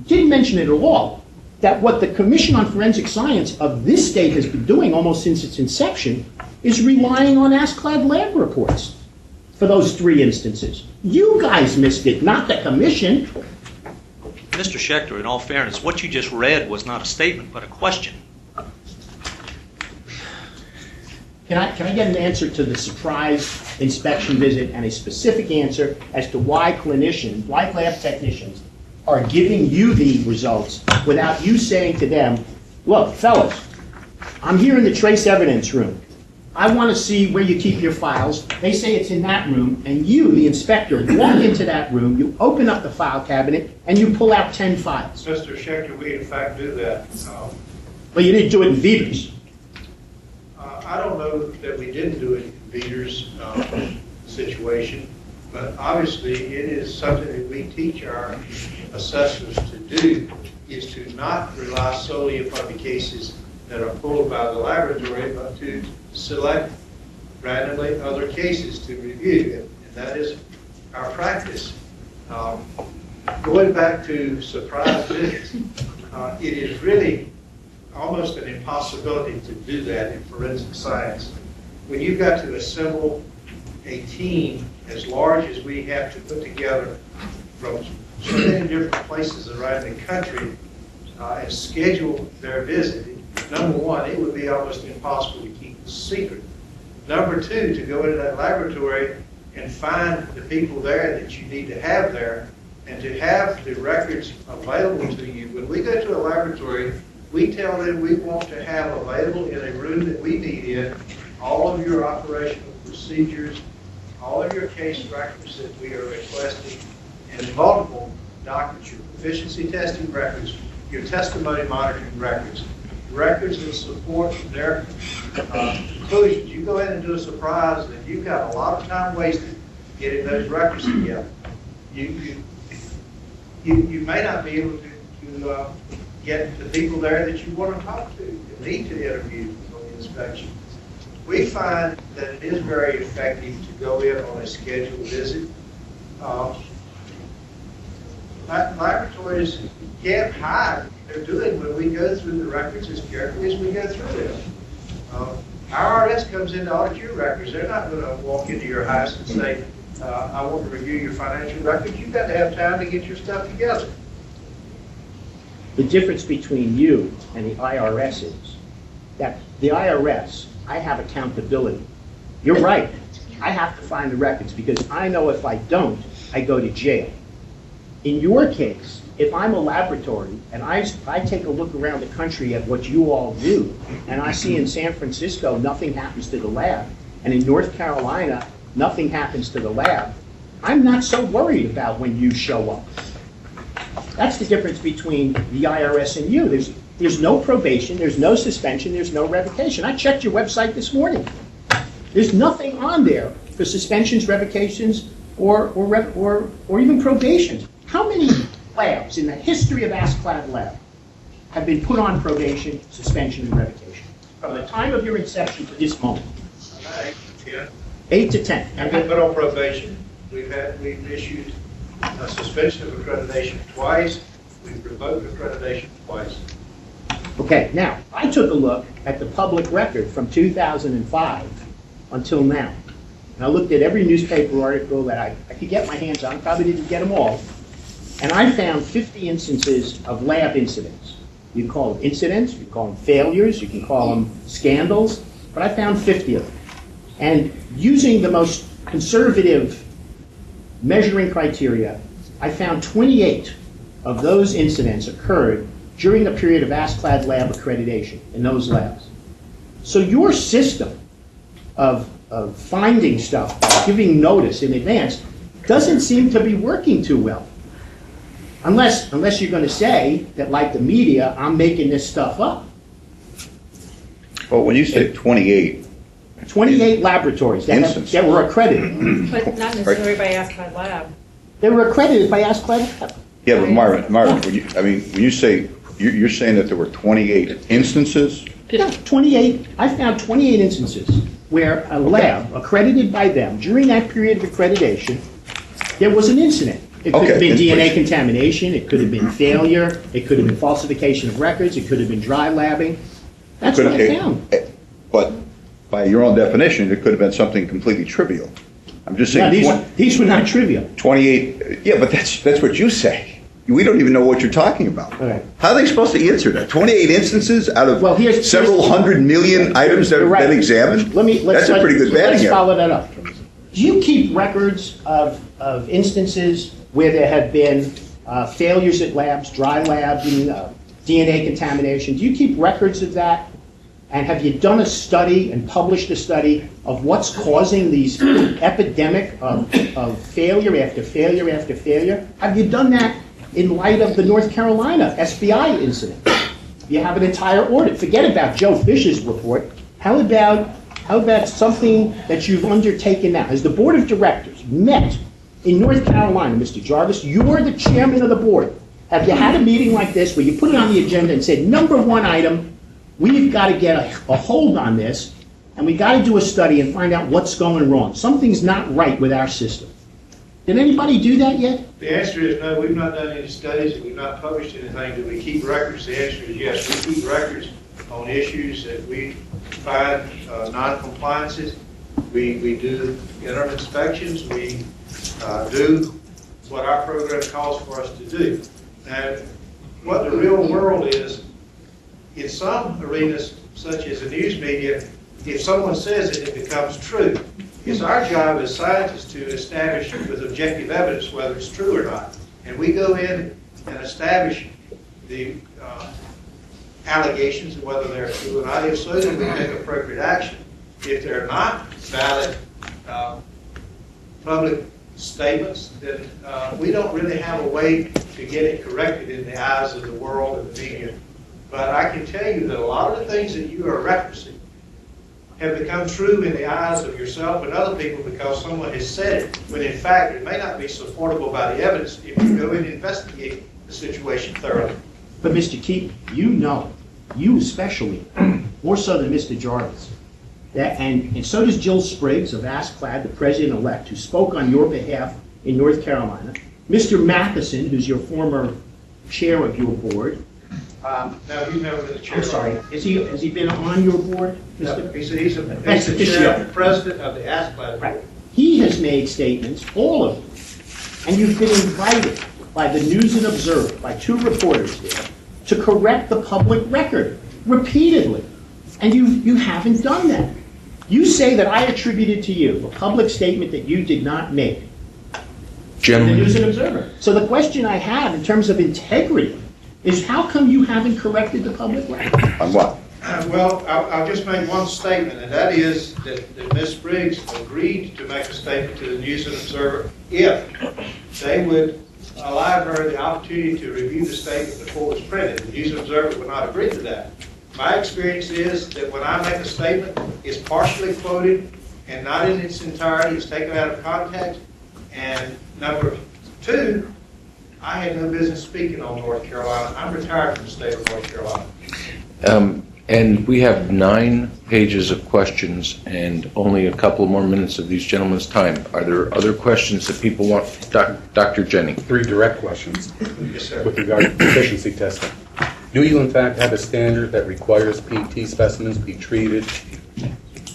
didn't mention it at all, that what the Commission on Forensic Science of this state has been doing almost since its inception is relying on Asclad Lab reports for those 3 instances. You guys missed it, not the Commission. Mr. Schechter, in all fairness, what you just read was not a statement, but a question. Can I get an answer to the surprise inspection visit and a specific answer as to why clinicians, why lab technicians, are giving you the results without you saying to them, look, fellas, I'm here in the trace evidence room. I want to see where you keep your files. They say it's in that room, and you, the inspector, walk into that room, you open up the file cabinet, and you pull out 10 files. Mr. Schechter, we in fact do that. Well, you didn't do it in Veters. I don't know that we didn't do it in Veters' situation, but obviously it is something that we teach our assessors to do, is to not rely solely upon the cases that are pulled by the laboratory, but to select randomly other cases to review, and that is our practice. Going back to surprise visits, it is really almost an impossibility to do that in forensic science. When you've got to assemble a team as large as we have to put together from so many different places around the country and schedule their visit, number one, it would be almost impossible to keep a secret. Number two, to go into that laboratory and find the people there that you need to have there, and to have the records available to you. When we go to a laboratory, we tell them we want to have available in a room that we need in all of your operational procedures, all of your case records that we are requesting, and multiple documents, your proficiency testing records, your testimony monitoring records, records that support their conclusions. You go in and do a surprise, and you've got a lot of time wasted getting those records together. You may not be able to get the people there that you want to talk to, that need to interview on the inspection. We find that it is very effective to go in on a scheduled visit. Laboratories can't hide what they're doing when we go through the records as carefully as we go through them. IRS comes in to audit your records. They're not going to walk into your house and say, I want to review your financial records. You've got to have time to get your stuff together. The difference between you and the IRS is that the IRS, I have accountability. You're right. I have to find the records because I know if I don't, I go to jail. In your case, if I'm a laboratory and I take a look around the country at what you all do, and I see in San Francisco nothing happens to the lab, and in North Carolina nothing happens to the lab, I'm not so worried about when you show up. That's the difference between the IRS and you. There's no probation, there's no suspension, there's no revocation. I checked your website this morning. There's nothing on there for suspensions, revocations, or even probations. How many labs in the history of ASCLD Lab have been put on probation, suspension, and revocation? From the time of your inception to this moment. 8 to 10. I've been put on probation. We've issued a suspension of accreditation twice. We've revoked accreditation twice. Okay, now, I took a look at the public record from 2005 until now. And I looked at every newspaper article that I could get my hands on, probably didn't get them all, and I found 50 instances of lab incidents. You can call them incidents, you can call them failures, you can call them scandals, but I found 50 of them. And using the most conservative measuring criteria, I found 28 of those incidents occurred during the period of ASCLD Lab accreditation in those labs. So your system of finding stuff, giving notice in advance, doesn't seem to be working too well. Unless you're going to say that, like the media, I'm making this stuff up. Well, when you say 28 laboratories that were accredited. But not necessarily by ASCLD Lab. They were accredited by ASCLD Lab. Yeah, but Marvin, when you say, you're saying that there were 28 instances? Yeah, 28. I found 28 instances where a lab accredited by them during that period of accreditation, there was an incident. It could have been DNA contamination, it could have been failure, it could have been falsification of records, it could have been dry labbing. That's what I found. But by your own definition, it could have been something completely trivial. I'm just saying. No, these were not trivial. 28, yeah, but that's what you say. We don't even know what you're talking about. Okay. How are they supposed to answer that? 28 instances out of several hundred million items that have been examined? That's a pretty good batting Let's follow that up. Do you keep records of instances where there have been failures at labs, dry labs, DNA contamination? Do you keep records of that? And have you done a study and published a study of what's causing these epidemic of failure after failure after failure? Have you done that in light of the North Carolina SBI incident? You have an entire audit. Forget about Joe Fisher's report. How about something that you've undertaken now? Has the board of directors met in North Carolina, Mr. Jarvis? You're the chairman of the board. Have you had a meeting like this where you put it on the agenda and said, number one item, we've got to get a hold on this, and we've got to do a study and find out what's going wrong. Something's not right with our system. Did anybody do that yet? The answer is no, we've not done any studies, and we've not published anything. Do we keep records? The answer is yes, we keep records on issues that we find non-compliances. We do interim inspections. We do It's what our program calls for us to do. Now, what the real world is, in some arenas, such as the news media, if someone says it, it becomes true. It's our job as scientists to establish with objective evidence whether it's true or not. And we go in and establish the allegations and whether they're true or not. If so, then we take appropriate action. If they're not valid public statements, then we don't really have a way to get it corrected in the eyes of the world and the media. But I can tell you that a lot of the things that you are referencing have become true in the eyes of yourself and other people because someone has said it, when in fact it may not be supportable by the evidence if you go in and investigate the situation thoroughly. But Mr. Keefe, you know, you especially, more so than Mr. Jarvis, that, and so does Jill Spriggs of ASCLD, the president-elect, who spoke on your behalf in North Carolina, Mr. Matheson, who's your former chair of your board. No, he's never been the chair. I'm sorry. Has he been on your board? No, he's the chair, president of the ASCLD. Right. He has made statements, all of them, and you've been invited by the News and Observer, by 2 reporters there, to correct the public record repeatedly, and you haven't done that. You say that I attributed to you a public statement that you did not make. Gentlemen. The News and Observer. So the question I have in terms of integrity is how come you haven't corrected the public record? On what? Well, I'll just make one statement, and that is that Ms. Spriggs agreed to make a statement to the News and Observer if they would allow her the opportunity to review the statement before it was printed. The News and Observer would not agree to that. My experience is that when I make a statement, it's partially quoted and not in its entirety. It's taken out of context. And number 2, I had no business speaking on North Carolina. I'm retired from the state of North Carolina. And we have 9 pages of questions and only a couple more minutes of these gentlemen's time. Are there other questions that people want? Dr. Jennings. 3 direct questions. Yes, sir. With regard to proficiency testing. Do you in fact have a standard that requires PT specimens be treated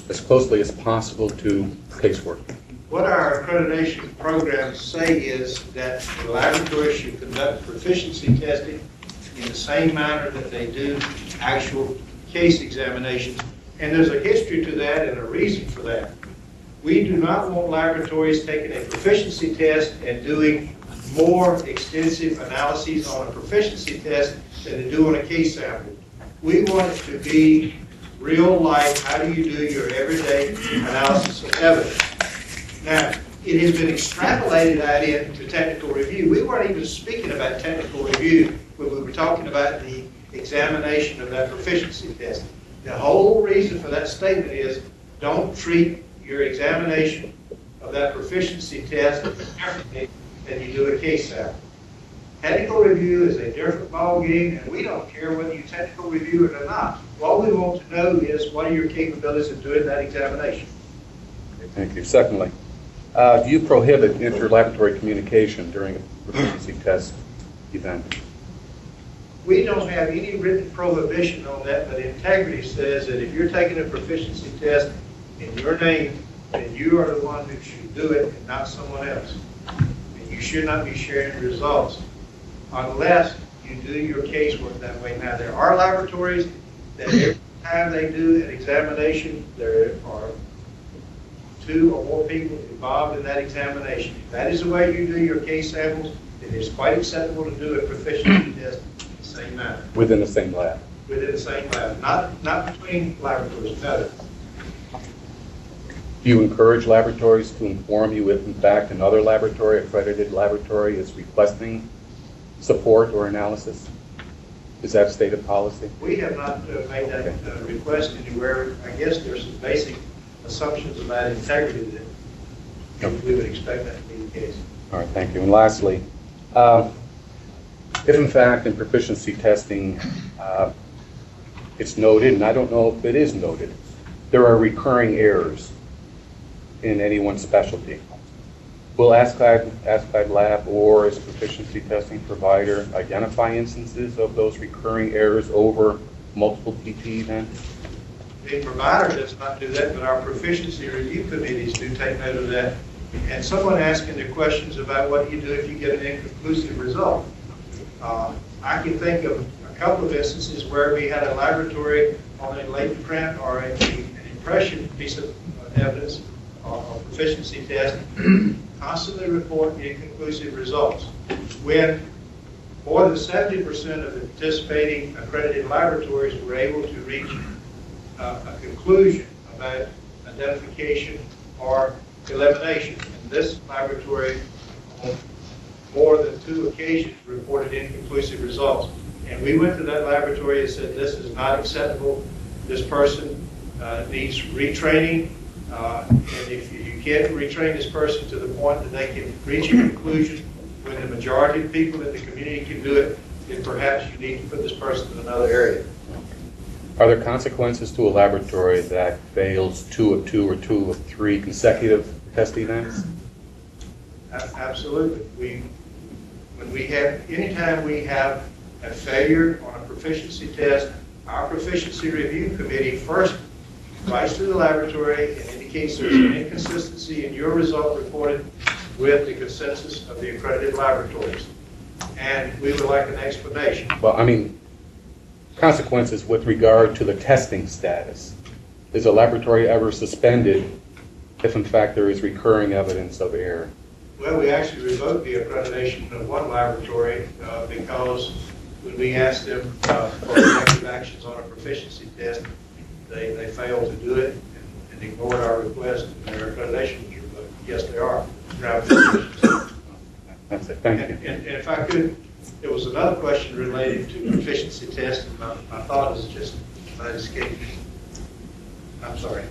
as closely as possible to casework? What our accreditation programs say is that the laboratory should conduct proficiency testing in the same manner that they do actual case examinations. And there's a history to that and a reason for that. We do not want laboratories taking a proficiency test and doing more extensive analyses on a proficiency test than they do on a case sample. We want it to be real life. How do you do your everyday analysis of evidence? Now, it has been extrapolated out into technical review. We weren't even speaking about technical review when we were talking about the examination of that proficiency test. The whole reason for that statement is don't treat your examination of that proficiency test differently than you do a case sample. Technical review is a different ballgame, and we don't care whether you technical review it or not. All we want to know is what are your capabilities of doing that examination. Thank you. Secondly, do you prohibit interlaboratory communication during a proficiency test event? We don't have any written prohibition on that, but integrity says that if you're taking a proficiency test in your name, then you are the one who should do it and not someone else. And you should not be sharing the results unless you do your casework that way. Now, there are laboratories that every time they do an examination, there are 2 or more people involved in that examination. If that is the way you do your case samples, it is quite acceptable to do a proficiency test in the same manner. Within the same lab? Within the same lab, not between laboratories, no. Do you encourage laboratories to inform you if, in fact, another laboratory, accredited laboratory, is requesting support or analysis? Is that stated policy? We have not made that request anywhere. I guess there's some basic assumptions about integrity that we would expect that to be the case. All right, thank you. And lastly, if in fact in proficiency testing it's noted, and I don't know if it is noted, there are recurring errors in any one specialty, will ASCLD Lab or as a proficiency testing provider identify instances of those recurring errors over multiple PT events? The provider does not do that, but our proficiency review committees do take note of that, and someone asking the questions about what do you do if you get an inconclusive result. I can think of a couple of instances where we had a laboratory on a latent print or an impression piece of evidence or proficiency test constantly report inconclusive results. When more than 70% of the participating accredited laboratories were able to reach a conclusion about identification or elimination. And this laboratory, on more than 2 occasions, reported inconclusive results. And we went to that laboratory and said, this is not acceptable. This person needs retraining. And if you can't retrain this person to the point that they can reach a conclusion when the majority of people in the community can do it, then perhaps you need to put this person in another area. Are there consequences to a laboratory that fails 2 of 2 or 2 of 3 consecutive test events? Absolutely. Anytime we have a failure on a proficiency test, our proficiency review committee first writes to the laboratory and indicates there's an inconsistency in your result reported with the consensus of the accredited laboratories. And we would like an explanation. Well, I mean, consequences with regard to the testing status. Is a laboratory ever suspended if in fact there is recurring evidence of error? Well, we actually revoked the accreditation of one laboratory because when we asked them for corrective actions on a proficiency test, they failed to do it and ignored our request, and their accreditation was revoked. Yes, they are. That's it. Thank you. And if I could, there was another question related to proficiency test, and my thought is just might escape me. I'm sorry.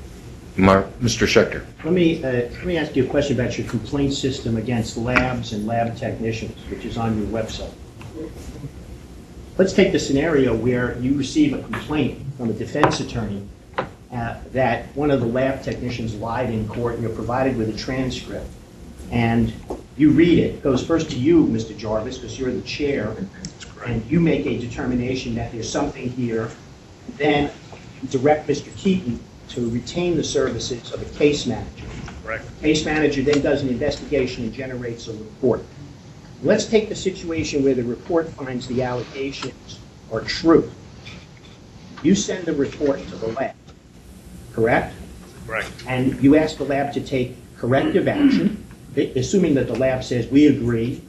Mr. Schechter. Let me ask you a question about your complaint system against labs and lab technicians, which is on your website. Let's take the scenario where you receive a complaint from a defense attorney that one of the lab technicians lied in court, and you're provided with a transcript. And you read it. It goes first to you, Mr. Jarvis, because you're the chair, and you make a determination that there's something here. Then you direct Mr. Keaton to retain the services of a case manager. Correct. Case manager then does an investigation and generates a report. Let's take the situation where the report finds the allegations are true. You send the report to the lab, correct? Correct. And you ask the lab to take corrective action, assuming that the lab says, we agree,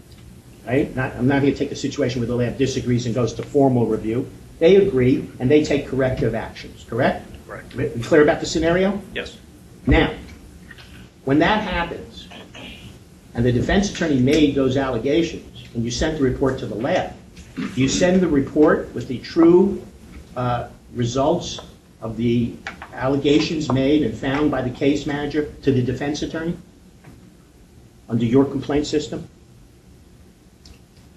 right? I'm not going to take a situation where the lab disagrees and goes to formal review. They agree, and they take corrective actions, correct? Correct. We clear about the scenario? Yes. Now, when that happens, and the defense attorney made those allegations, and you sent the report to the lab, you send the report with the true results of the allegations made and found by the case manager to the defense attorney under your complaint system?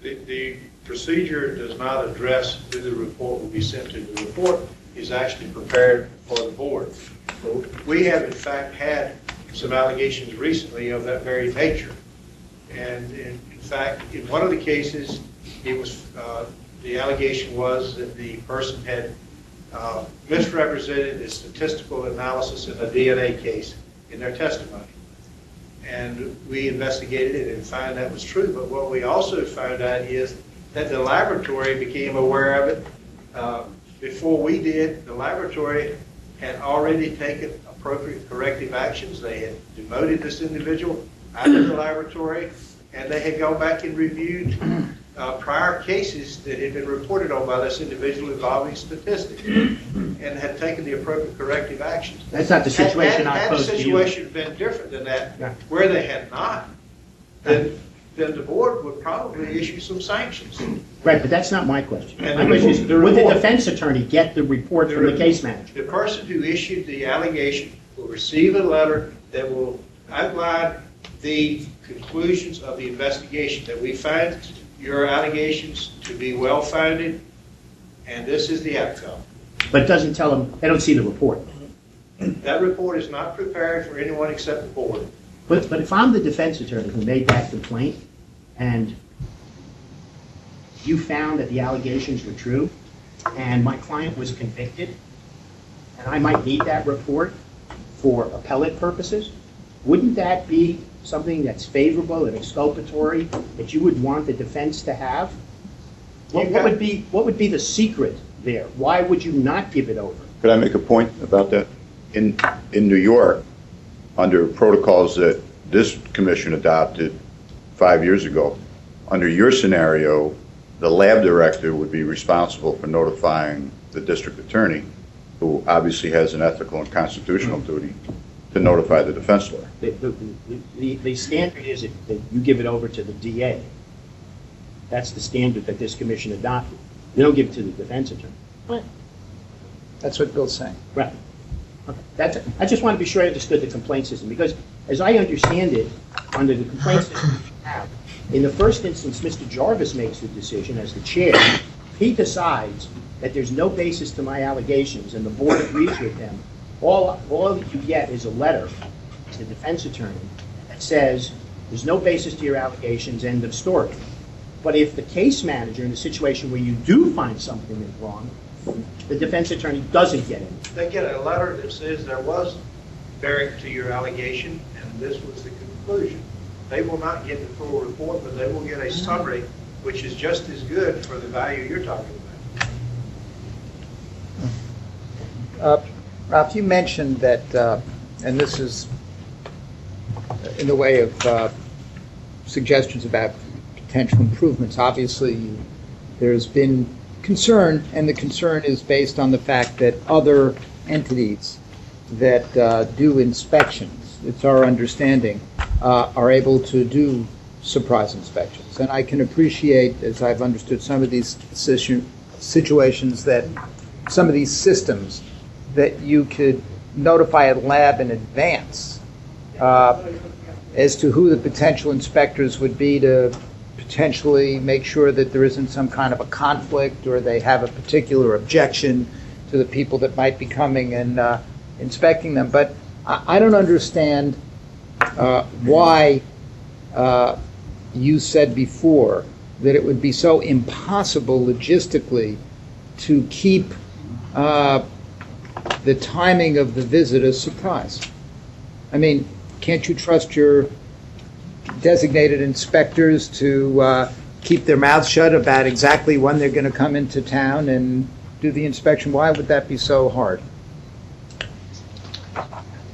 The procedure does not address who the report will be sent to. The report is actually prepared for the board. We have, in fact, had some allegations recently of that very nature. And in fact, in one of the cases, it was the allegation was that the person had misrepresented the statistical analysis in a DNA case in their testimony. And we investigated it and found that was true. But what we also found out is that the laboratory became aware of it before we did. The laboratory had already taken appropriate corrective actions. They had demoted this individual out of the laboratory, and they had gone back and reviewed prior cases that had been reported on by this individual involving statistics and had taken the appropriate corrective actions. That's not the situation I posed to you. Had the situation been different than that, where they had not, then the board would probably issue some sanctions. Right, but that's not my question. And My question is, would the defense attorney get the report from the case manager? The person who issued the allegation will receive a letter that will outline the conclusions of the investigation, that we find your allegations to be well-founded, and this is the outcome. But it doesn't tell them, they don't see the report. That report is not prepared for anyone except the board. But if I'm the defense attorney who made that complaint, and you found that the allegations were true, and my client was convicted, and I might need that report for appellate purposes, wouldn't that be something that's favorable and exculpatory that you would want the defense to have? What would be the secret there? Why would you not give it over? Could I make a point about that? In New York, under protocols that this commission adopted 5 years ago, under your scenario, the lab director would be responsible for notifying the district attorney, who obviously has an ethical and constitutional duty to notify the defense lawyer. The standard is that you give it over to the DA. That's the standard that this commission adopted. You don't give it to the defense attorney. Right. That's what Bill's saying. Right. Okay. I just want to be sure I understood the complaint system, because as I understand it, under the complaint system we have, in the first instance, Mr. Jarvis makes the decision as the chair. He decides that there's no basis to my allegations, and the board agrees with him. All you get is a letter to the defense attorney that says there's no basis to your allegations, end of story. But if the case manager, in a situation where you do find something is wrong, the defense attorney doesn't get it. They get a letter that says there was bearing to your allegation, and this was the conclusion. They will not get the full report, but they will get a summary, which is just as good for the value you're talking about. Ralph, you mentioned that, and this is in the way of suggestions about potential improvements. Obviously, there's been concern, and the concern is based on the fact that other entities that do inspections, it's our understanding, are able to do surprise inspections. And I can appreciate, as I've understood some of these situations, that some of these systems that you could notify a lab in advance as to who the potential inspectors would be to potentially make sure that there isn't some kind of a conflict, or they have a particular objection to the people that might be coming and inspecting them. But I don't understand why you said before that it would be so impossible logistically to keep the timing of the visit a surprise. I mean, can't you trust your designated inspectors to keep their mouths shut about exactly when they're going to come into town and do the inspection? Why would that be so hard?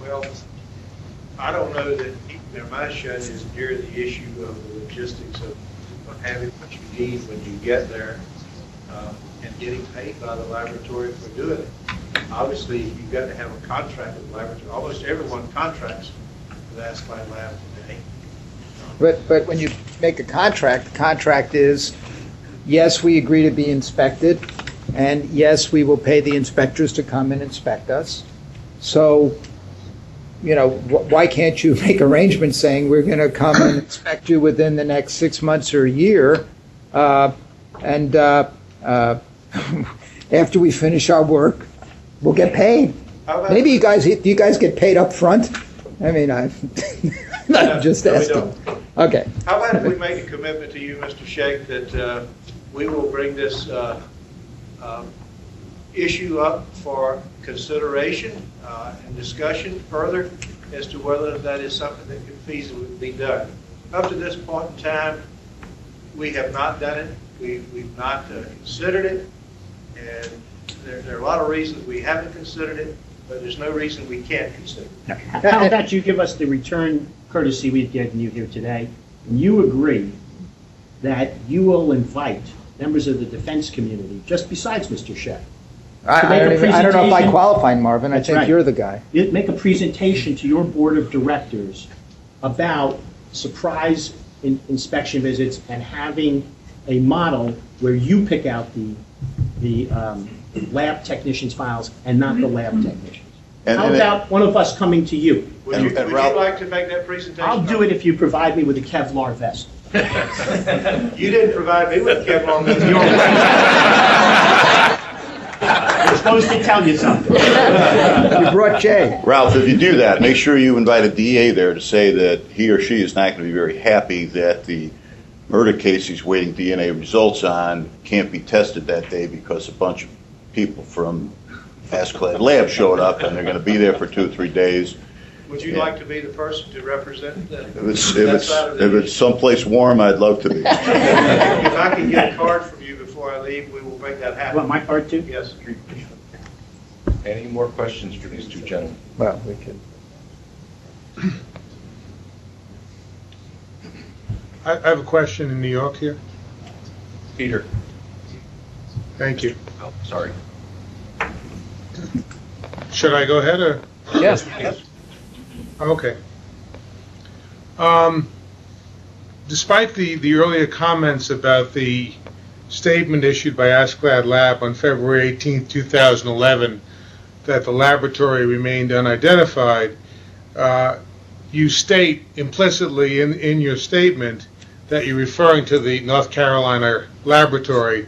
Well, I don't know that keeping their mouth shut is near the issue of the logistics of having what you need when you get there and getting paid by the laboratory for doing it. Obviously, you've got to have a contract with the laboratory. Almost everyone contracts with Ascline Lab today. But when you make a contract, the contract is, yes, we agree to be inspected, and yes, we will pay the inspectors to come and inspect us. So, you know, why can't you make arrangements saying we're going to come and inspect you within the next 6 months or a year, and after we finish our work, we'll get paid. Maybe you guys get paid up front? I mean, I'm just asking. Okay. How about if we make a commitment to you, Mr. Sheikh, that we will bring this issue up for consideration and discussion further as to whether that is something that could feasibly be done. Up to this point in time, we have not done it. We've not considered it, and there are a lot of reasons we haven't considered it, but there's no reason we can't consider it. How about you give us the return courtesy we've given you here today, and you agree that you will invite members of the defense community, just besides Mr. Sheck. I don't know if I qualify, Marvin. I think you're the guy. Make a presentation to your board of directors about surprise inspection visits and having a model where you pick out the lab technicians' files and not the lab technicians. How about one of us coming to you? Would you like to make that presentation? I'll do it if you provide me with a Kevlar vest. You didn't provide me with a Kevlar vest. We're supposed to tell you something. You brought Jay. Ralph, if you do that, make sure you invite a DA there to say that he or she is not going to be very happy that the murder case he's waiting DNA results on can't be tested that day because a bunch of people from Asclad Lab showed up and they're going to be there for 2 or 3 days. Would you like to be the person to represent that? If it's someplace warm, I'd love to be. If I can get a card from you before I leave, we will make that happen. You want my card too? Yes. Any more questions for these two gentlemen? Well, we could. I have a question in New York here. Peter. Thank you. Oh, sorry. Should I go ahead or? Yes. Okay. Despite the earlier comments about the statement issued by Askeladd Lab on February 18, 2011, that the laboratory remained unidentified, you state implicitly in your statement that you're referring to the North Carolina laboratory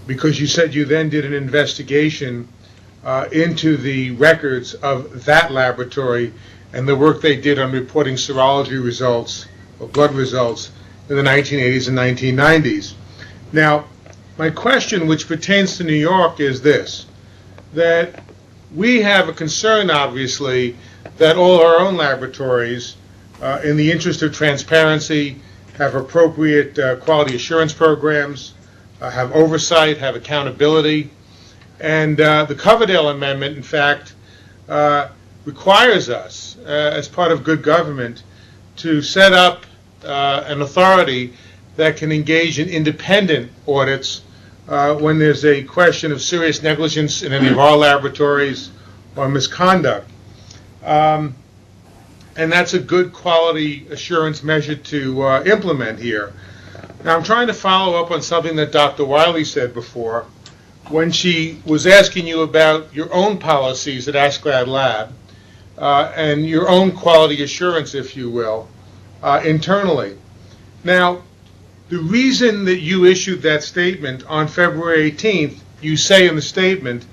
because you said you then did an investigation into the records of that laboratory and the work they did on reporting serology results or blood results in the 1980s and 1990s. Now, my question, which pertains to New York, is this, that we have a concern, obviously, that all our own laboratories, in the interest of transparency, have appropriate quality assurance programs, have oversight, have accountability. And the Coverdale Amendment, in fact, requires us, as part of good government, to set up an authority that can engage in independent audits when there's a question of serious negligence in any of our laboratories or misconduct. And that's a good quality assurance measure to implement here. Now, I'm trying to follow up on something that Dr. Wiley said before when she was asking you about your own policies at Askeladd Lab and your own quality assurance, if you will, internally. Now, the reason that you issued that statement on February 18th, you say in the statement,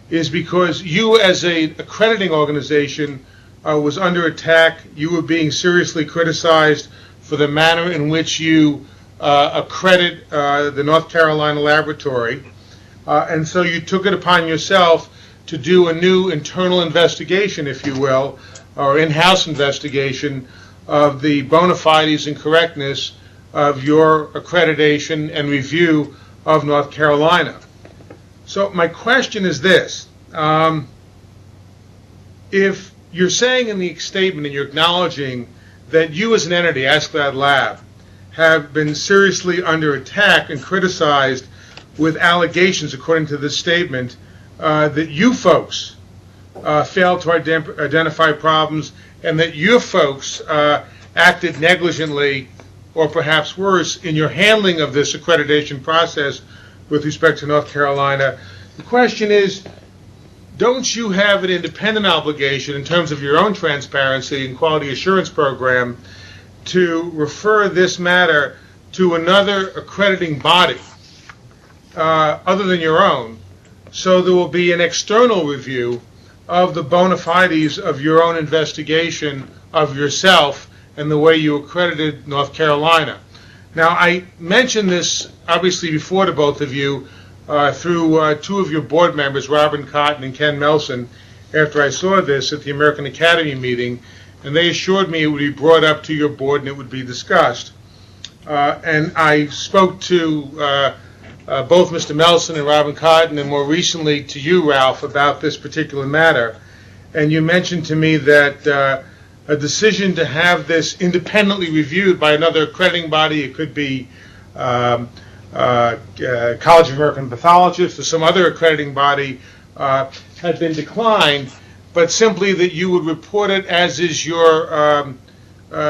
is because you as an accrediting organization was under attack. You were being seriously criticized for the manner in which you accredit the North Carolina laboratory. And so you took it upon yourself to do a new internal investigation, if you will, or in-house investigation of the bona fides and correctness of your accreditation and review of North Carolina. So my question is this. If you're saying in the statement and you're acknowledging that you as an entity, Askeladd Lab, have been seriously under attack and criticized with allegations, according to this statement, that you folks failed to identify problems and that your folks acted negligently or perhaps worse in your handling of this accreditation process with respect to North Carolina, the question is, don't you have an independent obligation in terms of your own transparency and quality assurance program to refer this matter to another accrediting body other than your own, so there will be an external review of the bona fides of your own investigation of yourself and the way you accredited North Carolina? Now, I mentioned this obviously before to both of you through two of your board members, Robin Cotton and Ken Melson, after I saw this at the American Academy meeting, and they assured me it would be brought up to your board and it would be discussed. And I spoke to both Mr. Melson and Robin Cotton, and more recently to you, Ralph, about this particular matter. And you mentioned to me that a decision to have this independently reviewed by another accrediting body, it could be College of American Pathologists or some other accrediting body, had been declined, but simply that you would report it as is your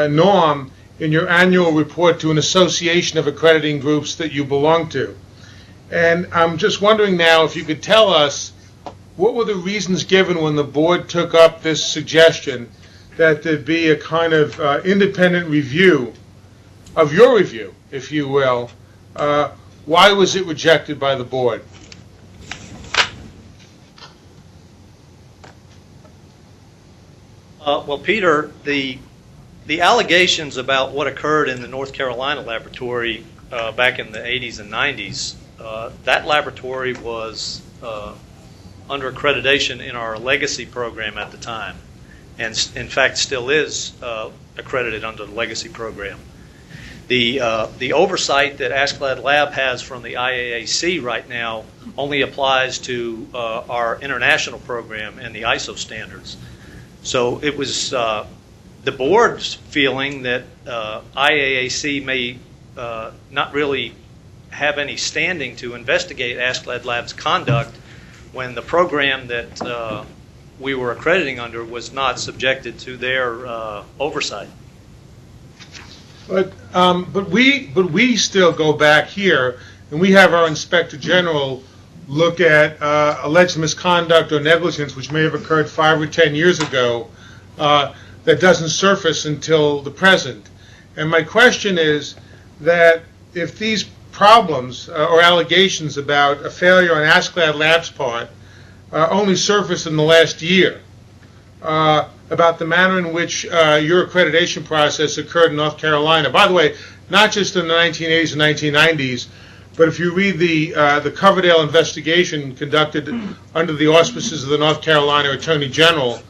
norm in your annual report to an association of accrediting groups that you belong to. And I'm just wondering now if you could tell us what were the reasons given when the board took up this suggestion that there be a kind of independent review of your review, if you will. Why was it rejected by the board? Well, Peter, the allegations about what occurred in the North Carolina laboratory back in the 80s and 90s, that laboratory was under accreditation in our legacy program at the time. and in fact still is accredited under the legacy program. The oversight that Askeladd Lab has from the IAAC right now only applies to our international program and the ISO standards. So it was the board's feeling that IAAC may not really have any standing to investigate Askeladd Lab's conduct when the program that we were accrediting under was not subjected to their oversight. But we still go back here, and we have our Inspector General look at alleged misconduct or negligence which may have occurred 5 or 10 years ago that doesn't surface until the present. And my question is that if these problems or allegations about a failure on Askeladd Lab's part only surfaced in the last year, about the manner in which your accreditation process occurred in North Carolina. By the way, not just in the 1980s and 1990s, but if you read the Coverdale investigation conducted under the auspices of the North Carolina Attorney General,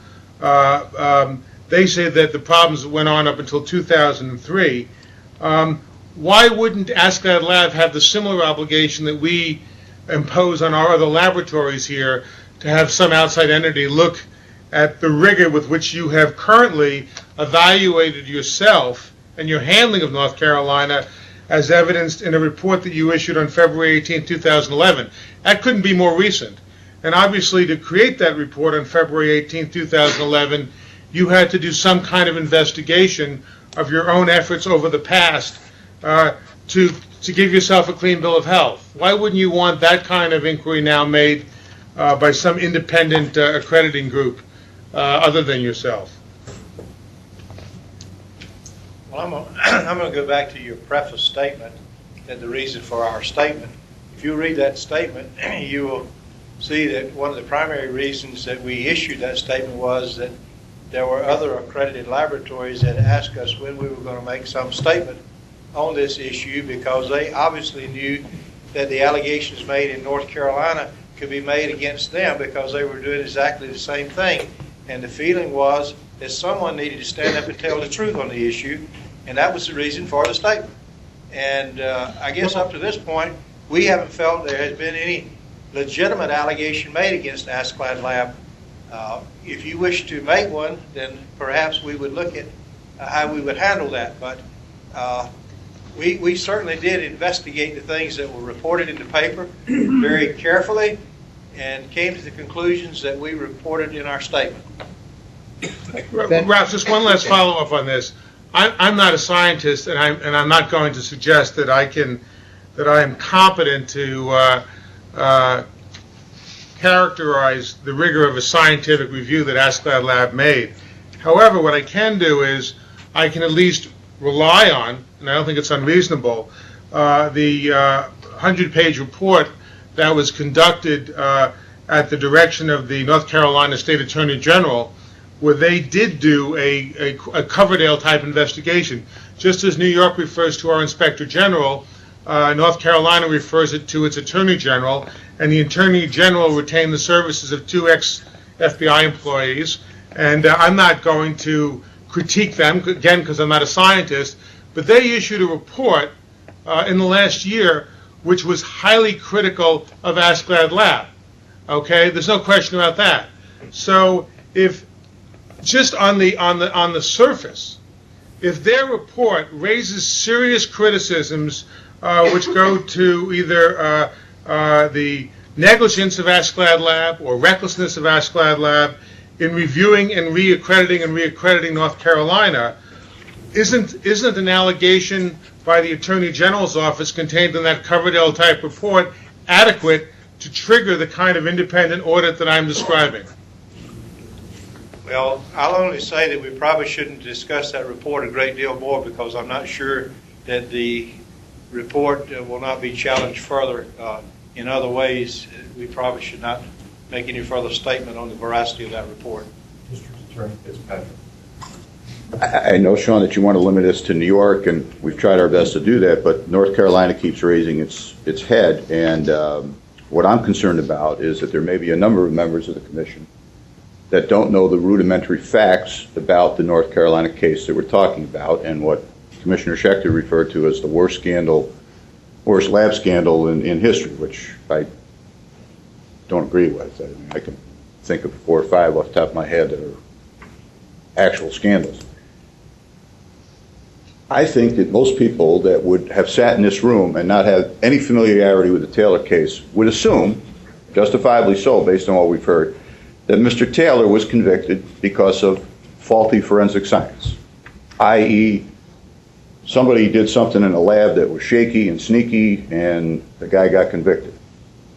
they say that the problems went on up until 2003. Why wouldn't Askeladd Lab have the similar obligation that we impose on our other laboratories here to have some outside entity look at the rigor with which you have currently evaluated yourself and your handling of North Carolina as evidenced in a report that you issued on February 18, 2011. That couldn't be more recent. And obviously to create that report on February 18, 2011, you had to do some kind of investigation of your own efforts over the past to give yourself a clean bill of health. Why wouldn't you want that kind of inquiry now made by some independent accrediting group other than yourself? Well, I'm going to go back to your preface statement and the reason for our statement. If you read that statement, you will see that one of the primary reasons that we issued that statement was that there were other accredited laboratories that asked us when we were going to make some statement on this issue because they obviously knew that the allegations made in North Carolina could be made against them because they were doing exactly the same thing. And the feeling was that someone needed to stand up and tell the truth on the issue, and that was the reason for the statement. And I guess up to this point, we haven't felt there has been any legitimate allegation made against Askeladd Lab. If you wish to make one, then perhaps we would look at how we would handle that. But we certainly did investigate the things that were reported in the paper very carefully and came to the conclusions that we reported in our statement. Ralph, just one last follow-up on this. I'm not a scientist, and I'm not going to suggest that I am competent to characterize the rigor of a scientific review that Askeladd Lab made. However, what I can do is I can at least rely on, and I don't think it's unreasonable, the 100-page report that was conducted at the direction of the North Carolina State Attorney General, where they did do a Coverdale-type investigation. Just as New York refers to our Inspector General, North Carolina refers it to its Attorney General, and the Attorney General retained the services of 2 ex-FBI employees. And I'm not going to critique them, again, because I'm not a scientist, but they issued a report in the last year which was highly critical of Askeladd Lab. Okay, there's no question about that. So if just on the surface, if their report raises serious criticisms which go to either the negligence of Askeladd Lab or recklessness of Askeladd Lab in reviewing and reaccrediting North Carolina, isn't an allegation by the Attorney General's office contained in that Coverdale-type report adequate to trigger the kind of independent audit that I'm describing? Well, I'll only say that we probably shouldn't discuss that report a great deal more because I'm not sure that the report will not be challenged further in other ways. We probably should not make any further statement on the veracity of that report. District Attorney Fitzpatrick. I know, Sean, that you want to limit us to New York, and we've tried our best to do that, but North Carolina keeps raising its head, and what I'm concerned about is that there may be a number of members of the Commission that don't know the rudimentary facts about the North Carolina case that we're talking about and what Commissioner Schechter referred to as the worst lab scandal in history, which I don't agree with. I mean, I can think of 4 or 5 off the top of my head that are actual scandals. I think that most people that would have sat in this room and not have any familiarity with the Taylor case would assume, justifiably so based on what we've heard, that Mr. Taylor was convicted because of faulty forensic science, i.e., somebody did something in a lab that was shaky and sneaky and the guy got convicted.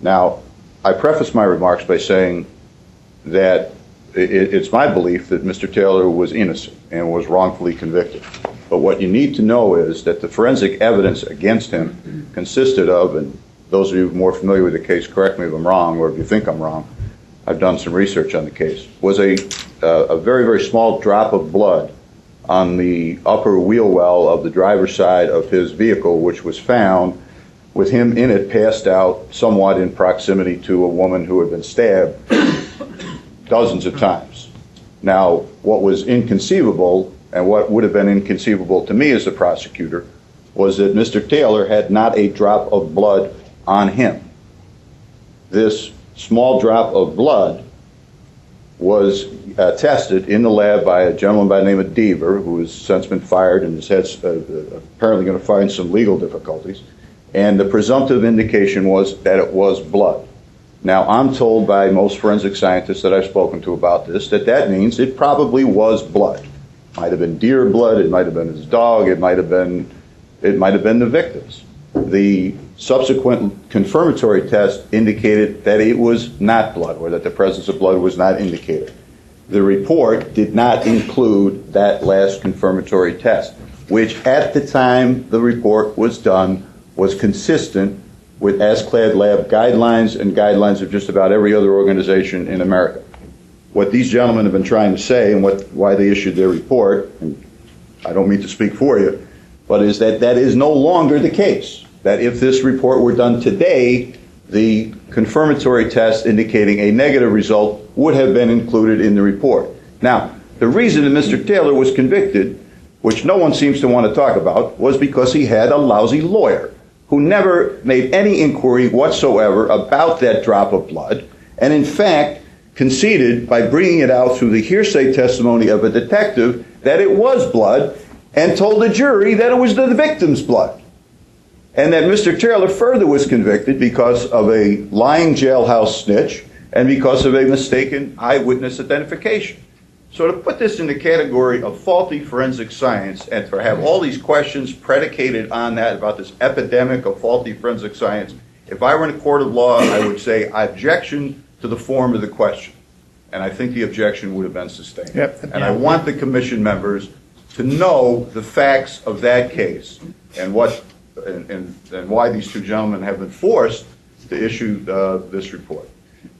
Now, I preface my remarks by saying that it's my belief that Mr. Taylor was innocent and was wrongfully convicted. But what you need to know is that the forensic evidence against him consisted of, and those of you more familiar with the case, correct me if I'm wrong, or if you think I'm wrong, I've done some research on the case, was a very, very small drop of blood on the upper wheel well of the driver's side of his vehicle, which was found with him in it, passed out somewhat in proximity to a woman who had been stabbed dozens of times. Now, what was inconceivable, and what would have been inconceivable to me as the prosecutor, was that Mr. Taylor had not a drop of blood on him. This small drop of blood was tested in the lab by a gentleman by the name of Deaver, who has since been fired and is apparently going to find some legal difficulties. And the presumptive indication was that it was blood. Now, I'm told by most forensic scientists that I've spoken to about this that means it probably was blood. It might have been deer blood, it might have been his dog, it might have been the victim's. The subsequent confirmatory test indicated that it was not blood, or that the presence of blood was not indicated. The report did not include that last confirmatory test, which at the time the report was done was consistent with ASCLD lab guidelines and guidelines of just about every other organization in America. What these gentlemen have been trying to say and why they issued their report, and I don't mean to speak for you, but is that is no longer the case. That if this report were done today, the confirmatory test indicating a negative result would have been included in the report. Now, the reason that Mr. Taylor was convicted, which no one seems to want to talk about, was because he had a lousy lawyer who never made any inquiry whatsoever about that drop of blood, and in fact conceded by bringing it out through the hearsay testimony of a detective that it was blood, and told the jury that it was the victim's blood. And that Mr. Taylor further was convicted because of a lying jailhouse snitch and because of a mistaken eyewitness identification. So to put this in the category of faulty forensic science and to have all these questions predicated on that about this epidemic of faulty forensic science, if I were in a court of law, I would say objection to the form of the question. And I think the objection would have been sustained. Yep. And I want the commission members to know the facts of that case and why these two gentlemen have been forced to issue this report.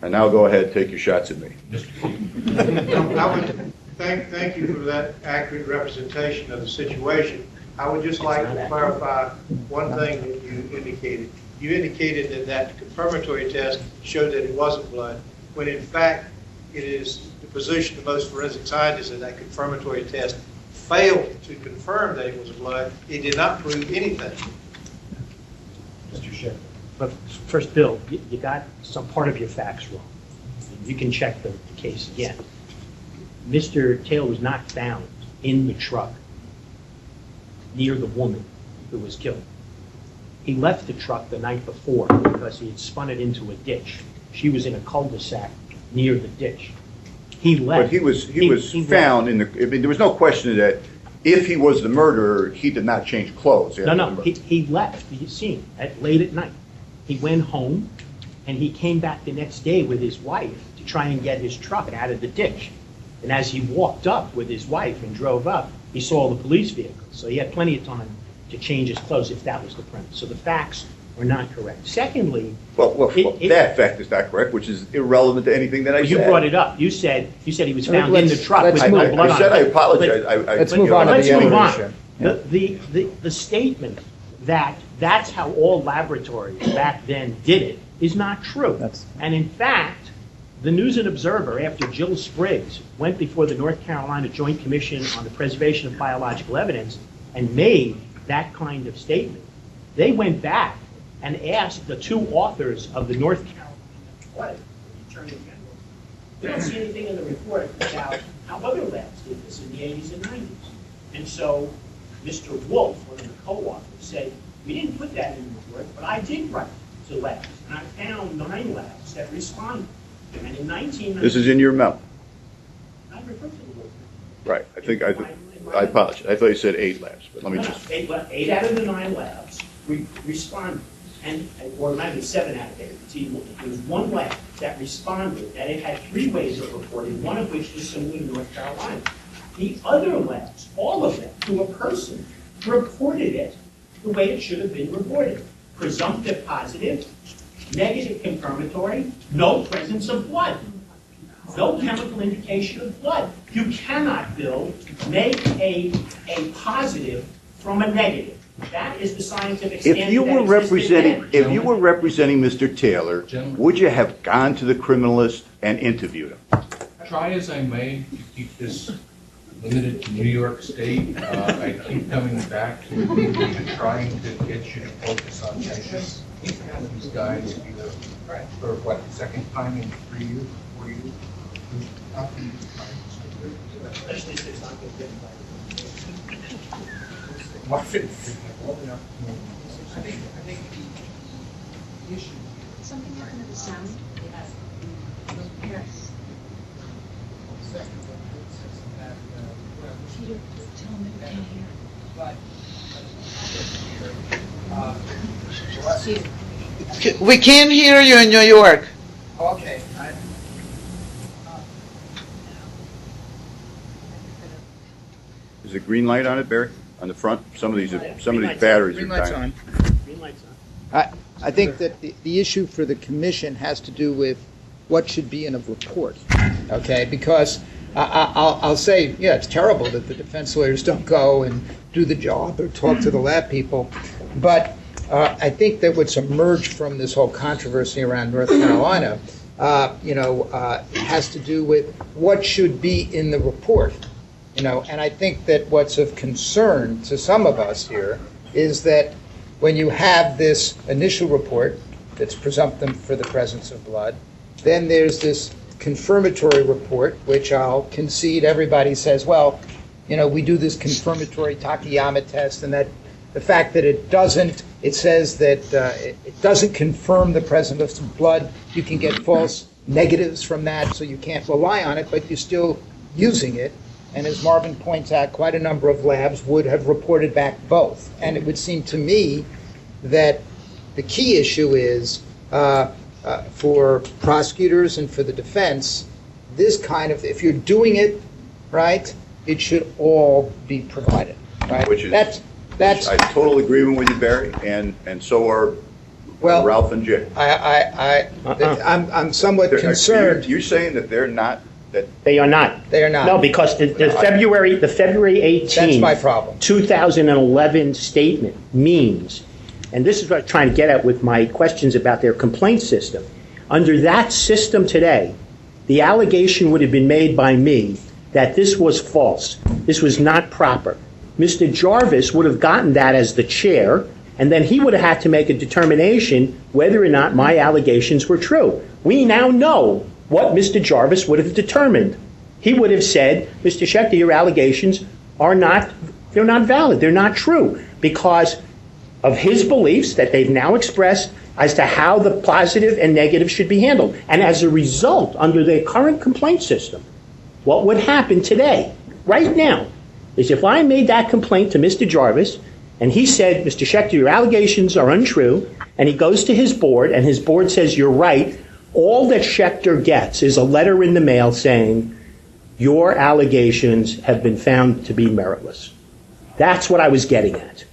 And now go ahead, take your shots at me. I would thank you for that accurate representation of the situation. I would just like to clarify one thing that you indicated. You indicated that confirmatory test showed that it wasn't blood, when in fact it is the position of most forensic scientists that confirmatory test failed to confirm that it was blood. It did not prove anything. Mr. Shepard. But first, Bill, you got some part of your facts wrong. You can check the case again. Mr. Taylor was not found in the truck near the woman who was killed. He left the truck the night before because he had spun it into a ditch. She was in a cul-de-sac near the ditch. He left. But he was found in the. I mean, there was no question that if he was the murderer, he did not change clothes. No. He left the scene late at night. He went home, and he came back the next day with his wife to try and get his truck out of the ditch. And as he walked up with his wife and drove up, he saw the police vehicle. So he had plenty of time to change his clothes if that was the premise. So the facts are not correct. Secondly, that fact is not correct, which is irrelevant to anything that I said. You brought it up. You said he was found in the truck with no blood on it. I said I apologize. Let's move on. The statement that that's how all laboratories back then did it is not true. And in fact, The News and Observer, after Jill Spriggs went before the North Carolina Joint Commission on the Preservation of Biological Evidence and made that kind of statement, they went back and asked the two authors of the North Carolina audit, the Attorney General, we don't see anything in the report about how other labs did this in the 80s and 90s. And so Mr. Wolf, one of the co-authors, said, we didn't put that in the report, but I did write to labs. And I found 9 labs that responded. And in 1990, This is in your memo. I referred to the report. Right. I apologize. I thought you said 8 labs, but let me just. 8 out of the 9 labs responded, or maybe 7 out of 8. There was 1 lab that responded, and it had 3 ways of reporting, one of which was similar to North Carolina. The other labs, all of them, to a person, reported it the way it should have been reported. Presumptive positive, negative confirmatory, no presence of blood. No chemical indication of blood. You cannot, Bill, make a positive from a negative. That is the scientific standard. If you were representing Mr. Taylor, would you have gone to the criminalist and interviewed him? Try as I may to keep this limited to New York State. I keep coming back to trying to get you to focus on cases. We've had these guys either for what, the second time in 3 years, 4 years? How can you Something happened to the sound? Yes. Peter, tell him we can't hear. We can't hear you in New York. Okay. Is the green light on it, Barry? On the front? Some of these batteries are dying. Green light's on. I think that the issue for the commission has to do with what should be in a report, okay? Because I'll say, yeah, it's terrible that the defense lawyers don't go and do the job or talk to the lab people, but I think that what's emerged from this whole controversy around North Carolina, has to do with what should be in the report, and I think that what's of concern to some of us here is that when you have this initial report that's presumptive for the presence of blood, then there's this confirmatory report, which I'll concede everybody says, well, we do this confirmatory Takayama test, and that the fact that it says that it doesn't confirm the presence of blood, you can get false negatives from that, so you can't rely on it, but you're still using it. And as Marvin points out, quite a number of labs would have reported back both. And it would seem to me that the key issue is for prosecutors and for the defense, this kind of, if you're doing it right, it should all be provided. Right? Which I totally agree with you, Barry, and so are Ralph and Jay. I'm somewhat concerned. You're saying that they're not. They are not. They are not. No, because the February 18, that's my problem. 2011 statement means, and this is what I'm trying to get at with my questions about their complaint system. Under that system today, the allegation would have been made by me that this was false. This was not proper. Mr. Jarvis would have gotten that as the chair, and then he would have had to make a determination whether or not my allegations were true. We now know what Mr. Jarvis would have determined. He would have said, Mr. Schechter, your allegations are not valid. They're not true because of his beliefs that they've now expressed as to how the positive and negative should be handled. And as a result, under the current complaint system, what would happen today, right now, is if I made that complaint to Mr. Jarvis and he said, Mr. Schechter, your allegations are untrue, and he goes to his board and his board says, you're right, all that Schechter gets is a letter in the mail saying, your allegations have been found to be meritless. That's what I was getting at.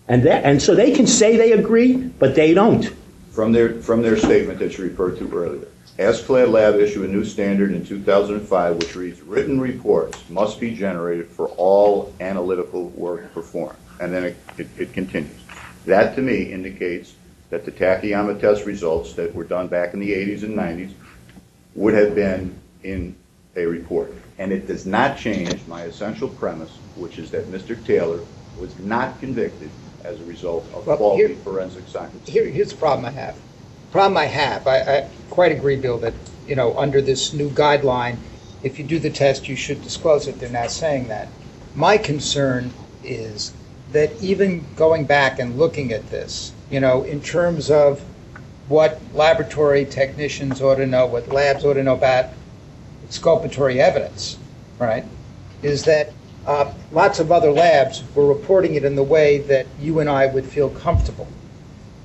And so they can say they agree, but they don't. From their statement that you referred to earlier, Askeladd Lab issued a new standard in 2005 which reads, written reports must be generated for all analytical work performed. And then it continues. That to me indicates that the Takayama test results that were done back in the 80s and 90s would have been in a report. And it does not change my essential premise, which is that Mr. Taylor was not convicted as a result of faulty forensic science. Here's the problem I have. I quite agree, Bill, that, under this new guideline, if you do the test, you should disclose it. They're not saying that. My concern is that even going back and looking at this, in terms of what laboratory technicians ought to know, what labs ought to know about exculpatory evidence, right, is that lots of other labs were reporting it in the way that you and I would feel comfortable.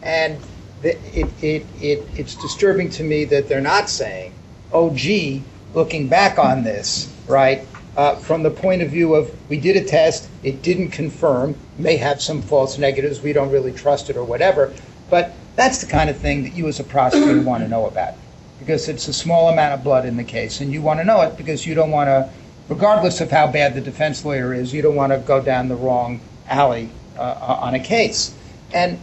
And it's disturbing to me that they're not saying, oh, gee, looking back on this, right, from the point of view of we did a test, it didn't confirm, may have some false negatives, we don't really trust it or whatever, but that's the kind of thing that you as a prosecutor want to know about, because it's a small amount of blood in the case, and you want to know it because you don't want to, regardless of how bad the defense lawyer is, you don't want to go down the wrong alley on a case. And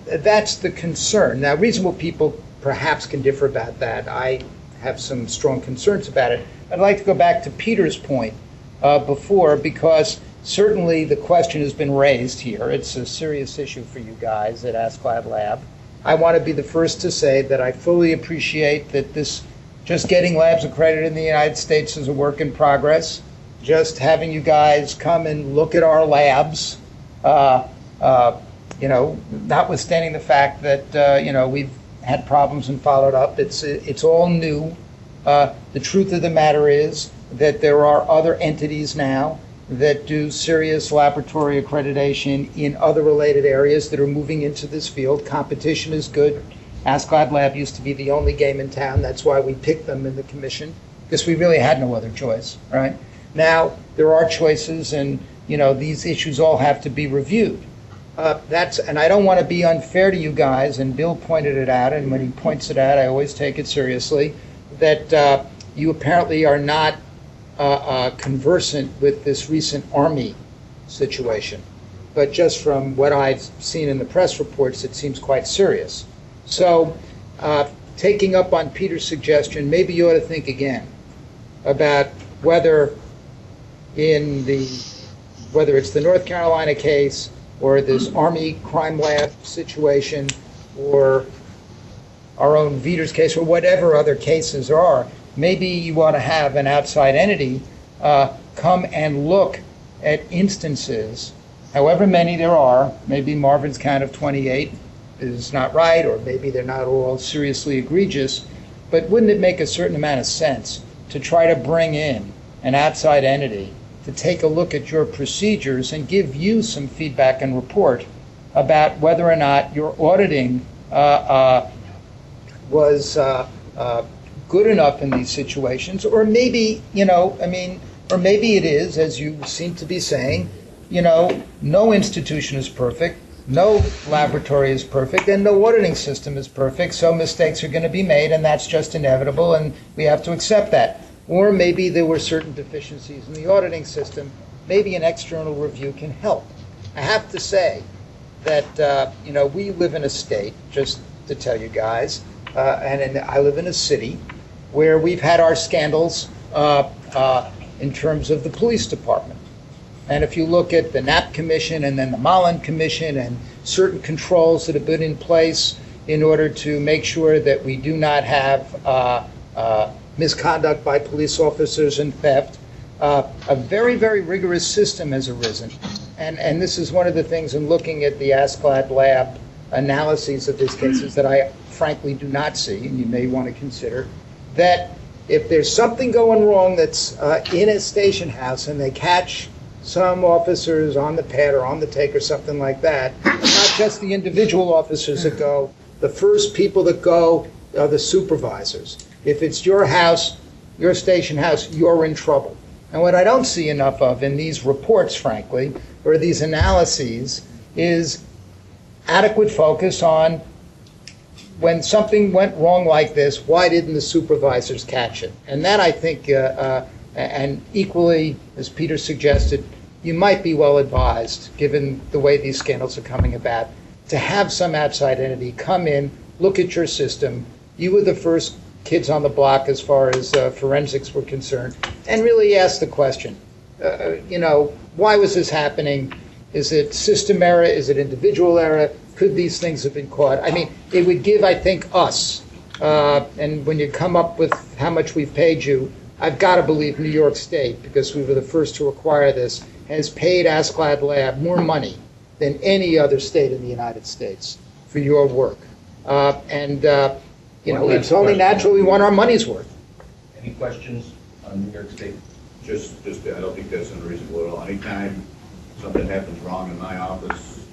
that's the concern. Now, reasonable people perhaps can differ about that. I have some strong concerns about it. I'd like to go back to Peter's point before, because certainly the question has been raised here. It's a serious issue for you guys at AskLab Lab. I want to be the first to say that I fully appreciate that this, just getting labs accredited in the United States is a work in progress. Just having you guys come and look at our labs, notwithstanding the fact that, we've had problems and followed up, it's all new. The truth of the matter is that there are other entities now that do serious laboratory accreditation in other related areas that are moving into this field. Competition is good. AskLab Lab used to be the only game in town. That's why we picked them in the commission, because we really had no other choice, right? Now, there are choices, and, these issues all have to be reviewed. And I don't want to be unfair to you guys, and Bill pointed it out, and when he points it out, I always take it seriously, that you apparently are not conversant with this recent Army situation. But just from what I've seen in the press reports, it seems quite serious. So, taking up on Peter's suggestion, maybe you ought to think again about whether it's the North Carolina case or this Army crime lab situation or our own Veter's case or whatever other cases there are, maybe you ought to have an outside entity come and look at instances, however many there are. Maybe Marvin's count of 28 is not right, or maybe they're not all seriously egregious, but wouldn't it make a certain amount of sense to try to bring in an outside entity to take a look at your procedures and give you some feedback and report about whether or not your auditing was good enough in these situations, or maybe, or maybe it is, as you seem to be saying, no institution is perfect, no laboratory is perfect, and no auditing system is perfect, so mistakes are going to be made, and that's just inevitable, and we have to accept that. Or maybe there were certain deficiencies in the auditing system. Maybe an external review can help. I have to say that, we live in a state, just to tell you guys, I live in a city where we've had our scandals in terms of the police department. And if you look at the Knapp Commission and then the Mullen Commission and certain controls that have been in place in order to make sure that we do not have misconduct by police officers and theft, a very, very rigorous system has arisen. And this is one of the things in looking at the AskLab Lab analyses of these cases that I frankly do not see, and you may want to consider, that if there's something going wrong that's in a station house and they catch some officers on the pad or on the take or something like that, not just the individual officers that go, the first people that go are the supervisors. If it's your house, your station house, you're in trouble. And what I don't see enough of in these reports, frankly, or these analyses, is adequate focus on when something went wrong like this, why didn't the supervisors catch it? And that, I think, and equally, as Peter suggested, you might be well advised, given the way these scandals are coming about, to have some outside entity come in, look at your system. You were the first kids on the block as far as forensics were concerned, and really ask the question, why was this happening? Is it system error? Is it individual error? Could these things have been caught? I mean, it would give, I think, us, and when you come up with how much we've paid you, I've got to believe New York State, because we were the first to acquire this, has paid Askeladd Lab more money than any other state in the United States for your work. It's only natural we want our money's worth. Any questions on New York State? Just, I don't think that's unreasonable at all. Anytime something happens wrong in my office,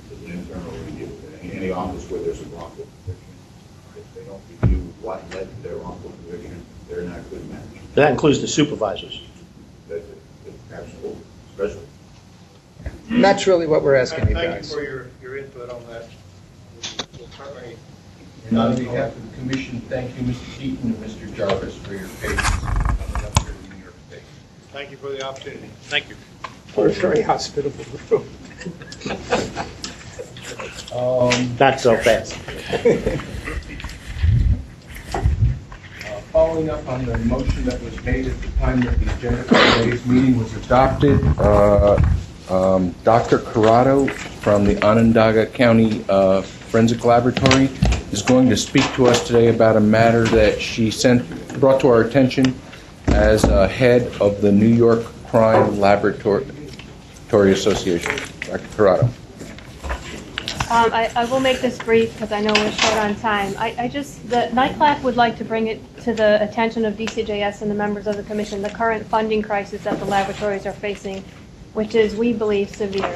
there's an internal review. Any office where there's a wrongful conviction, if they don't review what led to their wrongful conviction, they're not good managers. That includes the supervisors. Absolutely, especially. That's really what we're asking you Thank guys. you for your input on that. We'll certainly. And on behalf of the Commission, thank you, Mr. Keaton and Mr. Jarvis, for your patience coming up here to New York State. Thank you for the opportunity. Thank you. We're a very hospitable group. Not so fast. Following up on the motion that was made at the time that the agenda for today's meeting was adopted, Dr. Corrado from the Onondaga County Forensic Laboratory is going to speak to us today about a matter that she brought to our attention as head of the New York Crime Laboratory Association. Dr. Corrado. I will make this brief because I know we're short on time. The NICLAC would like to bring it to the attention of DCJS and the members of the Commission, the current funding crisis that the laboratories are facing, which is, we believe, severe.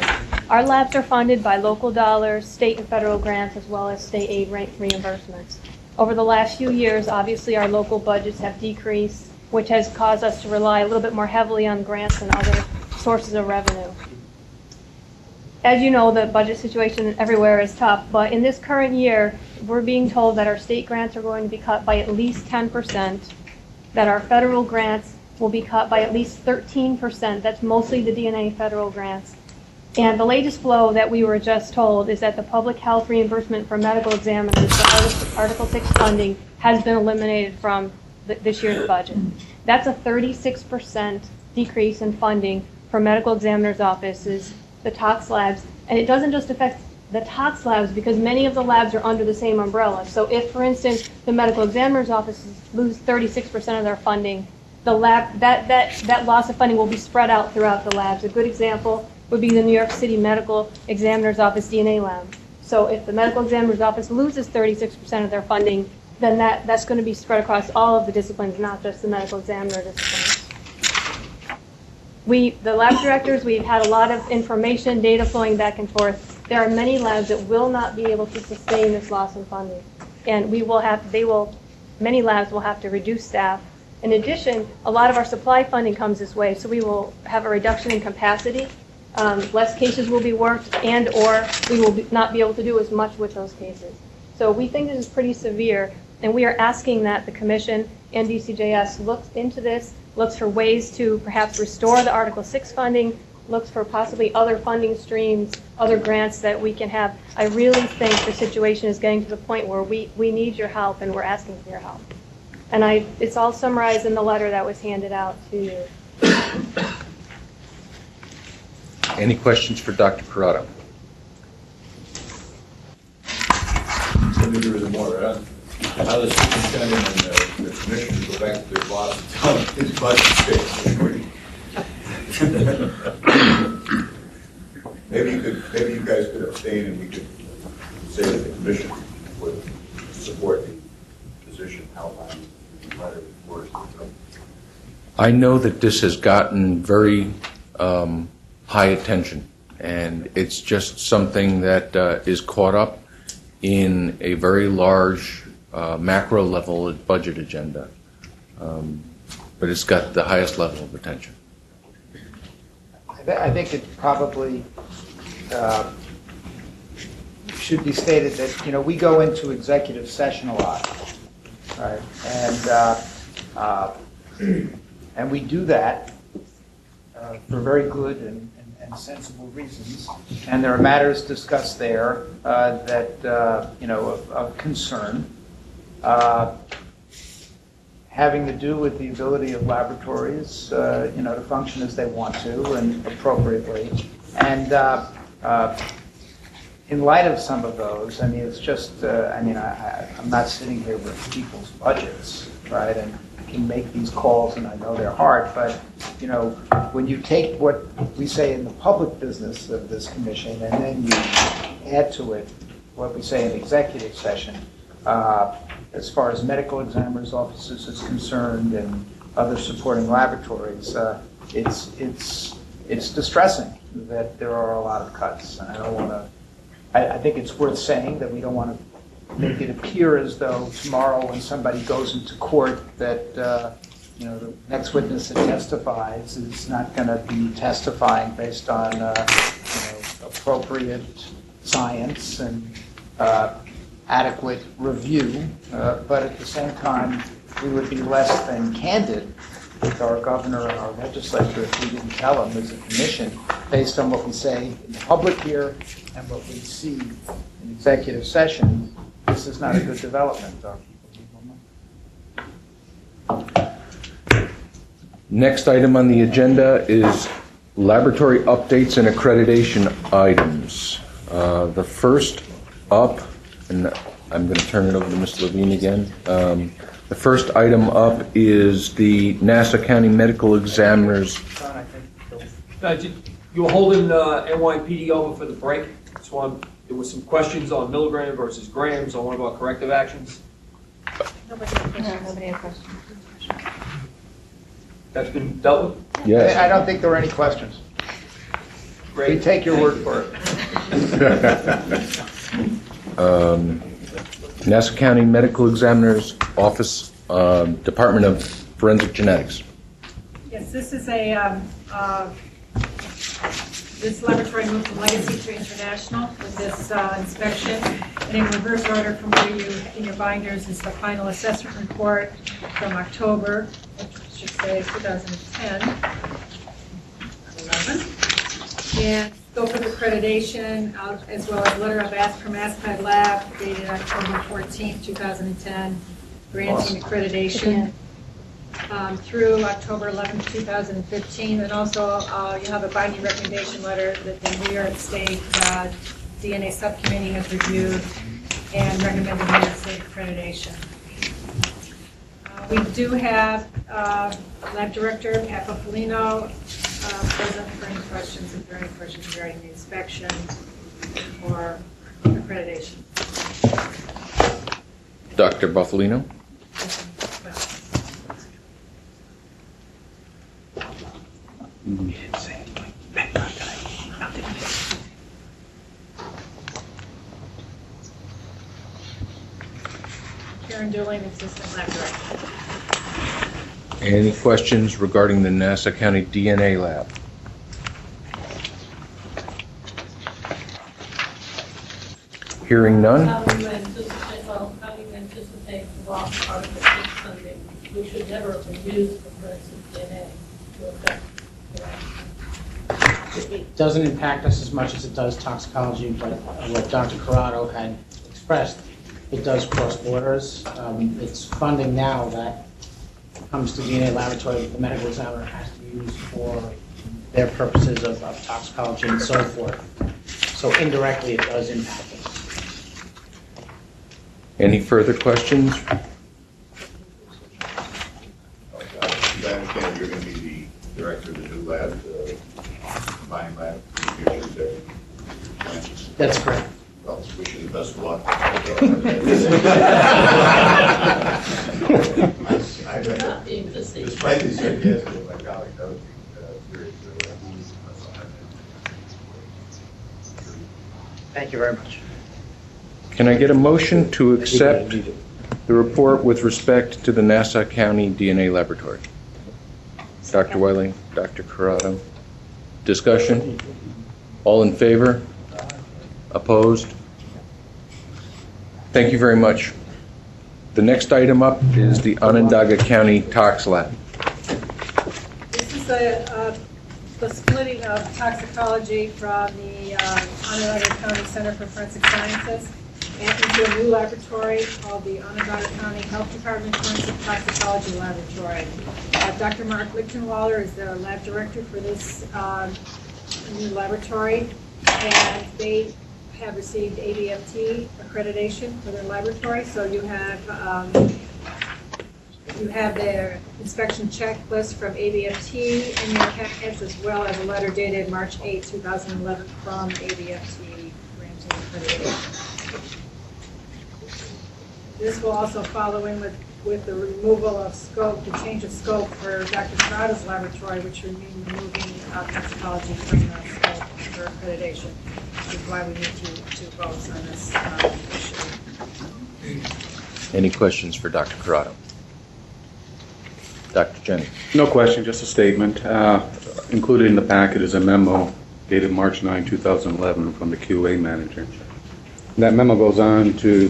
Our labs are funded by local dollars, state and federal grants, as well as state aid reimbursements. Over the last few years, obviously, our local budgets have decreased, which has caused us to rely a little bit more heavily on grants and other sources of revenue. As you know, the budget situation everywhere is tough, but in this current year, we're being told that our state grants are going to be cut by at least 10%, that our federal grants will be cut by at least 13%. That's mostly the DNA federal grants. And the latest blow that we were just told is that the public health reimbursement for medical examiners, the Article 6 funding, has been eliminated from this year's budget. That's a 36% decrease in funding for medical examiners' offices, the tox labs, and it doesn't just affect the tox labs because many of the labs are under the same umbrella. So if, for instance, the medical examiner's offices lose 36% of their funding, the lab that loss of funding will be spread out throughout the labs. A good example would be the New York City Medical Examiner's Office DNA lab. So if the medical examiner's office loses 36% of their funding, then that's going to be spread across all of the disciplines, not just the medical examiner disciplines. The lab directors, we've had a lot of information, data flowing back and forth. There are many labs that will not be able to sustain this loss in funding. And many labs will have to reduce staff. In addition, a lot of our supply funding comes this way, so we will have a reduction in capacity. Less cases will be worked, and or we will not be able to do as much with those cases. So we think this is pretty severe, and we are asking that the Commission and DCJS looks into this, looks for ways to perhaps restore the Article 6 funding, looks for possibly other funding streams, other grants that we can have. I really think the situation is getting to the point where we need your help, and we're asking for your help. And it's all summarized in the letter that was handed out to you. Any questions for Dr. Corrado? Maybe there is more. How the superintendent and the commission go back to their boss and tell them his budget Maybe you guys could abstain and we could say that the commission would support the position outlined in the letter before us. I know that this has gotten very high attention, and it's just something that is caught up in a very large macro level budget agenda, but it's got the highest level of attention. I think it probably should be stated that we go into executive session a lot, right? And we do that for very good and sensible reasons. And there are matters discussed there that of concern. having to do with the ability of laboratories, to function as they want to and appropriately. And in light of some of those, I mean, it's just, I'm not sitting here with people's budgets, right? And I can make these calls, and I know they're hard, but, when you take what we say in the public business of this commission, and then you add to it what we say in executive session, as far as medical examiners' offices is concerned and other supporting laboratories, it's distressing that there are a lot of cuts. And I don't want to. I think it's worth saying that we don't want to make it appear as though tomorrow, when somebody goes into court, that the next witness that testifies is not going to be testifying based on appropriate science and adequate review, but at the same time, we would be less than candid with our governor and our legislature if we didn't tell them as a commission, based on what we say in public here and what we see in executive session, this is not a good development. Next item on the agenda is laboratory updates and accreditation items. The first up, and I'm going to turn it over to Mr. Levine again. The first item up is the Nassau County Medical Examiners. You were holding NYPD over for the break. There were some questions on milligram versus grams on one of our corrective actions. Nobody had questions. That's been dealt with? Yes. I don't think there are any questions. Great. We take your word for it. Nassau County Medical Examiner's Office, Department of Forensic Genetics. Yes, this is this laboratory moved from Legacy to International with this inspection. And in reverse order from where you, in your binders, is the final assessment report from October, which should say 2010, 11. And scope of accreditation, as well as letter of ask from ASPAD Lab dated October 14, 2010, granting accreditation. Through October 11, 2015, and also you have a binding recommendation letter that the New York State DNA Subcommittee has reviewed and recommended New York State accreditation. We do have Lab Director Pat Buffalino present for any questions, if there are any questions regarding the inspection or accreditation. Dr. Buffalino. Karen Dooling, Assistant Lab Director. Any questions regarding the Nassau County DNA Lab? Hearing none. How do you anticipate the loss part of the funding? We should never use the forensic DNA to affect the it doesn't impact us as much as it does toxicology, but what Dr. Corrado had expressed, it does cross borders. It's funding now that comes to DNA laboratory the medical examiner has to use for their purposes of toxicology and so forth. So indirectly it does impact us. Any further questions? I understand you're going to be the director of the new lab, combined lab. That's correct. Well, wish you the best of luck. Despite the sarcasm of my colleague, that would be serious. Thank you very much. Can I get a motion to accept the report with respect to the Nassau County DNA Laboratory? Dr. Wiley, Dr. Corrado. Discussion? All in favor? Opposed? Thank you very much. The next item up is the Onondaga County Tox Lab. This is the splitting of toxicology from the Onondaga County Center for Forensic Sciences. and into a new laboratory called the Onondaga County Health Department Forensic Toxicology Laboratory. Dr. Mark Lichtenwaller is the lab director for this new laboratory, and they have received ABFT accreditation for their laboratory. So you have their inspection checklist from ABFT in your packets, as well as a letter dated March 8, 2011 from ABFT granting accreditation. This will also follow in with the removal of scope, the change of scope for Dr. Corrado's laboratory, which would mean removing toxicology from the scope for accreditation, which is why we need to vote on this issue. Any questions for Dr. Corrado? Dr. Jenny? No question, just a statement. Included in the packet is a memo dated March 9, 2011 from the QA manager. That memo goes on to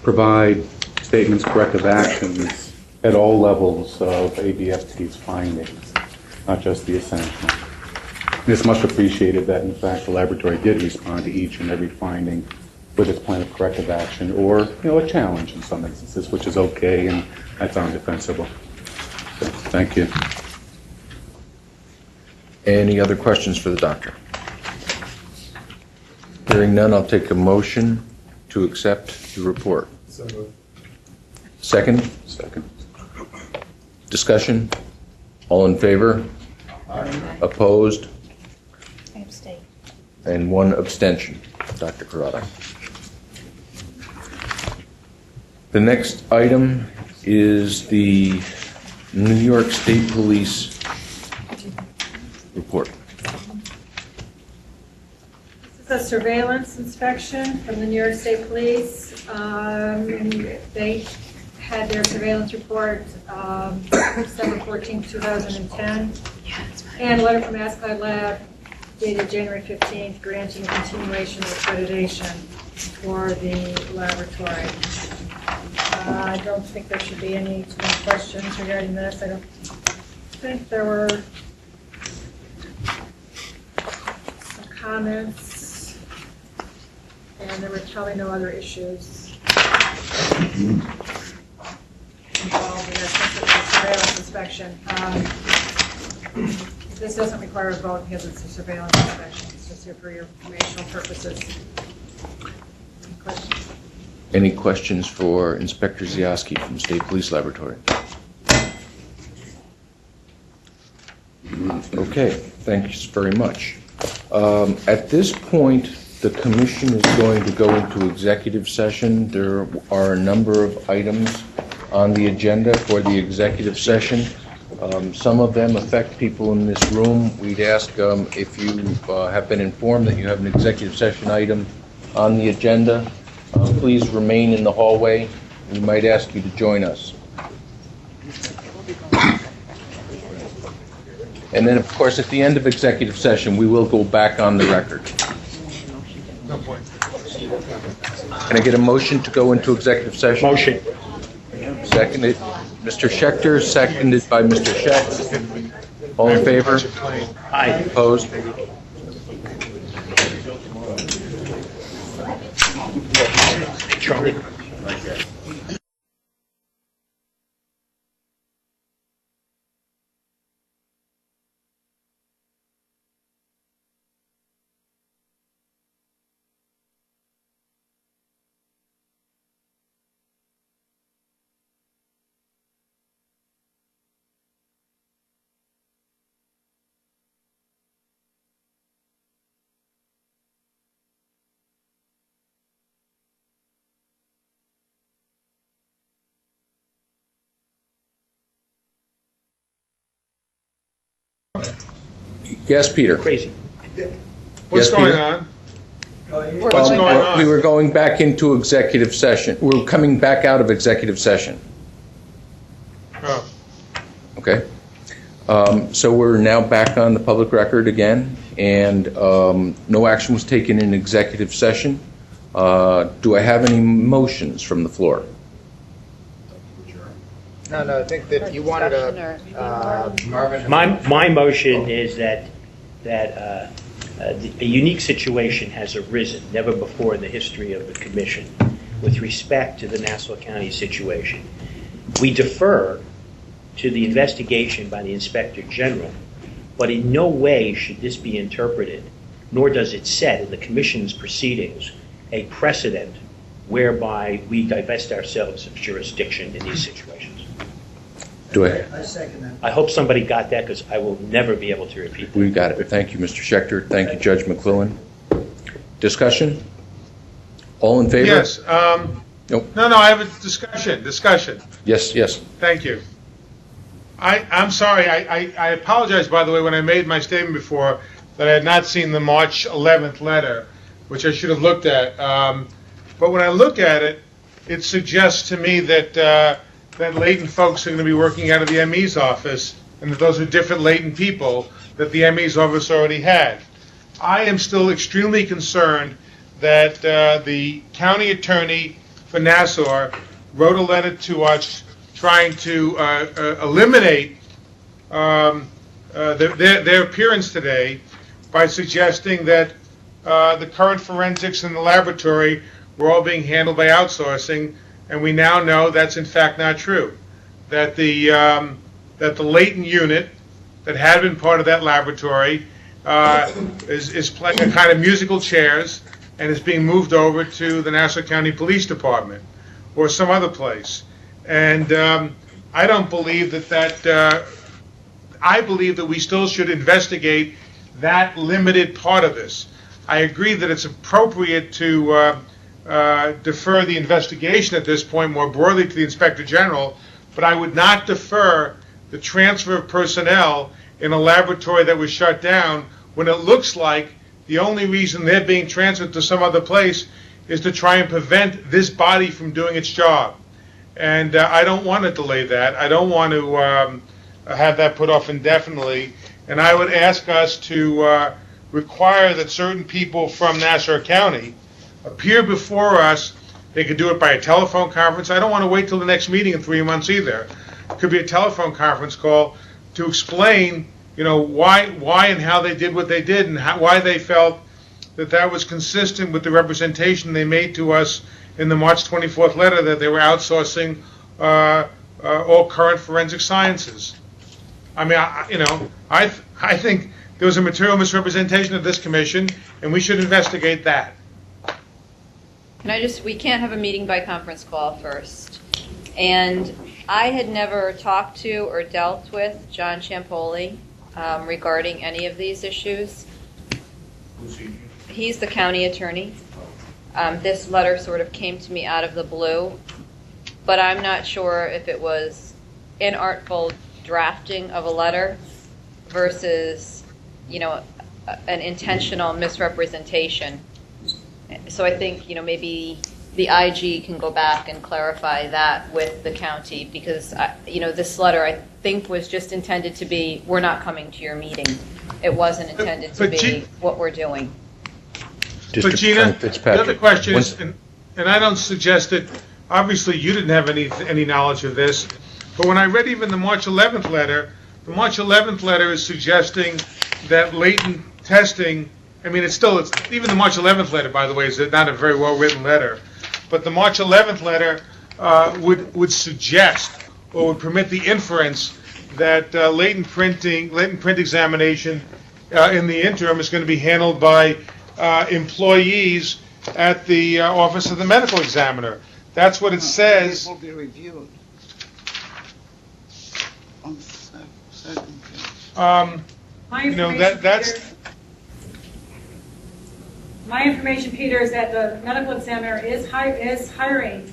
provide statements, corrective actions at all levels of ABFT's findings, not just the essential. It's much appreciated that, in fact, the laboratory did respond to each and every finding with its plan of corrective action, or a challenge in some instances, which is okay, and I found defensible. So, thank you. Any other questions for the doctor? Hearing none, I'll take a motion to accept the report. Second? Second. Discussion? All in favor? Aye. Opposed? I abstain. And one abstention. Dr. Corrado. The next item is the New York State Police report. This is a surveillance inspection from the New York State Police. They had their surveillance report December 14, 2010, and a letter from ASCI Lab dated January 15th granting continuation of accreditation for the laboratory. I don't think there should be any questions regarding this. I don't think there were some comments, and there were probably no other issues involved in this surveillance inspection. This doesn't require a vote because it's a surveillance inspection. It's just here for your informational purposes. Any questions? Any questions for Inspector Ziaski from State Police Laboratory? Okay, thanks very much. At this point, the Commission is going to go into executive session. There are a number of items on the agenda for the executive session. Some of them affect people in this room. We'd ask if you have been informed that you have an executive session item on the agenda, please remain in the hallway. We might ask you to join us. And then, of course, at the end of executive session, we will go back on the record. No point. Can I get a motion to go into executive session? Motion. Seconded. Mr. Schechter, seconded by Mr. Schecht. All in favor? Aye. Opposed? Charlie. Yes, Peter. Crazy. What's Yes, going Peter? on? What's going on? We were going back into executive session. We're coming back out of executive session. Oh. Okay. So we're now back on the public record again, and no action was taken in executive session. Do I have any motions from the floor? No, I think that you wanted a, Marvin. My motion is that A unique situation has arisen, never before in the history of the Commission, with respect to the Nassau County situation. We defer to the investigation by the Inspector General, but in no way should this be interpreted, nor does it set in the Commission's proceedings a precedent whereby we divest ourselves of jurisdiction in these situations. Do I? I second that. I hope somebody got that, because I will never be able to repeat that. We got it. Thank you, Mr. Schechter. Thank you, Judge McClellan. Discussion? All in favor? Yes. Nope. No, I have a discussion. Yes. Thank you. I'm sorry, I apologize, by the way, when I made my statement before, that I had not seen the March 11th letter, which I should have looked at. But when I look at it, it suggests to me that that Latent folks are going to be working out of the ME's office, and that those are different Latent people that the ME's office already had. I am still extremely concerned that the county attorney for Nassau wrote a letter to us trying to eliminate their appearance today by suggesting that the current forensics in the laboratory were all being handled by outsourcing, and we now know that's in fact not true. That the latent unit that had been part of that laboratory is playing a kind of musical chairs and is being moved over to the Nassau County Police Department or some other place. And I don't believe that I believe that we still should investigate that limited part of this. I agree that it's appropriate to defer the investigation at this point more broadly to the Inspector General, but I would not defer the transfer of personnel in a laboratory that was shut down when it looks like the only reason they're being transferred to some other place is to try and prevent this body from doing its job. And I don't want to delay that. I don't want to have that put off indefinitely. And I would ask us to require that certain people from Nassau County appear before us. They could do it by a telephone conference. I don't want to wait till the next meeting in 3 months either. It could be a telephone conference call to explain, why and how they did what they did, and why they felt that was consistent with the representation they made to us in the March 24th letter that they were outsourcing all current forensic sciences. I mean, I think there was a material misrepresentation of this commission, and we should investigate that. We can't have a meeting by conference call first. And I had never talked to or dealt with John Ciampoli regarding any of these issues. Who's he? He's the county attorney. This letter sort of came to me out of the blue, but I'm not sure if it was inartful drafting of a letter versus, an intentional misrepresentation. So I think, maybe the IG can go back and clarify that with the county, because, this letter, I think, was just intended to be, we're not coming to your meeting. It wasn't intended to be what we're doing. But Gina, the other question is, and I don't suggest that, obviously you didn't have any knowledge of this, but when I read even the March 11th letter is suggesting that latent testing, even the March 11th letter, by the way, is not a very well-written letter, but the March 11th letter would suggest or would permit the inference that latent print examination in the interim is going to be handled by employees at the office of the medical examiner. That's what it says. It will be reviewed. On the second page. My information, Peter, is that the medical examiner is hiring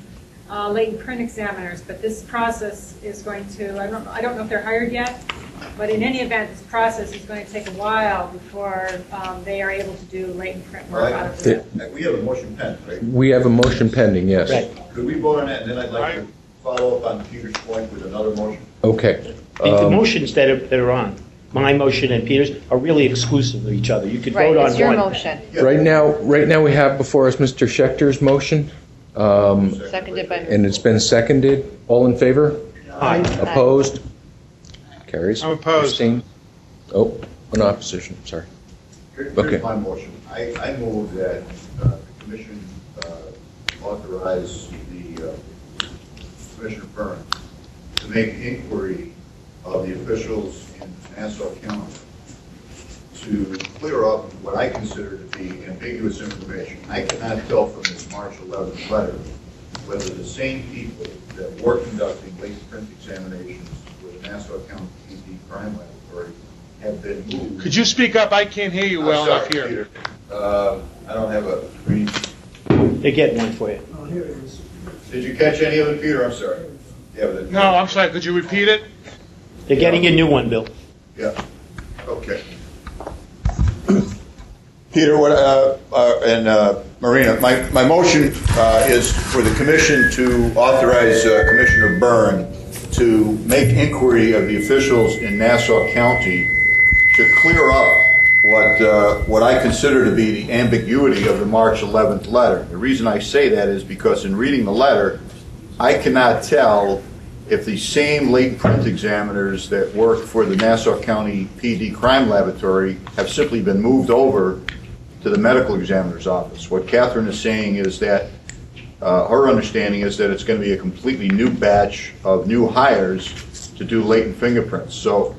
latent print examiners, but this process is going to, I don't know if they're hired yet, but in any event, this process is going to take a while before they are able to do latent print work out of it. We have a motion pending, right? We have a motion pending, yes. Right. Could we vote on that, and then I'd like to follow up on Peter's point with another motion? Okay. The motions that are on, my motion and Peter's, are really exclusive of each other. You could vote on one. It's your motion. Right now we have before us Mr. Schechter's motion. Seconded by... And it's been seconded. All in favor? Aye. Opposed? Carries. I'm opposed. Abstained? Oh, an opposition, sorry. Here's my motion. I move that the commission authorize the Commissioner Byrne to make inquiry of the officials in Nassau County to clear up what I consider to be ambiguous information. I cannot tell from this March 11th letter whether the same people that were conducting latent print examinations with the Nassau County PD Crime Laboratory have been moved. Could you speak up? I can't hear you well enough here. Peter. I don't have a green. They get one for you. Oh, here it is. Did you catch any of it, Peter? I'm sorry. Yeah, but No, I'm sorry. Could you repeat it? They're getting a new one, Bill. Yeah. Okay. Peter, what, and Marina, my motion is for the commission to authorize Commissioner Byrne to make inquiry of the officials in Nassau County to clear up what I consider to be the ambiguity of the March 11th letter. The reason I say that is because in reading the letter, I cannot tell if the same latent print examiners that work for the Nassau County PD Crime Laboratory have simply been moved over to the medical examiner's office. What Catherine is saying is that her understanding is that it's going to be a completely new batch of new hires to do latent fingerprints. So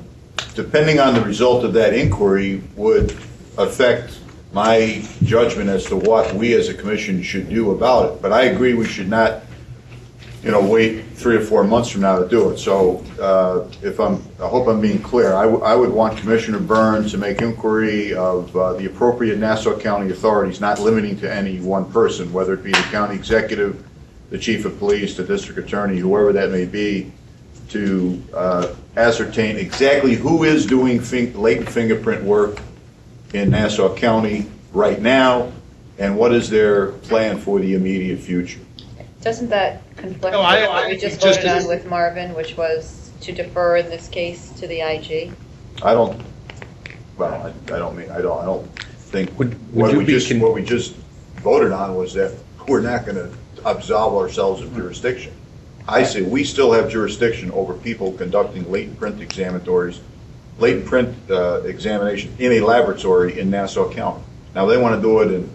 depending on the result of that inquiry would affect my judgment as to what we as a commission should do about it. But I agree we should not, wait 3 or 4 months from now to do it. So I hope I'm being clear. I would want Commissioner Byrne to make inquiry of the appropriate Nassau County authorities, not limiting to any one person, whether it be the county executive, the chief of police, the district attorney, whoever that may be, to ascertain exactly who is doing latent fingerprint work in Nassau County right now, and what is their plan for the immediate future. Doesn't that conflict with what we just voted on with Marvin, which was to defer in this case to the IG? I don't think what we just voted on was that we're not going to absolve ourselves of jurisdiction. I say we still have jurisdiction over people conducting latent print examinations in a laboratory in Nassau County. Now they want to do it in,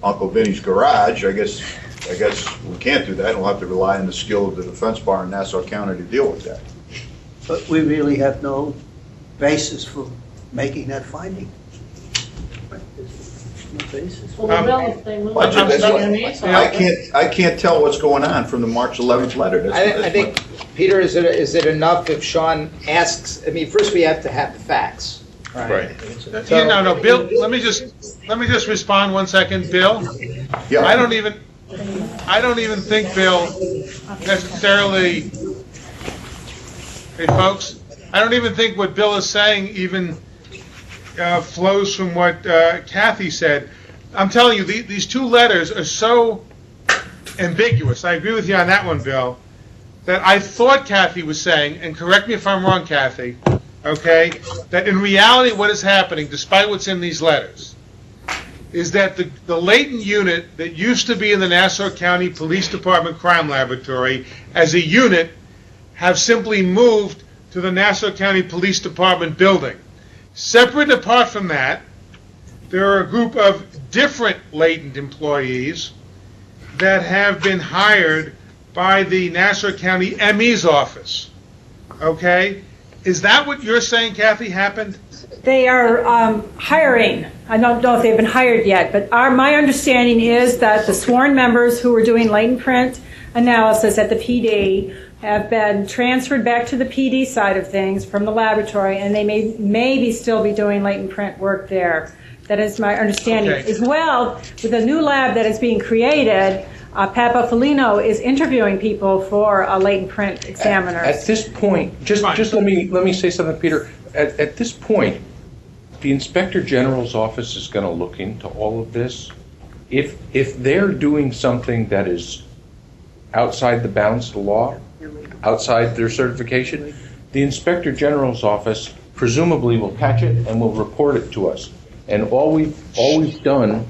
Uncle Vinny's garage. I guess we can't do that. We'll have to rely on the skill of the defense bar in Nassau County to deal with that. But we really have no basis for making that finding. No basis. I can't tell what's going on from the March 11th letter. I think, Peter, is it enough if Sean asks? I mean, first we have to have the facts. Right. No, Bill. Let me just respond 1 second, Bill. Yeah. I don't even think Bill necessarily. Hey, folks. I don't even think what Bill is saying even flows from what Kathy said. I'm telling you, these two letters are so ambiguous. I agree with you on that one, Bill. That I thought Kathy was saying, and correct me if I'm wrong, Kathy. Okay, that in reality, what is happening, despite what's in these letters, is that the latent unit that used to be in the Nassau County Police Department Crime Laboratory as a unit have simply moved to the Nassau County Police Department building. Separate and apart from that, there are a group of different latent employees that have been hired by the Nassau County ME's office. Okay? Is that what you're saying, Kathy, happened? They are hiring. I don't know if they've been hired yet, but my understanding is that the sworn members who were doing latent print analysis at the PD have been transferred back to the PD side of things from the laboratory, and they maybe still be doing latent print work there. That is my understanding. Okay. As well, with a new lab that is being created, Pat Buffalino is interviewing people for latent print examiners. At this point, just let me say something, Peter. At this point, the Inspector General's office is going to look into all of this. If they're doing something that is outside the bounds of the law, outside their certification, the Inspector General's office presumably will catch it and will report it to us. And all we've done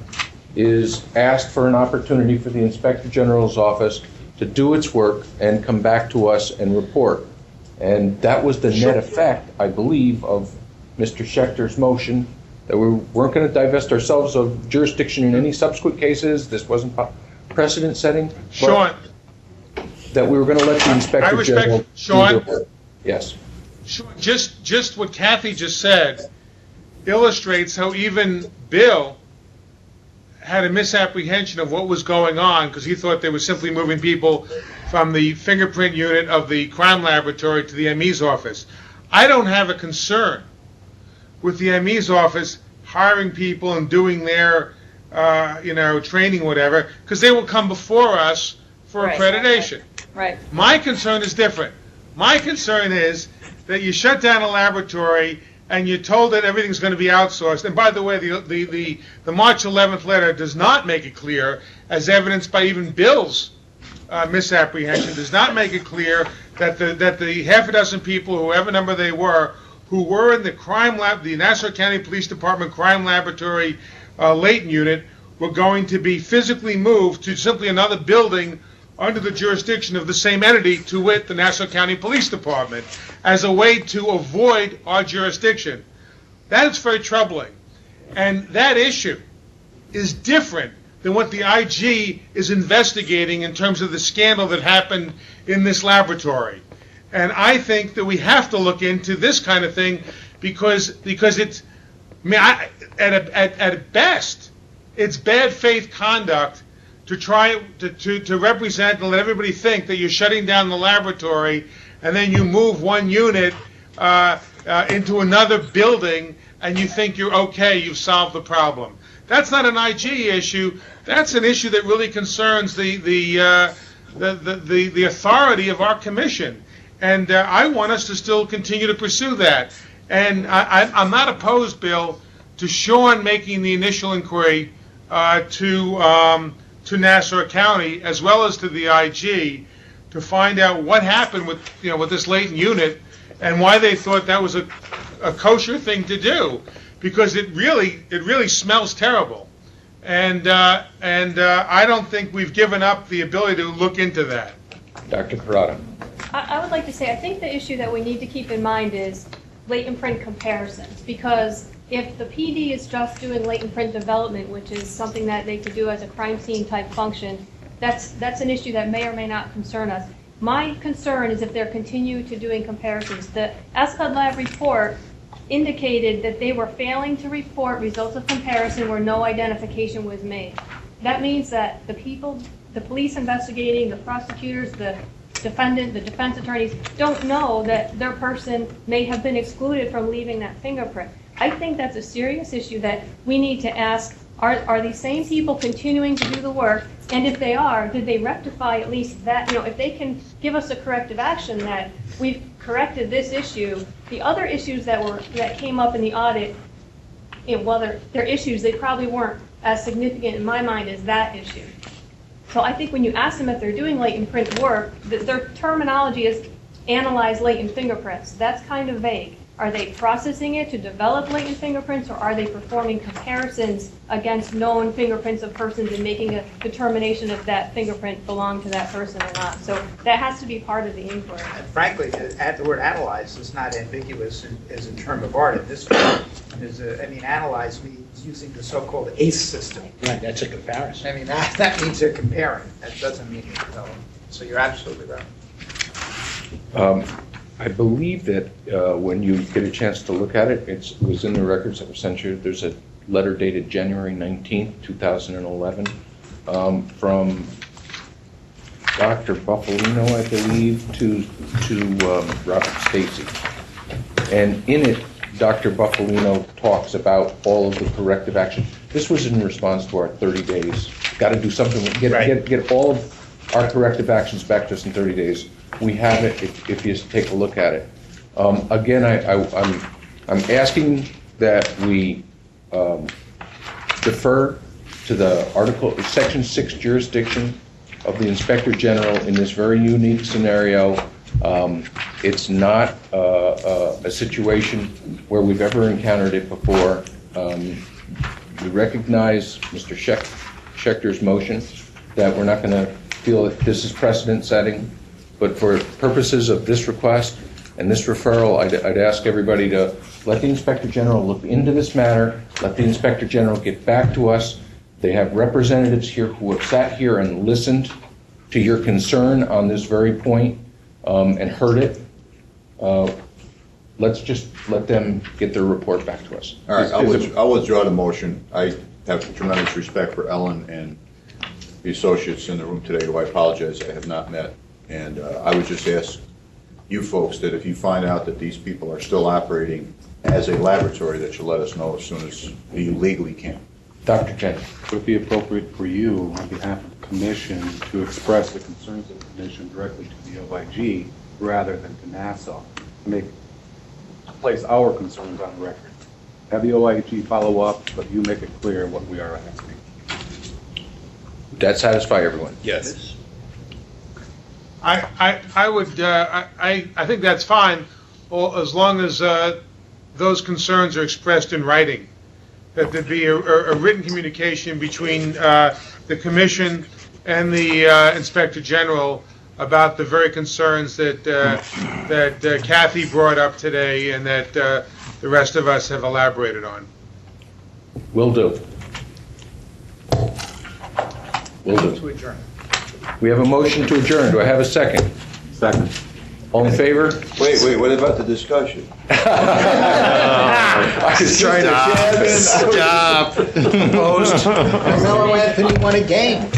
is asked for an opportunity for the Inspector General's office to do its work and come back to us and report. And that was the net effect, I believe, of Mr. Schechter's motion that we weren't going to divest ourselves of jurisdiction in any subsequent cases. This wasn't precedent setting. Sean. That we were going to let the Inspector General. Sean. Yes. Just what Kathy just said illustrates how even Bill had a misapprehension of what was going on, because he thought they were simply moving people from the fingerprint unit of the crime laboratory to the ME's office. I don't have a concern with the ME's office hiring people and doing their, training, whatever, because they will come before us for accreditation. Right. My concern is different. My concern is that you shut down a laboratory and you're told that everything's going to be outsourced. And by the way, the March 11th letter does not make it clear, as evidenced by even Bill's misapprehension, does not make it clear that the half a dozen people, whoever number they were, who were in the crime lab, the Nassau County Police Department Crime Laboratory Latent unit, were going to be physically moved to simply another building under the jurisdiction of the same entity, to wit, the Nassau County Police Department, as a way to avoid our jurisdiction. That is very troubling. And that issue is different than what the IG is investigating in terms of the scandal that happened in this laboratory. And I think that we have to look into this kind of thing because it's, at best, it's bad faith conduct to try to represent and let everybody think that you're shutting down the laboratory and then you move one unit into another building and you think you're okay, you've solved the problem. That's not an IG issue. That's an issue that really concerns the authority of our commission. And I want us to still continue to pursue that. And I'm not opposed, Bill, to Sean making the initial inquiry to Nassau County as well as to the IG to find out what happened with this latent unit and why they thought that was a kosher thing to do, because it really smells terrible, and I don't think we've given up the ability to look into that. Dr. Corrado. I would like to say, I think the issue that we need to keep in mind is latent print comparisons, because if the PD is just doing latent print development, which is something that they could do as a crime scene type function, that's an issue that may or may not concern us. My concern is if they're continue to doing comparisons. The SCUD lab report indicated that they were failing to report results of comparison where no identification was made. That means that the people, the police investigating, the prosecutors, the defendant, the defense attorneys don't know that their person may have been excluded from leaving that fingerprint. I think that's a serious issue that we need to ask, are these same people continuing to do the work? And if they are, did they rectify at least that? If they can give us a corrective action that we've corrected this issue, the other issues that came up in the audit, whether they're issues, they probably weren't as significant in my mind as that issue. So I think when you ask them if they're doing latent print work, their terminology is analyze latent fingerprints. That's kind of vague. Are they processing it to develop latent fingerprints, or are they performing comparisons against known fingerprints of persons and making a determination if that fingerprint belonged to that person or not? So that has to be part of the inquiry. And frankly, the word analyze is not ambiguous as a term of art. In this one, analyze means using the so-called ACE system. Right, that's a comparison. That means they're comparing. That doesn't mean you're developing. So you're absolutely right. I believe that when you get a chance to look at it, it was in the records that were sent you. There's a letter dated January 19th, 2011, from Dr. Buffalino, I believe, to Robert Stacy. And in it, Dr. Buffalino talks about all of the corrective action. This was in response to our 30 days. Got to do something. Get all of our corrective actions back to us in 30 days. We have it if you take a look at it. Again, I'm asking that we defer to the Section 6 jurisdiction of the Inspector General in this very unique scenario. It's not a situation where we've ever encountered it before. We recognize Mr. Schechter's motion that we're not going to feel that this is precedent setting. But for purposes of this request And this referral, I'd ask everybody to let the Inspector General look into this matter, let the Inspector General get back to us. They have representatives here who have sat here and listened to your concern on this very point and heard it. Let's just let them get their report back to us. All right, I'll withdraw the motion. I have tremendous respect for Ellen and the associates in the room today, who I apologize I have not met. And I would just ask you folks that if you find out that these people are still operating as a laboratory, that you let us know as soon as you legally can. Dr. Chen. Would it be appropriate for you, on behalf of the Commission, to express the concerns of the Commission directly to the OIG rather than to Nassau? To place our concerns on record. Have the OIG follow up, but you make it clear what we are asking. Would that satisfy everyone? Yes. I think that's fine, as long as those concerns are expressed in writing. That there be a written communication between the Commission and the Inspector General about the very concerns that Kathy brought up today and that the rest of us have elaborated on. Will do. Will do. To adjourn. We have a motion to adjourn. Do I have a second? Second. All in favor? Wait, what about the discussion? I was trying Stop. Opposed? Carmelo Anthony won a game.